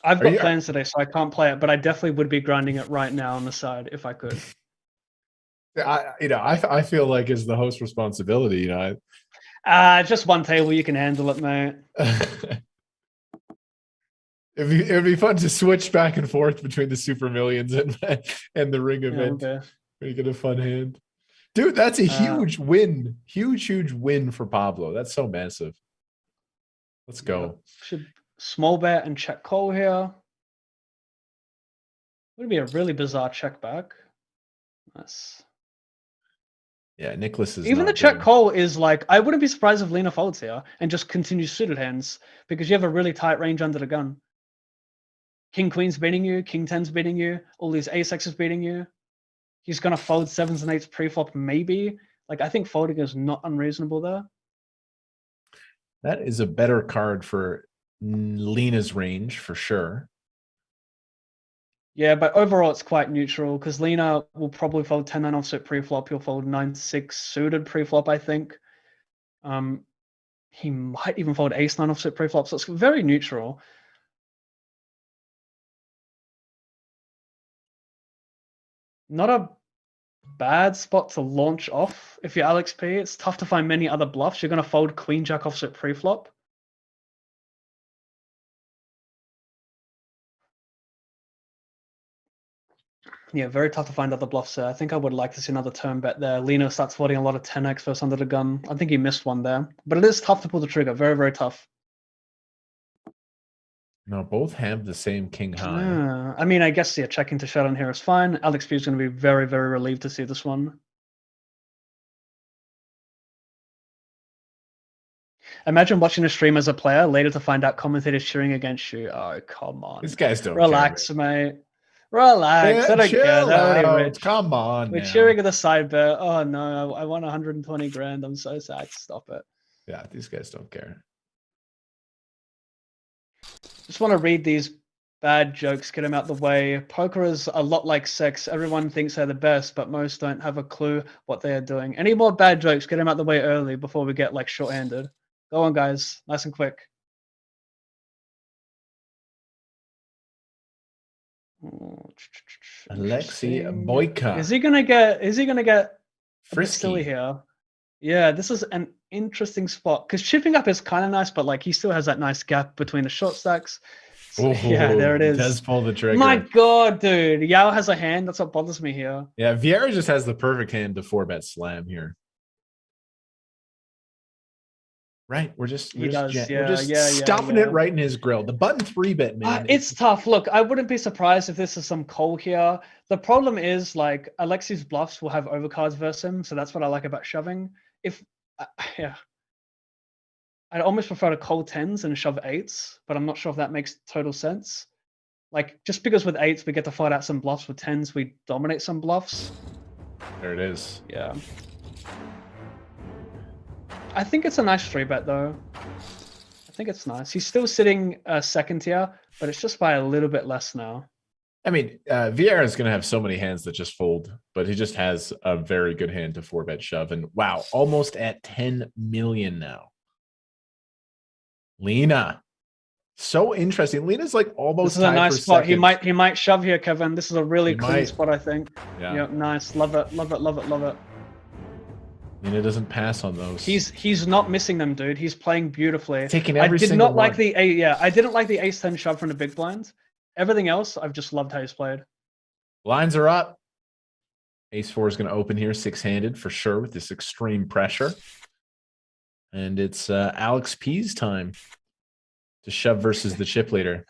E: I've got plans today, so I can't play it, but I definitely would be grinding it right now on the side if I could.
C: I feel like it's the host responsibility.
E: Just one table, you can handle it, mate.
C: It'd be fun to switch back and forth between the Super Millions and the ring event.
E: Okay.
C: You get a fun hand. Dude, that's a huge win. Huge win for Pablo. That's so massive. Let's go.
E: Should small bet and check call here. Would be a really bizarre check back. Nice.
C: Yeah, Nicholas is
E: even the check call is like, I wouldn't be surprised if Lena folds here and just continues suited hands because you have a really tight range under the gun. King Queen's beating you, King 10's beating you, all these ace X's beating you. He's gonna fold 7s and 8s pre-flop, maybe. Like I think folding is not unreasonable there.
C: That is a better card for Lena's range for sure.
E: Yeah, but overall it's quite neutral because Lena will probably fold 10-9 offsuit pre-flop. He'll fold 9-6 suited pre-flop, I think. He might even fold ace-9 offsuit pre-flop, so it's very neutral. Not a bad spot to launch off if you're Alex P. It's tough to find many other bluffs. You're going to fold Queen Jack offsuit pre-flop. Yeah, very tough to find other bluffs there. I think I would like to see another turn bet there. Lena starts folding a lot of 10x versus under the gun. I think he missed one there. But it is tough to pull the trigger. Very, very tough.
C: No, both have the same king high.
E: Yeah. I mean, I guess, yeah, checking to shut on here is fine. Alex P is going to be very, very relieved to see this one. Imagine watching a stream as a player, later to find out commentators cheering against you. Oh, come on.
C: These guys don't
E: relax,
C: care,
E: mate. Relax.
C: Yeah,
E: I don't care. They're already rich.
C: Come on.
E: We're cheering at the side bet. Oh no, I won 120 grand. I'm so sad. Stop it.
C: Yeah, these guys don't care.
E: Just want to read these bad jokes, get them out the way. Poker is a lot like sex. Everyone thinks they're the best, but most don't have a clue what they are doing. Any more bad jokes, get them out the way early before we get like short-handed. Go on, guys. Nice and quick.
C: Alexei Boyka.
E: Is he gonna get
C: frisky
E: silly here? Yeah, this is an interesting spot because chipping up is kind of nice, but like he still has that nice gap between the short stacks. So, yeah, there it is.
C: Does pull the trigger.
E: My God, dude. Yao has a hand. That's what bothers me here.
C: Yeah, Vieira just has the perfect hand to 4-bet slam here. Right, we're just stuffing it right in his grill. The button 3-bet, man.
E: It's tough. Look, I wouldn't be surprised if this is some call here. The problem is like Alexei's bluffs will have overcards versus him, so that's what I like about shoving. I'd almost prefer to call 10s and shove 8s, but I'm not sure if that makes total sense. Like just because with 8s we get to fight out some bluffs, with 10s we dominate some bluffs.
C: There it is.
E: Yeah. I think it's a nice 3-bet though. I think it's nice. He's still sitting second tier, but it's just by a little bit less now.
C: I mean, Vieira is going to have so many hands that just fold, but he just has a very good hand to 4-bet shove. And wow, almost at 10 million now. Lena So interesting. Lena's like almost
E: This is a
C: tied
E: nice
C: for
E: spot.
C: second.
E: He might shove here, Kevin. This is a really
C: He
E: clean
C: might.
E: spot, I think.
C: Yeah.
E: Yeah, nice. Love it. Love it. Love it. Love it.
C: Lena doesn't pass on those.
E: He's not missing them, dude. He's playing beautifully.
C: Taking every
E: I did
C: single
E: not like
C: one.
E: the I didn't like the ace-10 shove from the big blind. Everything else, I've just loved how he's played.
C: Lines are up. Ace-4 is going to open here six-handed for sure with this extreme pressure. And it's Alex P's time to shove versus the chip leader.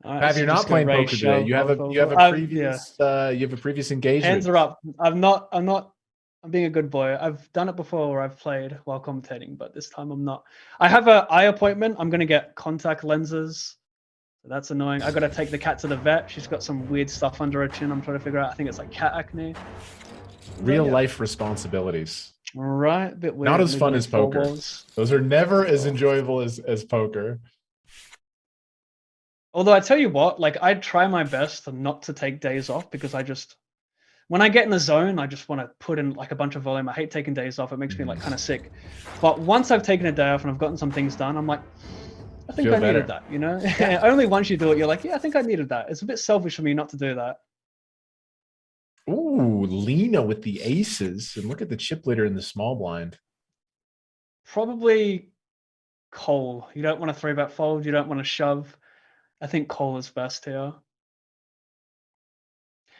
C: Pav, you're not playing poker today. You have a previous engagement.
E: Hands are up. I'm being a good boy. I've done it before where I've played while commentating, but this time I'm not. I have an eye appointment. I'm gonna get contact lenses. So that's annoying. I gotta take the cat to the vet. She's got some weird stuff under her chin. I'm trying to figure out. I think it's like cat acne.
C: Real life responsibilities.
E: Right, a bit weird.
C: Not as fun as poker. Those are never as enjoyable as poker.
E: Although I tell you what, like I try my best not to take days off because when I get in the zone, I just want to put in like a bunch of volume. I hate taking days off. It makes me like kind of sick. But once I've taken a day off and I've gotten some things done, I'm like, I think I needed that, you know? Only once you do it, you're like, yeah, I think I needed that. It's a bit selfish for me not to do that.
C: Ooh, Lena with the aces. And look at the chip leader in the small blind.
E: Probably Cole. You don't want to 3-bet fold. You don't want to shove. I think Cole is best here.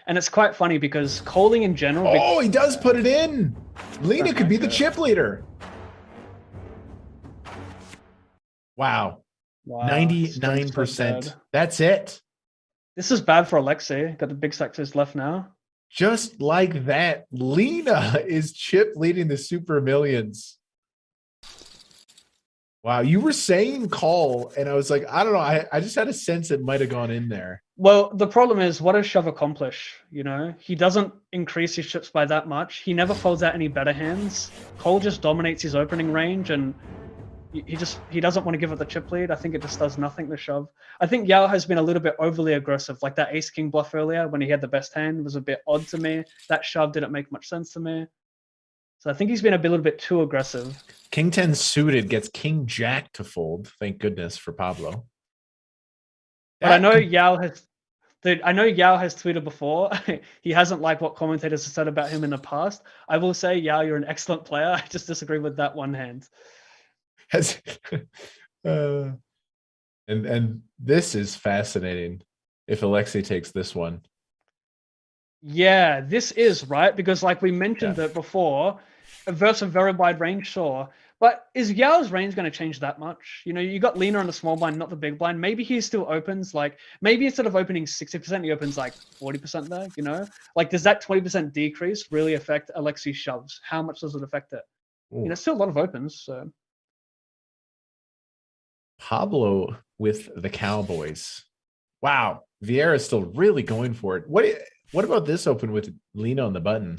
E: And it's quite funny because calling in general...
C: Oh, he does put it in. Lena could be the chip leader. Wow. 99%. That's it.
E: This is bad for Alexei. Got the big sectors left now.
C: Just like that, Lena is chip leading the Super Millions. Wow, you were saying call, and I was like, I don't know. I just had a sense it might have gone in there.
E: Well, the problem is, what does shove accomplish? You know, he doesn't increase his chips by that much. He never folds out any better hands. Cole just dominates his opening range, and he doesn't want to give up the chip lead. I think it just does nothing to shove. I think Yao has been a little bit overly aggressive. Like that ace king bluff earlier when he had the best hand was a bit odd to me. That shove didn't make much sense to me. So I think he's been a little bit too aggressive.
C: King 10 suited gets King Jack to fold. Thank goodness for Pablo.
E: But I know Yao has tweeted before. He hasn't liked what commentators have said about him in the past. I will say, Yao, you're an excellent player. I just disagree with that one hand.
C: And this is fascinating if Alexei takes this one.
E: Yeah, this is right because like we mentioned it before, versus a very wide range, sure. But is Yao's range going to change that much? You know, you got Lena on the small blind, not the big blind. Maybe he still opens like, maybe instead of opening 60%, he opens like 40% there, you know? Like, does that 20% decrease really affect Alexei's shoves? How much does it affect it? You know, still a lot of opens, so.
C: Pablo with the Cowboys. Wow, Vieira's still really going for it. What about this open with Lena on the button?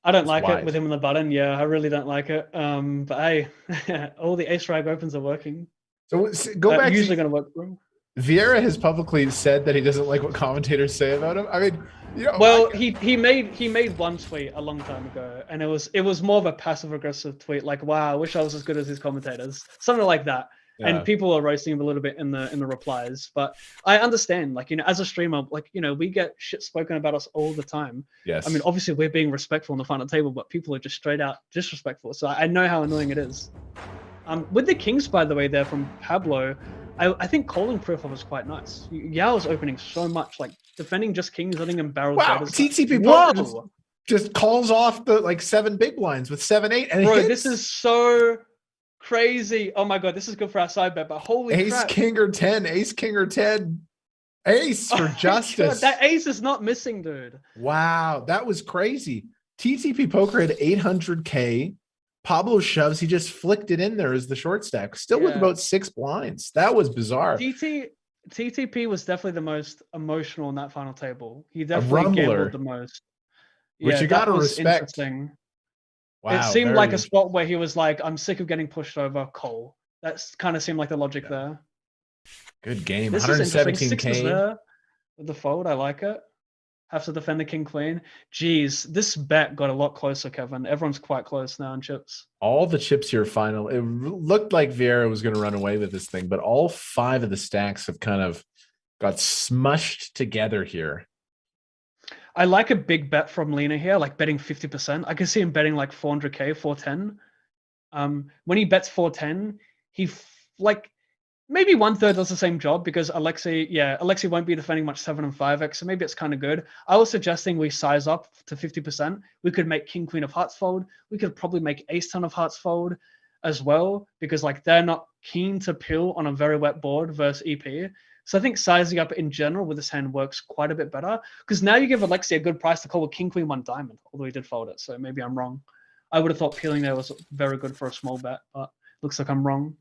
E: I don't like it with him on the button. Yeah, I really don't like it. But hey, all the ace rag opens are working.
C: So go back.
E: Usually going to work for him.
C: Vieira has publicly said that he doesn't like what commentators say about him. I mean, you know,
E: well, he made one tweet a long time ago, and it was more of a passive aggressive tweet, like, "Wow, I wish I was as good as his commentators," something like that. Yeah. And people are roasting him a little bit in the replies, but I understand, like, you know, as a streamer, like, you know, we get shit spoken about us all the time.
C: Yes.
E: I mean, obviously we're being respectful on the final table, but people are just straight out disrespectful. So I know how annoying it is. With the kings, by the way, there from Pablo, I think calling pre-flop was quite nice. Yao is opening so much, like defending just kings, letting him barrel.
C: Wow, TTP poker just calls off the like 7 big blinds with 7-8, and
E: bro, this is so crazy. Oh my god, this is good for our side bet, but holy
C: ace
E: crap.
C: king or 10, ace king or 10, ace for justice.
E: God, that ace is not missing, dude.
C: Wow, that was crazy. TTP poker had 800K. Pablo shoves, he just flicked it in there as the short stack, still with about 6 blinds. That was bizarre.
E: TTP was definitely the most emotional in that final table. He definitely gambled the most.
C: Which you gotta respect.
E: Wow, it seemed like a spot where he was like, I'm sick of getting pushed over, Cole. That kind of seemed like the logic there.
C: Good game.
E: This
C: 117K
E: there with the fold. I like it. have to defend the king queen. Jeez, this bet got a lot closer, Kevin. Everyone's quite close now in chips.
C: All the chips here final. It looked like Vieira was going to run away with this thing, but all 5 of the stacks have kind of got smushed together here.
E: I like a big bet from Lena here, like betting 50%. I can see him betting like 400k, 410. When he bets 410, he like maybe 1/3 does the same job because Alexei won't be defending much 7 and 5x, so maybe it's kind of good. I was suggesting we size up to 50%. We could make king queen of hearts fold. We could probably make ace 10 of hearts fold as well because like they're not keen to pill on a very wet board versus EP. So I think sizing up in general with this hand works quite a bit better because now you give Alexei a good price to call with king queen 1 diamond, although he did fold it, so maybe I'm wrong. I would have thought peeling there was very good for a small bet, but looks like I'm wrong.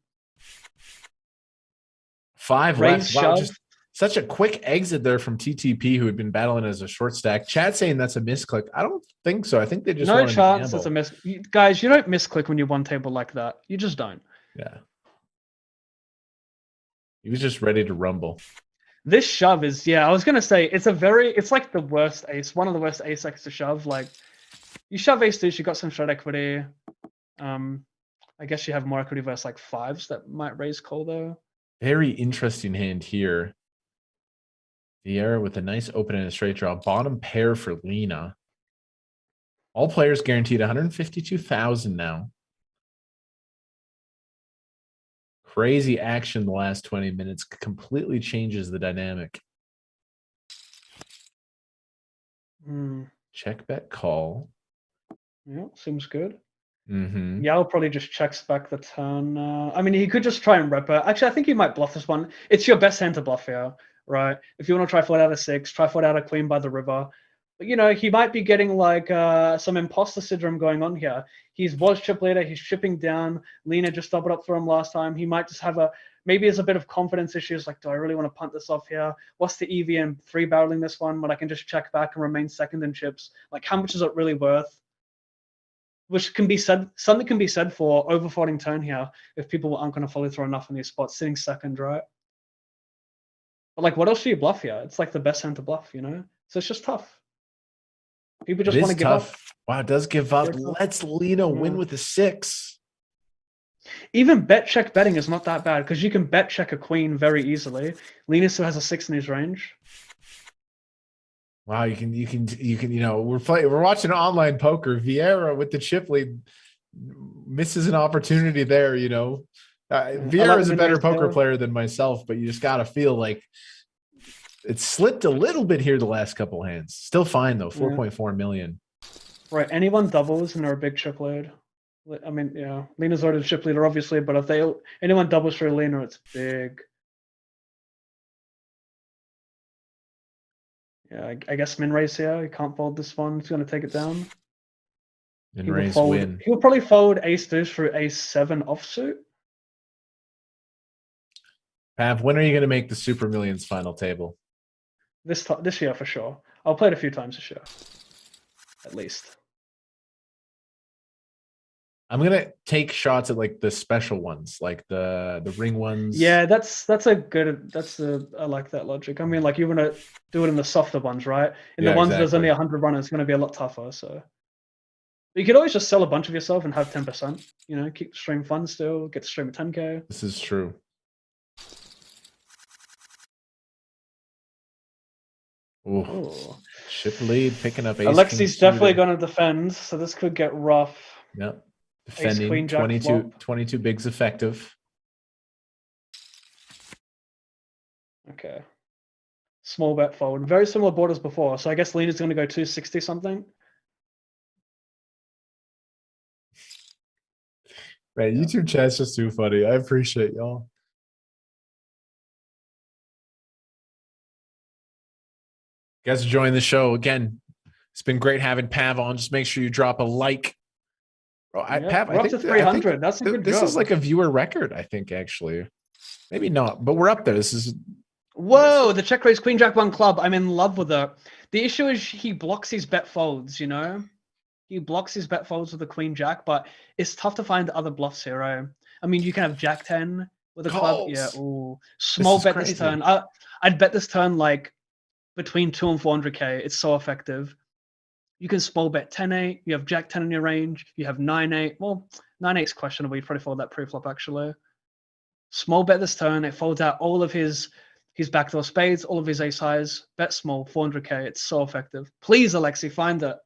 C: 5
E: Raise,
C: left. Wow,
E: shove.
C: just such a quick exit there from TTP, who had been battling as a short stack. Chad saying that's a misclick. I don't think so. I think they just
E: No
C: wanted to
E: chance
C: gamble.
E: it's a miss. Guys, you don't misclick when you one table like that. You just don't.
C: Yeah. He was just ready to rumble.
E: This shove is, I was going to say, it's like the worst ace, one of the worst ace X to shove. Like, you shove ace deuce, you got some shred equity. I guess you have more equity versus like 5s that might raise call though.
C: Very interesting hand here. Vieira with a nice open and a straight draw. Bottom pair for Lena. All players guaranteed 152,000 now. Crazy action the last 20 minutes. Completely changes the dynamic. Check bet call.
E: Yeah, seems good.
C: Mm-hmm.
E: Yao probably just checks back the turn. I mean, he could just try and rep it. Actually, I think he might bluff this one. It's your best hand to bluff here, right? If you want to try fold out a 6, try fold out a queen by the river. But, you know, he might be getting like some imposter syndrome going on here. He was chip leader. He's chipping down. Lena just doubled up for him last time. He might just have maybe there's a bit of confidence issues. Like, do I really want to punt this off here? What's the EV in 3-barreling this one when I can just check back and remain second in chips? Like, how much is it really worth? Which can be said, something can be said for overfolding turn here if people aren't going to follow through enough in these spots, sitting second, right? But like, what else do you bluff here? It's like the best hand to bluff, you know? So it's just tough. People just want to give up.
C: Wow, it does give up. Let's Lena win with a 6.
E: Even bet check betting is not that bad because you can bet check a queen very easily. Lena still has a 6 in his range.
C: Wow, you can, you know, we're watching online poker. Vieira with the chip lead misses an opportunity there, you know. Vieira is a better poker player than myself, but you just got to feel like it slipped a little bit here the last couple hands. Still fine though, 4.4 million.
E: Right, anyone doubles and they're a big chip lead. I mean, yeah, Lena's already the chip leader, obviously, but if anyone doubles for Lena, it's big. Yeah, I guess min raise here. He can't fold this one. He's going to take it down.
C: Min raise win.
E: He'll probably fold ace deuce for ace 7 offsuit.
C: Pav, when are you going to make the Super Millions final table?
E: This year for sure. I'll play it a few times this year, at least.
C: I'm gonna take shots at like the special ones, like the ring ones.
E: Yeah, I like that logic. I mean, like you want to do it in the softer ones, right? In the ones there's only 100 runners, it's going to be a lot tougher. So you could always just sell a bunch of yourself and have 10%. You know, keep the stream fun still, get the stream at 10k.
C: This is true. Ooh. Chip lead, picking up ace.
E: Alexei's definitely going to defend, so this could get rough.
C: Yep. Defending
E: queen,
C: 22 bigs effective.
E: Okay. Small bet fold. Very similar board as before. So I guess Lena's going to go 260 something.
C: Right. YouTube chat's just too funny. I appreciate y'all. You guys are joining the show again. It's been great having Pav on. Just make sure you drop a like. Pav,
E: we're up to 300. That's a good job.
C: This is like a viewer record, I think, actually. Maybe not, but we're up there. This is.
E: Whoa, the check raise queen jack 1 club. I'm in love with it. The issue is he blocks his bet folds, you know? He blocks his bet folds with the queen jack, but it's tough to find other bluffs here, right? I mean, you can have jack 10 with a club. Yeah, ooh. Small bet this turn. I'd bet this turn like between 2 and 400k. It's so effective. You can small bet 10-8. You have Jack 10 in your range. You have 9-8. Well, 9-8 is questionable. You'd probably fold that pre-flop actually. Small bet this turn. It folds out all of his backdoor spades, all of his ace highs. Bet small, 400k. It's so effective. Please, Alexi, find it.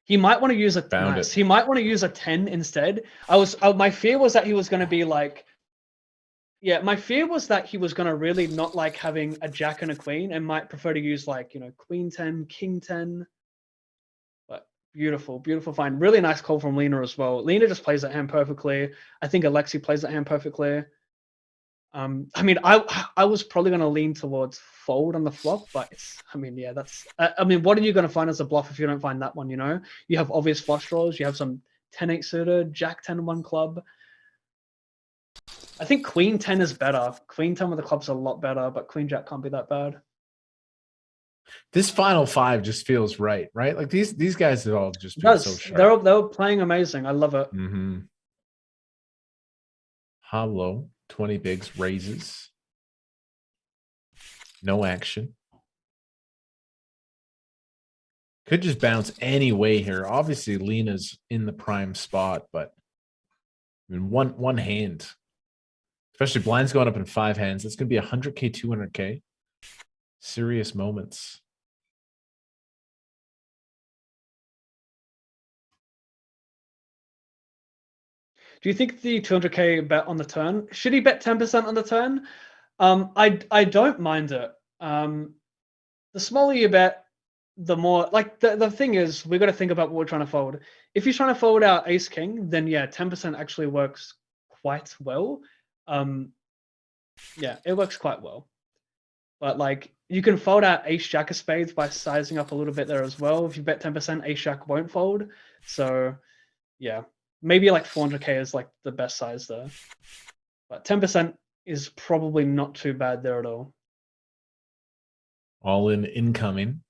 E: He might want to use a He might want to use a 10 instead. My fear was that he was going to be like, yeah, my fear was that he was going to really not like having a jack and a queen and might prefer to use like, you know, queen 10, king 10. But beautiful, beautiful find. Really nice call from Lena as well. Lena just plays that hand perfectly. I think Alexi plays that hand perfectly. I mean, I was probably going to lean towards fold on the flop, but it's, I mean, yeah, that's, I mean, what are you going to find as a bluff if you don't find that one, you know? You have obvious flush draws, you have some 10-8 suited, Jack 10 1 club. I think Queen 10 is better. Queen 10 with the club's a lot better, but Queen Jack can't be that bad.
C: This final five just feels right? Like these guys have all just been so sharp.
E: They're playing amazing. I love it.
C: Mm-hmm. Hollow, 20 bigs, raises. No action. Could just bounce any way here. Obviously, Lena's in the prime spot, but I mean, one hand, especially blinds going up in 5 hands, it's going to be 100k, 200k. Serious moments.
E: Do you think the 200k bet on the turn, should he bet 10% on the turn? I don't mind it. The smaller you bet, the more, like, the thing is, we got to think about what we're trying to fold. If you're trying to fold out ace king, then yeah, 10% actually works quite well. Yeah, it works quite well. But like, you can fold out ace jack of spades by sizing up a little bit there as well. If you bet 10%, ace jack won't fold. So yeah, maybe like 400k is like the best size there. But 10% is probably not too bad there at all.
C: All in incoming.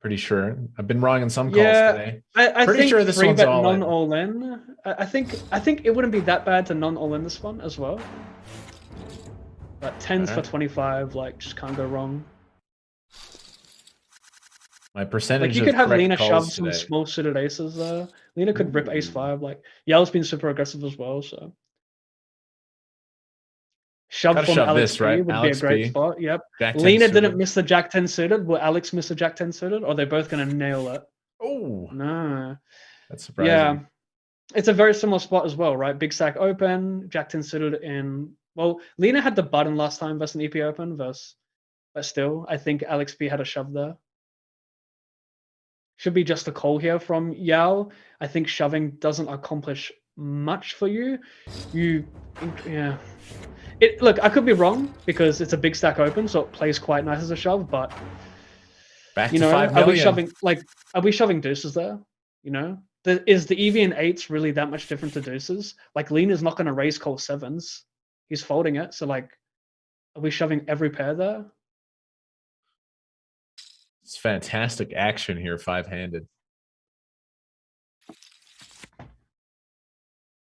C: Pretty sure. I've been wrong in some calls today.
E: I
C: pretty
E: think
C: sure this one's all in.
E: All in. I think it wouldn't be that bad to non-all in this one as well. But 10s for 25, like, just can't go wrong.
C: My percentage.
E: Like, you could have Lena shove some small suited aces there. Lena could rip ace 5. Like, Yale's been super aggressive as well, so. Shove from Alex
C: this, right?
E: would
C: Alex
E: be a great
C: B.
E: spot. Yep.
C: Jack
E: Lena
C: 10
E: didn't
C: suited.
E: miss the Jack 10 suited. Will Alex miss the Jack 10 suited? Or are they both going to nail it?
C: Oh.
E: No.
C: That's surprising.
E: Yeah. It's a very similar spot as well, right? Big stack open, Jack 10 suited in. Well, Lena had the button last time versus an EP open versus, but still, I think Alex B had a shove there. Should be just a call here from Yao. I think shoving doesn't accomplish much for you. Yeah. Look, I could be wrong because it's a big stack open, so it plays quite nice as a shove, but
C: back to 5 million.
E: Are we shoving deuces there? You know? Is the EV and 8s really that much different to deuces? Like, Lena's not going to raise call 7s. He's folding it, so like, are we shoving every pair there?
C: It's fantastic action here, 5-handed.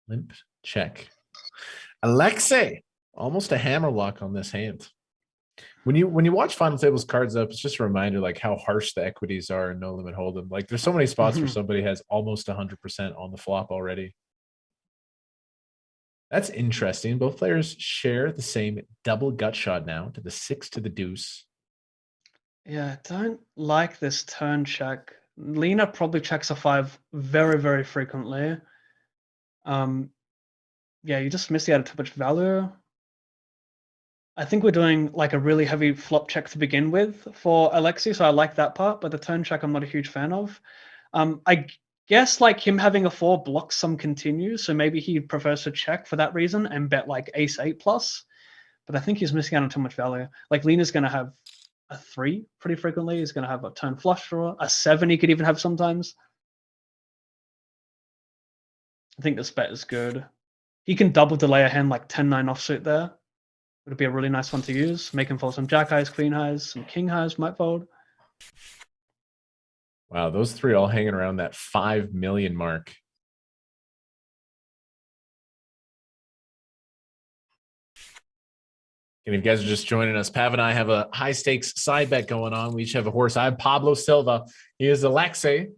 C: Limp check. Alexei, almost a hammer lock on this hand. When you watch Final Tables cards up, it's just a reminder like how harsh the equities are in No Limit Hold'em. Like, there's so many spots where somebody has almost 100% on the flop already. That's interesting. Both players share the same double gut shot now to the 6 to the deuce. Yeah,
E: I don't like this turn check. Lena probably checks a 5 very, very frequently. Yeah, you just missing out on too much value. I think we're doing like a really heavy flop check to begin with for Alexi, so I like that part, but the turn check I'm not a huge fan of. I guess like him having a 4 blocks some continues, so maybe he prefers to check for that reason and bet like ace 8 plus, but I think he's missing out on too much value. Like, Lena's going to have a 3 pretty frequently. He's going to have a turn flush draw, a 7 he could even have sometimes. I think this bet is good. He can double delay a hand like 10-9 offsuit there. Would be a really nice one to use. Make him fold some jack highs, queen highs, some king highs, might fold.
C: Wow, those 3 all hanging around that 5 million mark. And if you guys are just joining us, Pav and I have a high stakes side bet going on. We each have a horse. I have Pablo Silva. He is Alexei.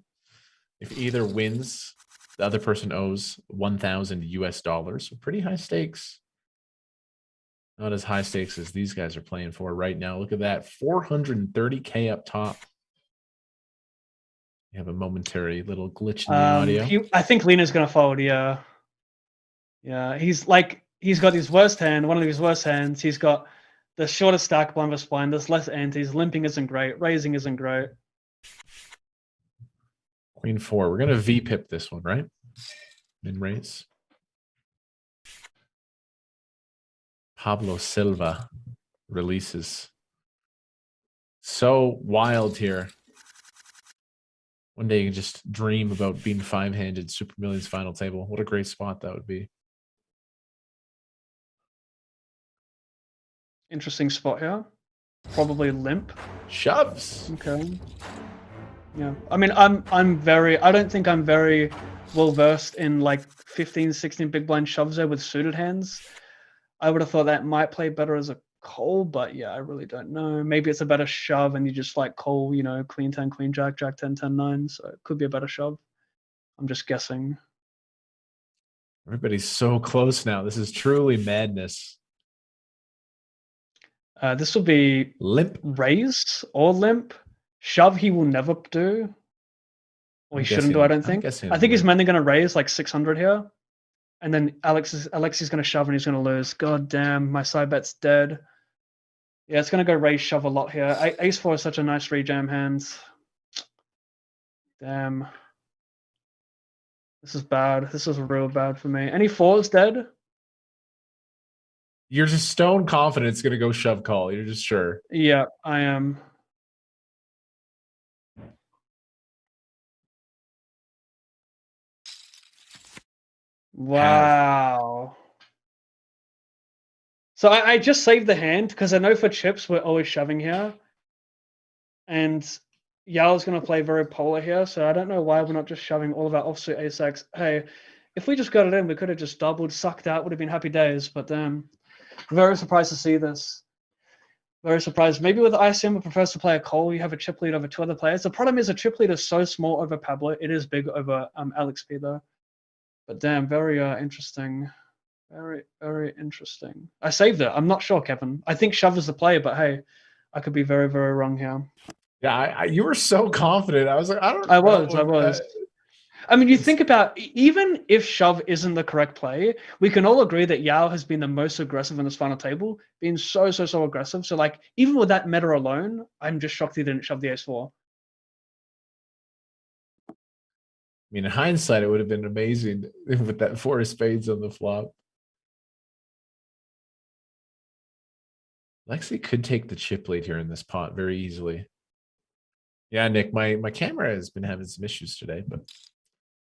C: If either wins, the other person owes $1,000 US. So pretty high stakes. Not as high stakes as these guys are playing for right now. Look at that. 430K up top. You have a momentary little glitch in the audio.
E: I think Lena's going to fold, yeah. Yeah, he's got his worst hand, one of his worst hands. He's got the shortest stack blind versus blind. There's less antes. Limping isn't great. Raising isn't great.
C: Queen 4. We're going to V-pip this one, right? Min raise. Pablo Silva releases. So wild here. One day you can just dream about being 5-handed Super Millions final table. What a great spot that would be.
E: Interesting spot here. Probably limp.
C: Shoves.
E: Okay. Yeah. I mean, I don't think I'm very well versed in like 15, 16 big blind shoves there with suited hands. I would have thought that might play better as a call, but yeah, I really don't know. Maybe it's a better shove and you just like call, you know, queen 10, queen jack, jack 10, 10, 9. So it could be a better shove. I'm just guessing.
C: Everybody's so close now. This is truly madness.
E: This will be
C: limp
E: raise or limp. Shove he will never do. Or he shouldn't do, I don't think. I think he's mainly going to raise like 600 here. And then Alex's going to shove and he's going to lose. God damn, my side bet's dead. Yeah, it's going to go raise shove a lot here. Ace 4 is such a nice rejam hand. Damn. This is bad. This is real bad for me. Any 4s dead?
C: You're just stone confident it's going to go shove call. You're just sure.
E: Yeah, I am. Wow. So I just saved the hand because I know for chips we're always shoving here. And Yao's going to play very polar here, so I don't know why we're not just shoving all of our offsuit ace-x. Hey, if we just got it in, we could have just doubled, sucked out, would have been happy days, but very surprised to see this. Very surprised. Maybe with ICM, it prefers to play a call. You have a chip lead over 2 other players. The problem is a chip lead is so small over Pablo. It is big over Alex P, though. But damn, very interesting. Very, very interesting. I saved it. I'm not sure, Kevin. I think shove is the play, but hey, I could be very, very wrong here.
C: Yeah, you were so confident. I was like, I
E: was. I mean, you think about, even if shove isn't the correct play, we can all agree that Yao has been the most aggressive in this final table, being so aggressive. So like, even with that meta alone, I'm just shocked he didn't shove the ace-4.
C: I mean, in hindsight, it would have been amazing with that 4 of spades on the flop. Lexi could take the chip lead here in this pot very easily. Yeah, Nick, my camera has been having some issues today, but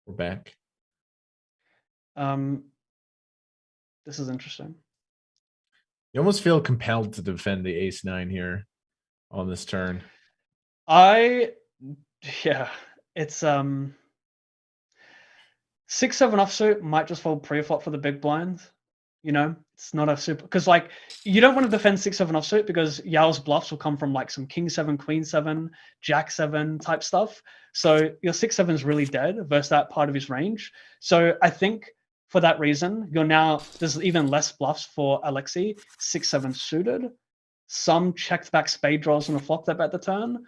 C: we're back.
E: This is interesting.
C: You almost feel compelled to defend the ace-9 here on this turn.
E: Yeah, it's 6-7 offsuit might just fold pre-flop for the big blind. You know, it's not a super, because like you don't want to defend 6-7 offsuit because Yao's bluffs will come from like some king 7, queen 7, jack 7 type stuff. So your 6-7 is really dead versus that part of his range. So I think for that reason, there's even less bluffs for Alexei. 6-7 suited, some checked back spade draws on a flop that bet the turn.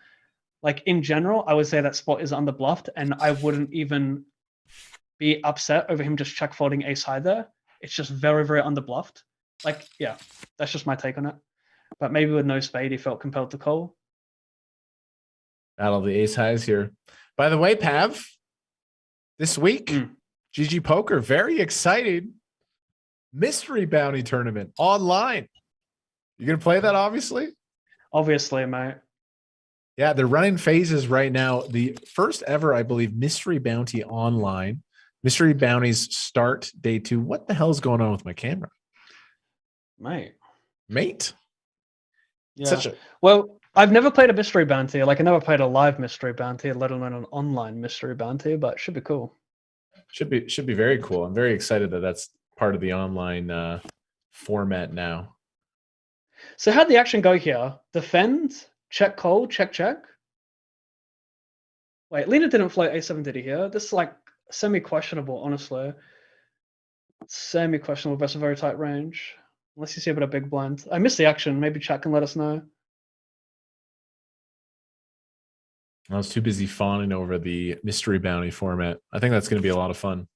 E: Like in general, I would say that spot is underbluffed, and I wouldn't even be upset over him just check folding ace high there. It's just very, very underbluffed. Like, yeah, that's just my take on it. But maybe with no spade, he felt compelled to call.
C: Battle of the ace highs here. By the way, Pav, this week, GGPoker, very exciting mystery bounty tournament online. You gonna play that, obviously?
E: Obviously, mate.
C: Yeah, they're running phases right now. The first ever, I believe, mystery bounty online. Mystery bounties start day 2. What the hell is going on with my camera?
E: Mate.
C: Yeah.
E: Well, I've never played a mystery bounty. Like, I never played a live mystery bounty, let alone an online mystery bounty, but it should be cool.
C: Should be very cool. I'm very excited that that's part of the online format now.
E: So how'd the action go here? Defend, check call, check check. Wait, Lena didn't float a7, did he here? This is like semi-questionable, honestly. Semi-questionable versus a very tight range. Unless you see a bit of big blind. I missed the action. Maybe chat can let us know.
C: I was too busy fawning over the mystery bounty format. I think that's going to be a lot of fun.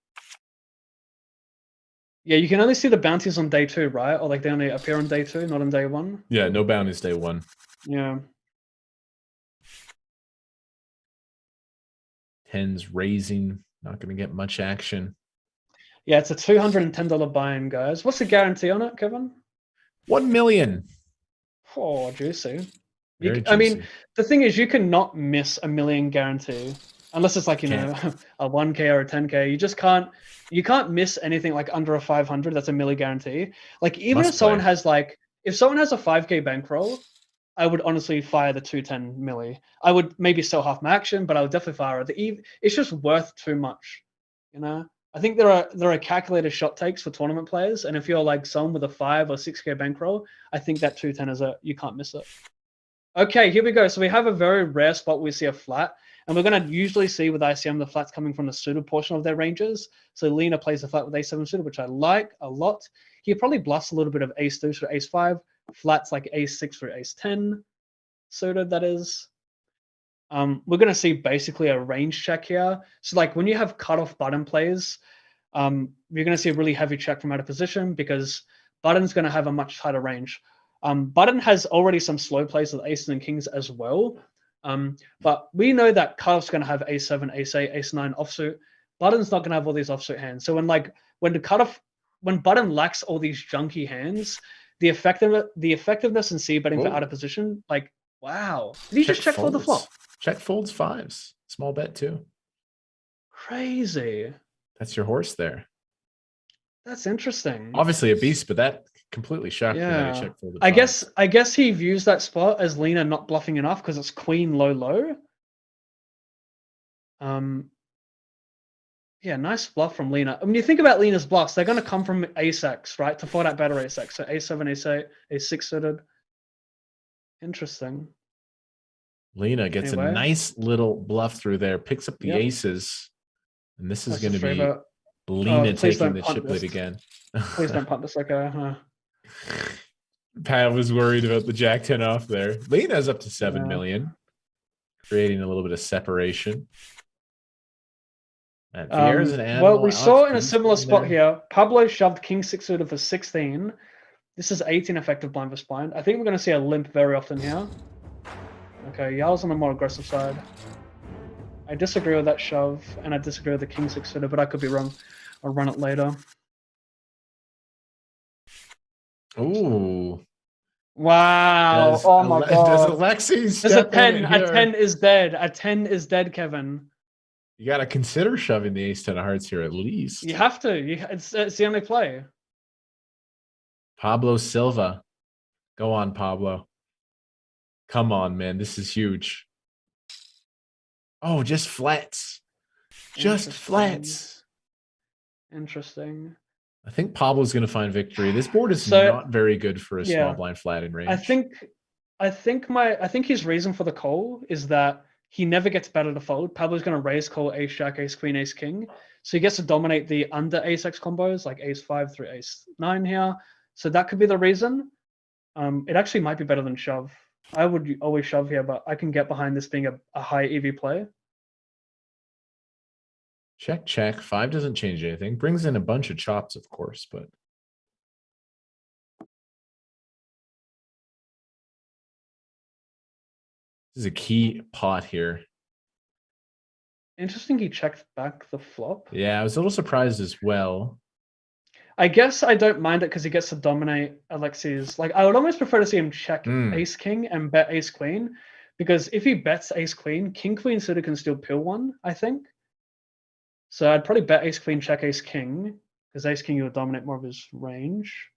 E: Yeah, you can only see the bounties on day 2, right? Or like they only appear on day 2, not on day 1.
C: Yeah, no bounties day 1.
E: Yeah.
C: 10's raising, not going to get much action.
E: Yeah, it's a $210 buy-in, guys. What's the guarantee on it, Kevin?
C: 1 million.
E: Oh, juicy.
C: Very
E: I mean,
C: juicy.
E: the thing is, you cannot miss a million guarantee unless it's like, you know, a 1K or a 10K. You just can't. You can't miss anything like under a 500. That's a milli guarantee. Like even if someone has like, if someone has a 5K bankroll, I would honestly fire the 210 milli. I would maybe sell half my action, but I would definitely fire it. It's just worth too much, you know. I think there are calculated shot takes for tournament players, and if you're like someone with a 5 or 6K bankroll, I think that 210 is you can't miss it. Okay, here we go. So we have a very rare spot where we see a flat, and we're going to usually see with ICM the flats coming from the suited portion of their ranges. So Lena plays the flat with a7 suited, which I like a lot. He probably bluffs a little bit of ace-2 through ace-5, flats like ace-6 through ace-10 suited, that is. We're going to see basically a range check here. So like when you have cutoff button plays, you're going to see a really heavy check from out of position because button's going to have a much tighter range. Button has already some slow plays with aces and kings as well. But we know that cutoff's going to have ace-7, ace-8, ace-9 offsuit. Button's not going to have all these offsuit hands. So when button lacks all these junky hands, the effectiveness in c betting for out of position, like, wow. Did he just check fold the flop?
C: Check folds 5s. Small bet too.
E: Crazy.
C: That's your horse there.
E: That's interesting.
C: Obviously a beast, but that completely shocked me that he check folded 5s.
E: I guess he views that spot as Lena not bluffing enough because it's queen low low. Yeah, nice bluff from Lena. When you think about Lena's bluffs, they're going to come from ace-x, right? To fold out better ace-x. So a7, ace-8, ace-6 suited. Interesting.
C: Lena gets a nice little bluff through there, picks up the aces, and this is going to be Lena taking the chip lead again.
E: Please don't punt this, okay?
C: Pat was worried about the Jack-10 off there. Lena's up to 7 million, creating a little bit of separation.
E: Well, we saw in a similar spot here, Pablo shoved king-6 suited for 16. This is 18 effective blind versus blind. I think we're going to see a limp very often here. Okay, Yal's on the more aggressive side. I disagree with that shove, and I disagree with the king-6 suited, but I could be wrong. I'll run it later.
C: Ooh.
E: Wow. Oh my god.
C: Does Alexei
E: There's a 10. A 10 is dead. A 10 is dead, Kevin.
C: You got to consider shoving the ace-10 of hearts here at least.
E: You have to. It's the only play.
C: Pablo Silva. Go on, Pablo. Come on, man. This is huge. Oh, just flats. Just flats.
E: Interesting.
C: I think Pablo's going to find victory. This board is not very good for a small blind flat in range.
E: I think his reason for the call is that he never gets better to fold. Pablo's going to raise call ace jack, ace queen, ace king. So he gets to dominate the under ace-x combos like ace-5 through ace-9 here. So that could be the reason. It actually might be better than shove. I would always shove here, but I can get behind this being a high EV play.
C: Check, check. 5 doesn't change anything. Brings in a bunch of chops, of course, but this is a key pot here.
E: Interesting he checked back the flop.
C: Yeah, I was a little surprised as well.
E: I guess I don't mind it because he gets to dominate Alexei's. Like, I would almost prefer to see him check ace-king and bet ace-queen. Because if he bets ace-queen, king-queen suited can still pill one, I think. So I'd probably bet ace-queen, check ace-king. Because ace-king will dominate more of his range.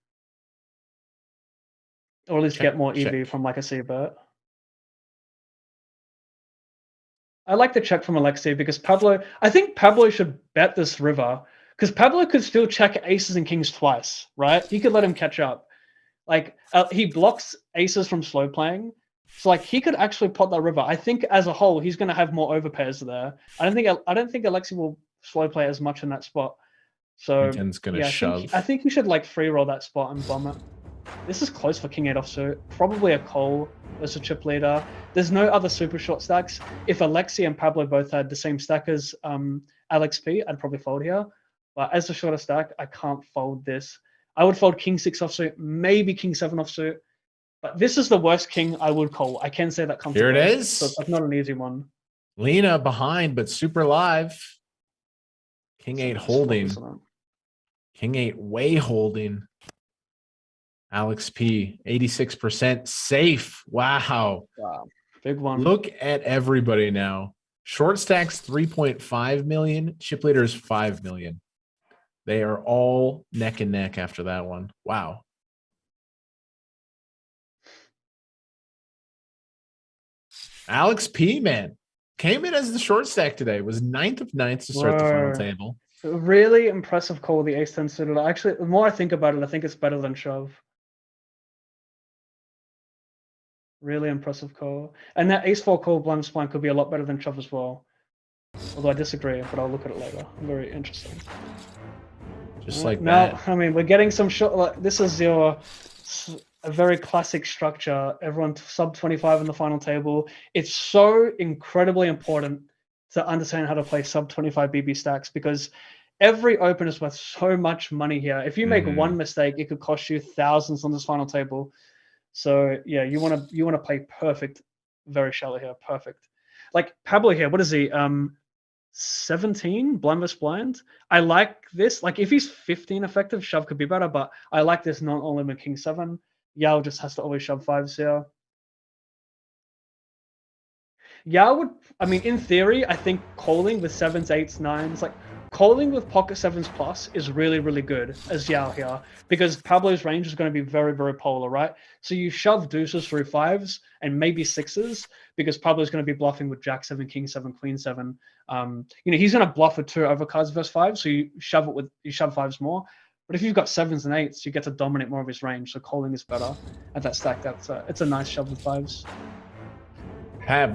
E: Or at least get more EV from like a c-bet. I like the check from Alexei because I think Pablo should bet this river because Pablo could still check aces and kings twice, right? You could let him catch up. Like he blocks aces from slow playing. So like he could actually pot that river. I think as a whole, he's going to have more overpairs there. I don't think Alexi will slow play as much in that spot. So
C: Weekend's gonna
E: yeah,
C: shove.
E: I think he should like free roll that spot and bomb it. This is close for king 8 offsuit. Probably a call as a chip leader. There's no other super short stacks. If Alexi and Pablo both had the same stack as Alex P, I'd probably fold here. But as a shorter stack, I can't fold this. I would fold king 6 offsuit, maybe king 7 offsuit. But this is the worst king I would call. I can say that comfortably.
C: Here it is.
E: So it's not an easy one.
C: Lena behind, but super live. King 8 holding. King 8 way holding. Alex P, 86% safe. Wow.
E: Wow. Big one.
C: Look at everybody now. Short stacks 3.5 million. Chip leaders 5 million. They are all neck and neck after that one. Wow. Alex P, man, came in as the short stack today. Was 9th of 9th to start the final table.
E: Really impressive call, the ace 10 suited. Actually, the more I think about it, I think it's better than shove. Really impressive call. And that ace 4 call blind spline could be a lot better than shove as well. Although I disagree, but I'll look at it later. Very interesting.
C: Just like
E: now,
C: that.
E: I mean, we're getting some shot. Like, this is a very classic structure. Everyone sub 25 in the final table. It's so incredibly important to understand how to play sub 25 BB stacks because every open is worth so much money here. If you make one mistake, it could cost you thousands on this final table. So yeah, you want to play perfect, very shallow here, perfect. Like Pablo here, what is he? 17 blind versus blind. I like this. Like if he's 15 effective, shove could be better, but I like this non-all-limit king 7. Yao just has to always shove 5s here. Yao would, I mean, in theory, I think calling with 7s, 8s, 9s, like calling with pocket 7s plus is really, really good as Yao here because Pablo's range is going to be very, very polar, right? So you shove deuces through 5s and maybe 6s because Pablo's going to be bluffing with Jack 7, King 7, Queen 7. He's going to bluff with 2 overcards versus 5, so you shove 5s more. But if you've got 7s and 8s, you get to dominate more of his range. So calling is better at that stack. It's a nice shove with 5s.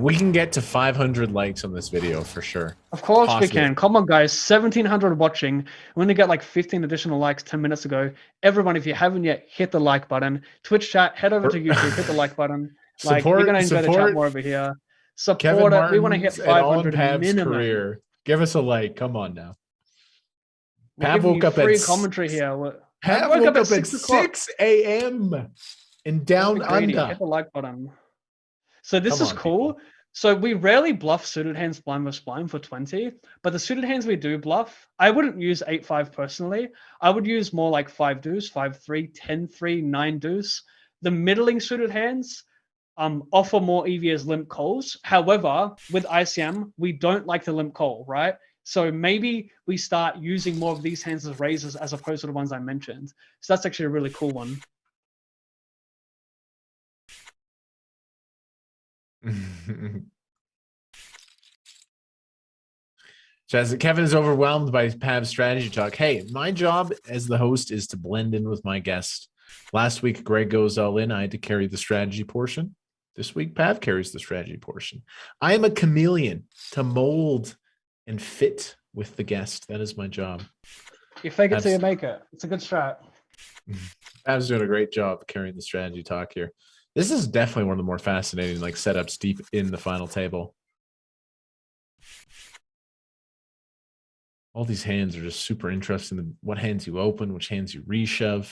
C: We can get to 500 likes on this video for sure.
E: Of course we can. Come on, guys. 1,700 watching. We're going to get like 15 additional likes 10 minutes ago. Everyone, if you haven't yet, hit the like button. Twitch chat, head over to YouTube, hit the like button. Like, we're going to enjoy the chat more over here. Support it. We want to hit 500 minimum.
C: Career. Give us a like. Come on now.
E: Pav woke up free commentary here.
C: Pav woke up at 6 a.m. and down under.
E: Hit the like button. So this is cool. People. So we rarely bluff suited hands blind versus blind for 20, but the suited hands we do bluff, I wouldn't use 8-5 personally. I would use more like 5 deuce, 5-3, 10-3, 9 deuce. The middling suited hands offer more EV as limp calls. However, with ICM, we don't like the limp call, right? So maybe we start using more of these hands as raises as opposed to the ones I mentioned. So that's actually a really cool one.
C: Kevin is overwhelmed by Pav's strategy talk. Hey, my job as the host is to blend in with my guest. Last week, Greg goes all in. I had to carry the strategy portion. This week, Pav carries the strategy portion. I am a chameleon to mold and fit with the guest. That is my job.
E: You fake it till you make it. It's a good strat.
C: Pav's doing a great job carrying the strategy talk here. This is definitely one of the more fascinating setups deep in the final table. All these hands are just super interesting. What hands you open, which hands you reshove.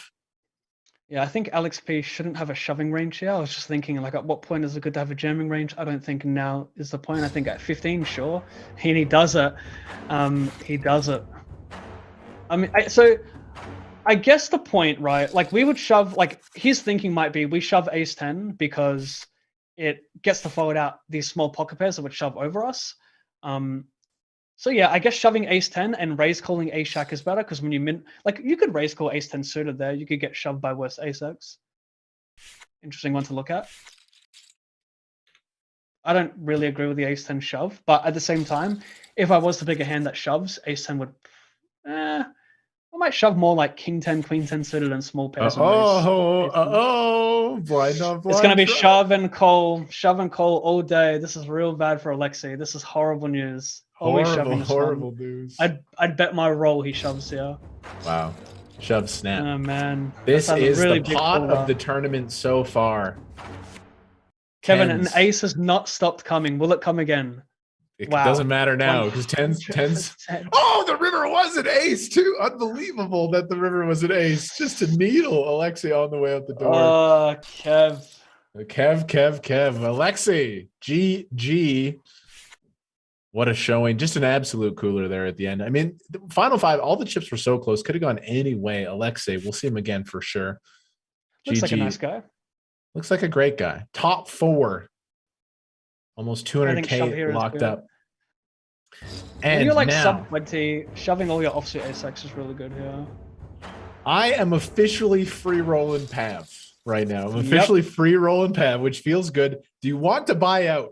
E: Yeah, I think Alex P shouldn't have a shoving range here. I was just thinking, at what point is it good to have a jamming range? I don't think now is the point. I think at 15, sure. And he does it. He does it. I mean, I guess the point, right? We would shove, his thinking might be we shove ace 10 because it gets to fold out these small pocket pairs that would shove over us. So yeah, I guess shoving ace 10 and raise calling ace shack is better because when you you could raise call ace 10 suited there, you could get shoved by worse ace X. Interesting one to look at. I don't really agree with the ace 10 shove, but at the same time, if I was to pick a hand that shoves, ace 10 would, I might shove more like king 10, queen 10 suited and small pairs. And
C: blind on blind.
E: it's going to be
C: draw.
E: shove and call all day. This is real bad for Alexei. This is horrible news. Always shoving this
C: horrible
E: one.
C: news.
E: I'd bet my roll he shoves here.
C: Wow. Shove snap.
E: Oh man.
C: This is
E: really
C: the pot of the tournament so far.
E: Kevin,
C: Tens.
E: an ace has not stopped coming. Will it come again?
C: It
E: Wow.
C: doesn't matter now because tens. Oh, the river was an ace too. Unbelievable that the river was an ace. Just a needle Alexei on the way out the door.
E: Oh, Kev.
C: Kev. Alexei, GG. What a showing. Just an absolute cooler there at the end. I mean, the final five, all the chips were so close. Could have gone any way. Alexei, we'll see him again for sure.
E: Looks
C: GG.
E: like a nice guy.
C: Looks like a great guy. Top 4. Almost 200K locked up. And
E: when you're like
C: now,
E: sub 20, shoving all your offsuit ace-x is really good here.
C: I am officially free rolling Pav right now. I'm officially free rolling Pav, which feels good. Do you want to buy out?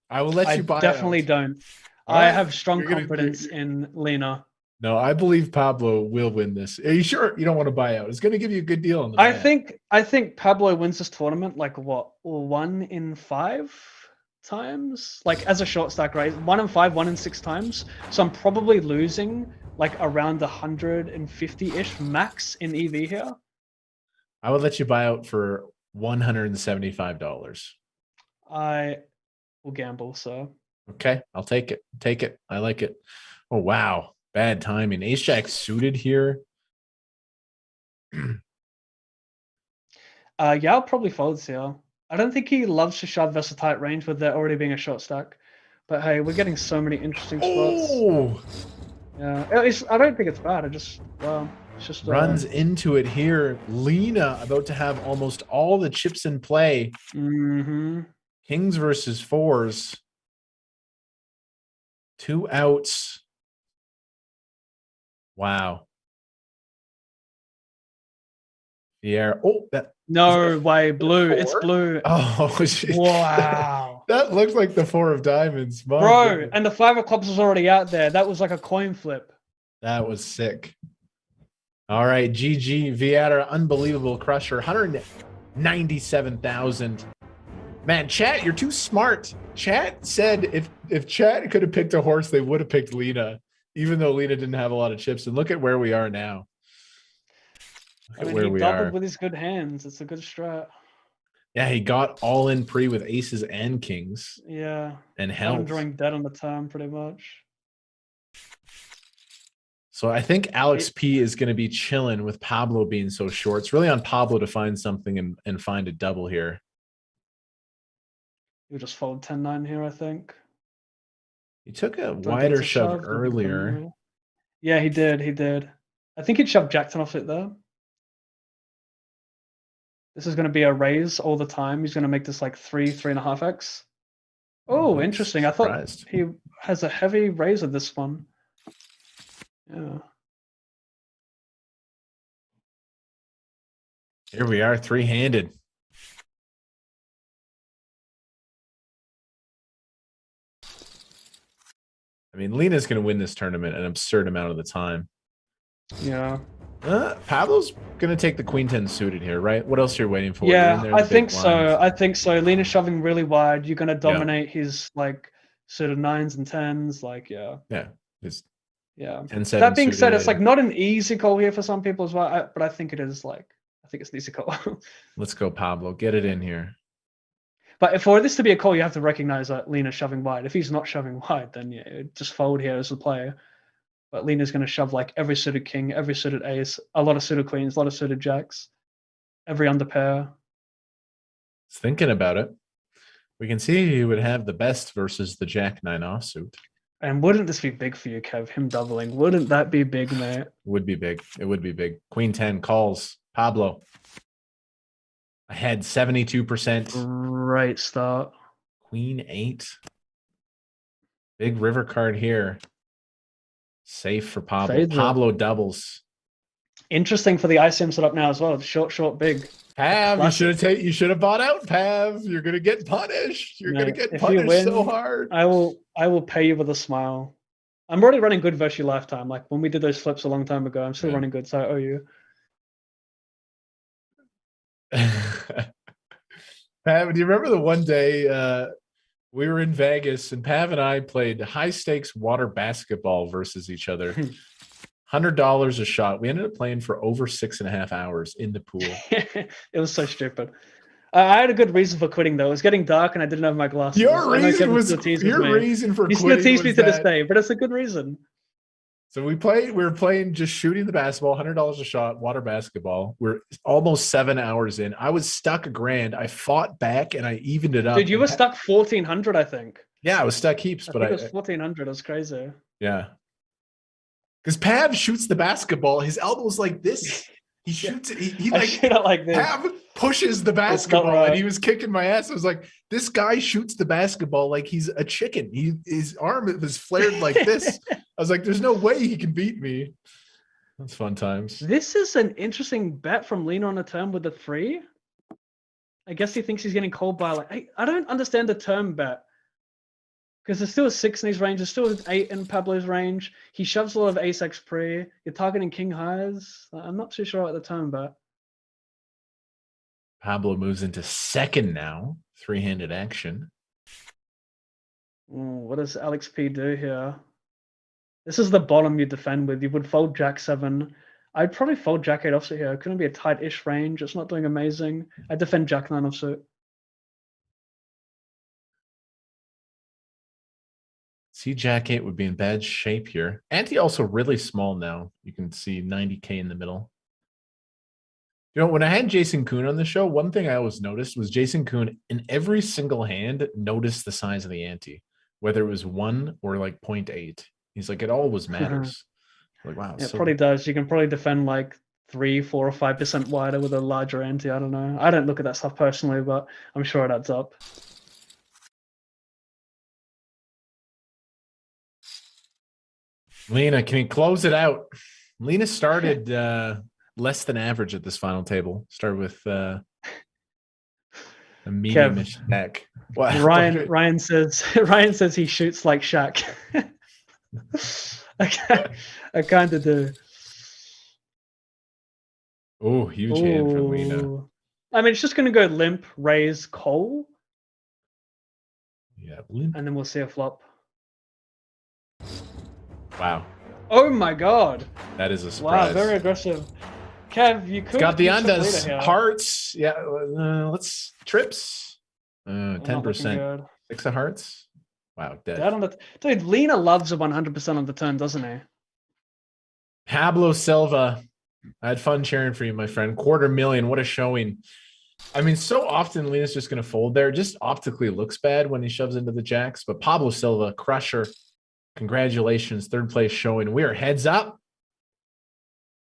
C: I will let you buy out.
E: I definitely don't. I have strong confidence in Lena.
C: No, I believe Pablo will win this. Are you sure you don't want to buy out? It's going to give you a good deal on the
E: I think Pablo wins this tournament like what? 1 in 5 times? Like as a short stack, right? 1 in 5, 1 in 6 times. So I'm probably losing like around 150-ish max in EV here.
C: I would let you buy out for $175.
E: I will gamble, so.
C: Okay, I'll take it. Take it. I like it. Oh, wow. Bad timing. Ace Jack suited here.
E: Yao probably folds here. I don't think he loves to shove versus tight range with there already being a short stack. But hey, we're getting so many interesting spots.
C: Oh!
E: Yeah, I don't think it's bad. It's just
C: runs into it here. Lena about to have almost all the chips in play. Kings versus 4s. 2 outs. Wow. Yeah. Oh, that.
E: No way, blue. It's blue.
C: Oh, shit.
E: Wow.
C: That looks like the 4 of diamonds. My
E: Bro,
C: goodness.
E: and the 5 of clubs was already out there. That was like a coin flip.
C: That was sick. All right, GG Viator, unbelievable crusher, 197,000. Man, chat, you're too smart. Chat said if chat could have picked a horse, they would have picked Lena, even though Lena didn't have a lot of chips. And look at where we are now.
E: I mean, he doubled with his good hands. It's a good strat.
C: Yeah, he got all in pre with aces and kings.
E: Yeah.
C: And
E: I'm
C: held.
E: drawing dead on the turn pretty much.
C: So I think Alex P is going to be chilling with Pablo being so short. It's really on Pablo to find something and find a double here.
E: He'll just fold 10-9 here, I think.
C: He took a wider shove earlier.
E: Yeah, he did. He did. I think he'd shove Jack 10 off it there. This is going to be a raise all the time. He's going to make this like 3.5x. Oh, interesting. I thought he has a heavy raise of this one. Yeah.
C: Here we are, 3-handed. I mean, Lena's going to win this tournament an absurd amount of the time.
E: Yeah.
C: Pablo's going to take the queen 10 suited here, right? What else are you waiting for?
E: Yeah, I think so. I think so. Lena's shoving really wide. You're going to dominate his like sort of 9s and 10s. Like, yeah.
C: Yeah. His
E: yeah.
C: 10-7
E: that being said, it's
C: suited.
E: like not an easy call here for some people as well. But I think it is like, I think it's an easy call.
C: Let's go, Pablo. Get it in here.
E: But for this to be a call, you have to recognize that Lena's shoving wide. If he's not shoving wide, then yeah, just fold here as a player. But Lena's going to shove like every suited king, every suited ace, a lot of suited queens, a lot of suited jacks, every under pair.
C: It's thinking about it. We can see he would have the best versus the Jack 9 offsuit.
E: And wouldn't this be big for you, Kev? Him doubling. Wouldn't that be big, mate?
C: It would be big. It would be big. Queen 10 calls. Pablo. Ahead 72%.
E: Great start.
C: Queen 8. Big river card here. Safe for Pablo.
E: Fades
C: Pablo doubles.
E: Interesting for the ICM setup now as well. Short, big.
C: Pav, you should have bought out, Pav. You're gonna get punished. You're gonna get punished so hard.
E: I will pay you with a smile. I'm already running good versus your lifetime. Like when we did those flips a long time ago, I'm still running good, so I owe you.
C: Pav, do you remember the one day we were in Vegas and Pav and I played high stakes water basketball versus each other? $100 a shot. We ended up playing for over 6.5 hours in the pool.
E: It was so stupid. I had a good reason for quitting though. It was getting dark and I didn't have my glasses.
C: Your reason for
E: he still teased me to this day, but it's a good reason.
C: So we were playing just shooting the basketball, $100 a shot, water basketball. We're almost 7 hours in. I was stuck $1,000. I fought back and I evened it up.
E: Dude, you were stuck 1,400, I think.
C: Yeah, I was stuck heaps, but
E: it was 1,400. It was crazy.
C: Yeah. Because Pav shoots the basketball, his elbow's like this. He shoots it. He like,
E: shoot it like this.
C: Pav pushes the basketball and he was kicking my ass. I was like, this guy shoots the basketball like he's a chicken. His arm was flared like this. I was like, there's no way he can beat me. That's fun times.
E: This is an interesting bet from Lena on a turn with the 3. I guess he thinks he's getting called by like I don't understand the turn bet. Because there's still a 6 in his range, there's still an 8 in Pablo's range. He shoves a lot of ace-x pre. You're targeting king highs. I'm not too sure at the turn bet.
C: Pablo moves into second now. 3-handed action.
E: What does Alex P do here? This is the bottom you defend with. You would fold Jack 7. I'd probably fold Jack 8 offsuit here. It couldn't be a tight-ish range. It's not doing amazing. I defend Jack 9 offsuit.
C: See, Jack 8 would be in bad shape here. Ante also really small now. You can see 90K in the middle. You know, when I had Jason Kuhn on the show, one thing I always noticed was Jason Kuhn in every single hand noticed the size of the ante, whether it was 1 or like 0.8. He's like, it always matters. Like, wow.
E: It probably does. You can probably defend like 3, 4, or 5% wider with a larger ante. I don't know. I don't look at that stuff personally, but I'm sure it adds up.
C: Lena, can you close it out? Lena started less than average at this final table. Started with a medium-ish deck. Wow.
E: Ryan says he shoots like Shaq. I kind of do.
C: Oh, huge hand for Lena.
E: I mean, it's just going to go limp, raise, call.
C: Yeah, limp.
E: And then we'll see a flop.
C: Wow.
E: Oh my god.
C: That is a surprise.
E: Wow, very aggressive. Kev, you could.
C: It's got the undoes. Hearts. Yeah, let's trips. 10%. 6 of hearts. Wow, dead.
E: Dude, Lena loves a 100% on the turn, doesn't he?
C: Pablo Silva. I had fun cheering for you, my friend. $250,000. What a showing. I mean, so often Lena's just going to fold there. Just optically looks bad when he shoves into the jacks. But Pablo Silva, crusher. Congratulations. 3rd place showing. We are heads up.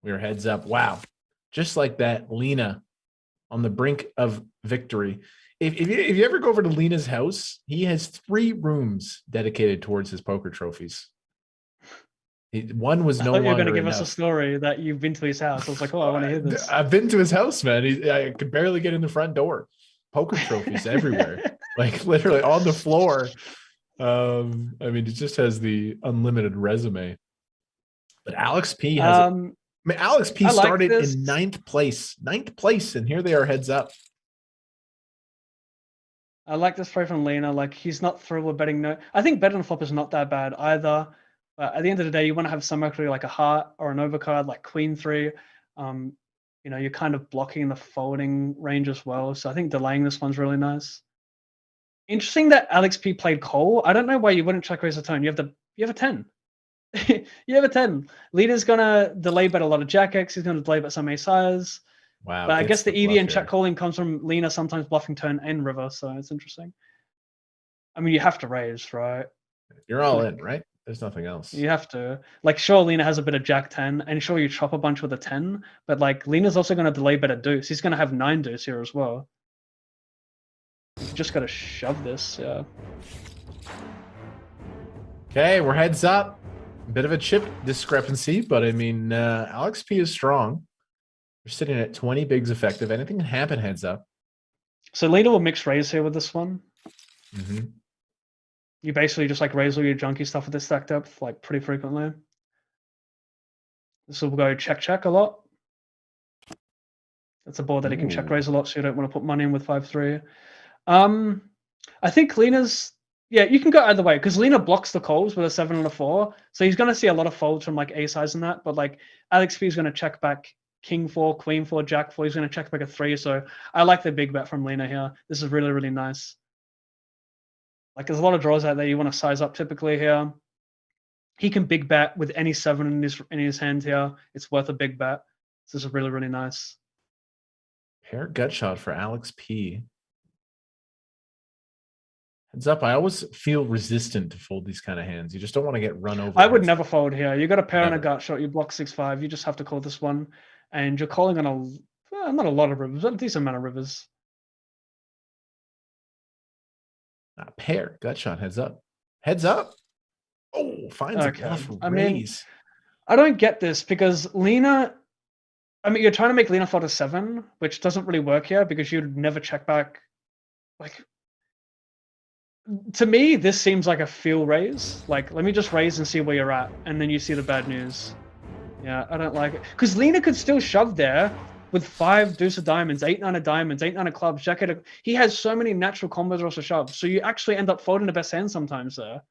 C: We are heads up. Wow. Just like that, Lena on the brink of victory. If you ever go over to Lena's house, he has 3 rooms dedicated towards his poker trophies. One was no longer.
E: You're going to give us a story that you've been to his house. I was like, oh, I want to hear this.
C: I've been to his house, man. I could barely get in the front door. Poker trophies everywhere, like literally on the floor. I mean, it just has the unlimited resume. But Alex P has. I mean, Alex P started in 9th place. 9th place, and here they are heads up.
E: I like this play from Lena. Like, he's not thrilled with betting. No, I think betting on flop is not that bad either. But at the end of the day, you want to have some equity like a heart or an overcard like Queen 3. You know, you're kind of blocking the folding range as well. So I think delaying this one's really nice. Interesting that Alex P played call. I don't know why you wouldn't check raise a turn. You have a 10. You have a 10. Leader's gonna delay bet a lot of Jack X. He's gonna delay bet some ace highs.
C: Wow.
E: But I guess the EV and check calling comes from Lena sometimes bluffing turn and river, so it's interesting. I mean, you have to raise, right?
C: You're all in, right? There's nothing else.
E: You have to. Like, sure, Lena has a bit of Jack 10, and sure, you chop a bunch with a 10, but like, Lena's also going to delay bet a deuce. He's going to have 9 deuce here as well. You just got to shove this, yeah.
C: Okay, we're heads up. A bit of a chip discrepancy, but I mean, Alex P is strong. We're sitting at 20 bigs effective. Anything can happen heads up.
E: So Lena will mix raise here with this one.
C: Mm-hmm.
E: You basically just like raise all your junky stuff with this stack depth like pretty frequently. This will go check a lot. That's a board that he can check raise a lot, so you don't want to put money in with 5-3. I think Lena's, yeah, you can go either way because Lena blocks the calls with a 7 and a 4, so he's going to see a lot of folds from like ace size and that. But like Alex P is going to check back king 4, queen 4, jack 4. He's going to check back a 3. So I like the big bet from Lena here. This is really, really nice. Like there's a lot of draws out there you want to size up typically here. He can big bet with any 7 in his hand here. It's worth a big bet. This is really, really nice.
C: Pair gut shot for Alex P. Heads up, I always feel resistant to fold these kind of hands. You just don't want to get run over.
E: I would never fold here. You got a pair and a gut shot. You block 6-5. You just have to call this one, and you're calling on not a lot of rivers, but a decent amount of rivers.
C: Pair gut shot. Heads up. Heads up. Oh, finds a bluff raise.
E: I mean, I don't get this because Lena. I mean, you're trying to make Lena fold a 7, which doesn't really work here because you'd never check back. Like, to me, this seems like a feel raise. Like, let me just raise and see where you're at, and then you see the bad news. Yeah, I don't like it. Because Lena could still shove there with 5 deuce of diamonds, 8 9 of diamonds, 8 9 of clubs, jack of... He has so many natural combos also shove. So you actually end up folding the best hand sometimes there.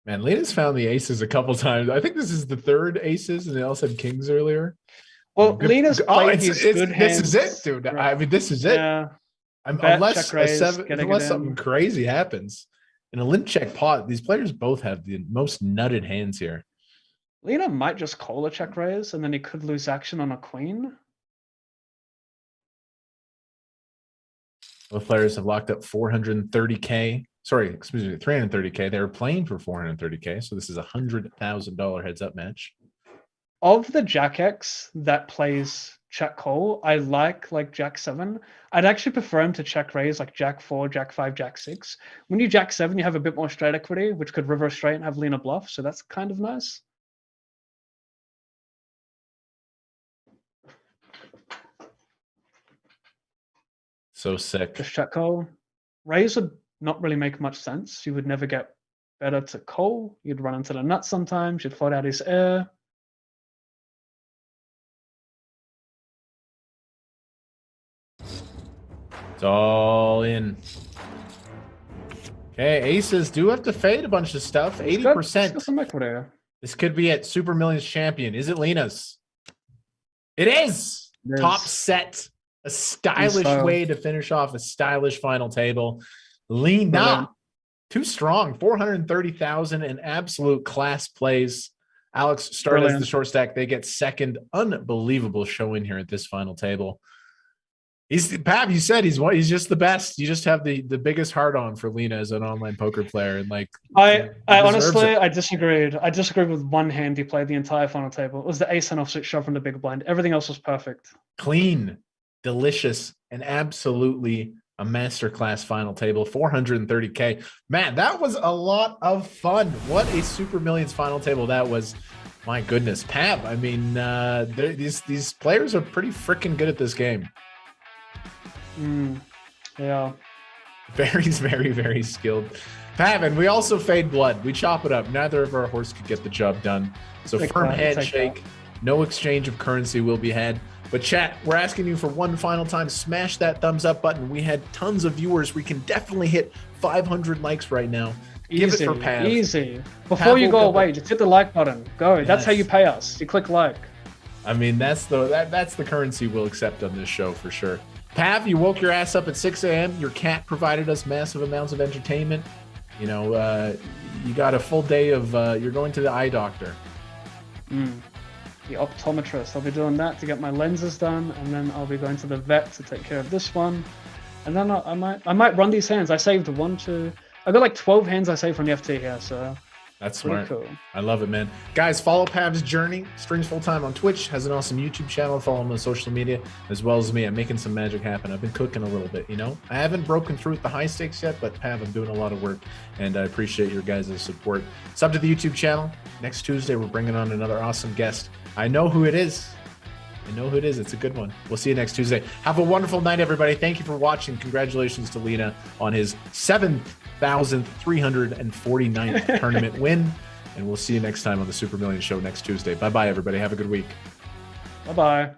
C: Man, Lena's found the aces a couple times. I think this is the 3rd aces, and they also had kings earlier.
E: Well, Lena's played his good hands.
C: This is it, dude. Right. I mean, this is it.
E: Yeah.
C: Unless unless something crazy happens. In a limp check pot, these players both have the most nutted hands here.
E: Lena might just call a check raise, and then he could lose action on a queen.
C: Both players have locked up 430K. Sorry, excuse me, 330K. They were playing for 430K, so this is a $100,000 heads up match.
E: Of the Jack X that plays check call, I like Jack 7. I'd actually prefer him to check raise like Jack 4, Jack 5, Jack 6. When you Jack 7, you have a bit more straight equity, which could river straight and have Lena bluff, so that's kind of nice.
C: So sick.
E: Just check call. Raise would not really make much sense. You would never get better to call. You'd run into the nuts sometimes. You'd fold out his air.
C: It's all in. Okay, aces do have to fade a bunch of stuff. 80%.
E: Some equity.
C: This could be at Super Millions champion. Is it Lena's? It is. Top set. A stylish way to finish off a stylish final table. Lena, too strong. 430,000 in absolute class plays. Alex started as the short stack. They get second. Unbelievable showing here at this final table. Pav, you said he's just the best. You just have the biggest heart on for Lena as an online poker player, and like
E: I honestly I disagreed. I disagreed with one hand he played the entire final table. It was the ace and offsuit shove from the big blind. Everything else was perfect.
C: Clean, delicious, and absolutely a masterclass final table. 430K. Man, that was a lot of fun. What a Super Millions final table that was. My goodness, Pav. I mean, these players are pretty freaking good at this game.
E: Yeah.
C: Very, very, very skilled. Pav, and we also fade blood. We chop it up. Neither of our horse could get the job done. So firm handshake. No exchange of currency will be had. But chat, we're asking you for one final time, smash that thumbs up button. We had tons of viewers. We can definitely hit 500 likes right now. Give it for Pav.
E: Easy. Before you go away, just hit the like button. Go. Yes. That's how you pay us. You click like.
C: I mean, that's the currency we'll accept on this show for sure. Pav, you woke your ass up at 6 a.m. Your cat provided us massive amounts of entertainment. You know, you got a full day of, you're going to the eye doctor. The
E: optometrist. I'll be doing that to get my lenses done, and then I'll be going to the vet to take care of this one. And then I might run these hands. I saved 1, 2. I got like 12 hands I saved from the FT here, so
C: that's smart. Cool. I love it, man. Guys, follow Pav's journey. Streams full time on Twitch. Has an awesome YouTube channel. Follow him on social media as well as me. I'm making some magic happen. I've been cooking a little bit, you know. I haven't broken through with the high stakes yet, but Pav, I'm doing a lot of work, and I appreciate your guys' support. Sub to the YouTube channel. Next Tuesday, we're bringing on another awesome guest. I know who it is. I know who it is. It's a good one. We'll see you next Tuesday. Have a wonderful night, everybody. Thank you for watching. Congratulations to Lena on his 7,349th tournament win. And we'll see you next time on the Super Million Show next Tuesday. Bye-bye, everybody. Have a good week.
E: Bye-bye.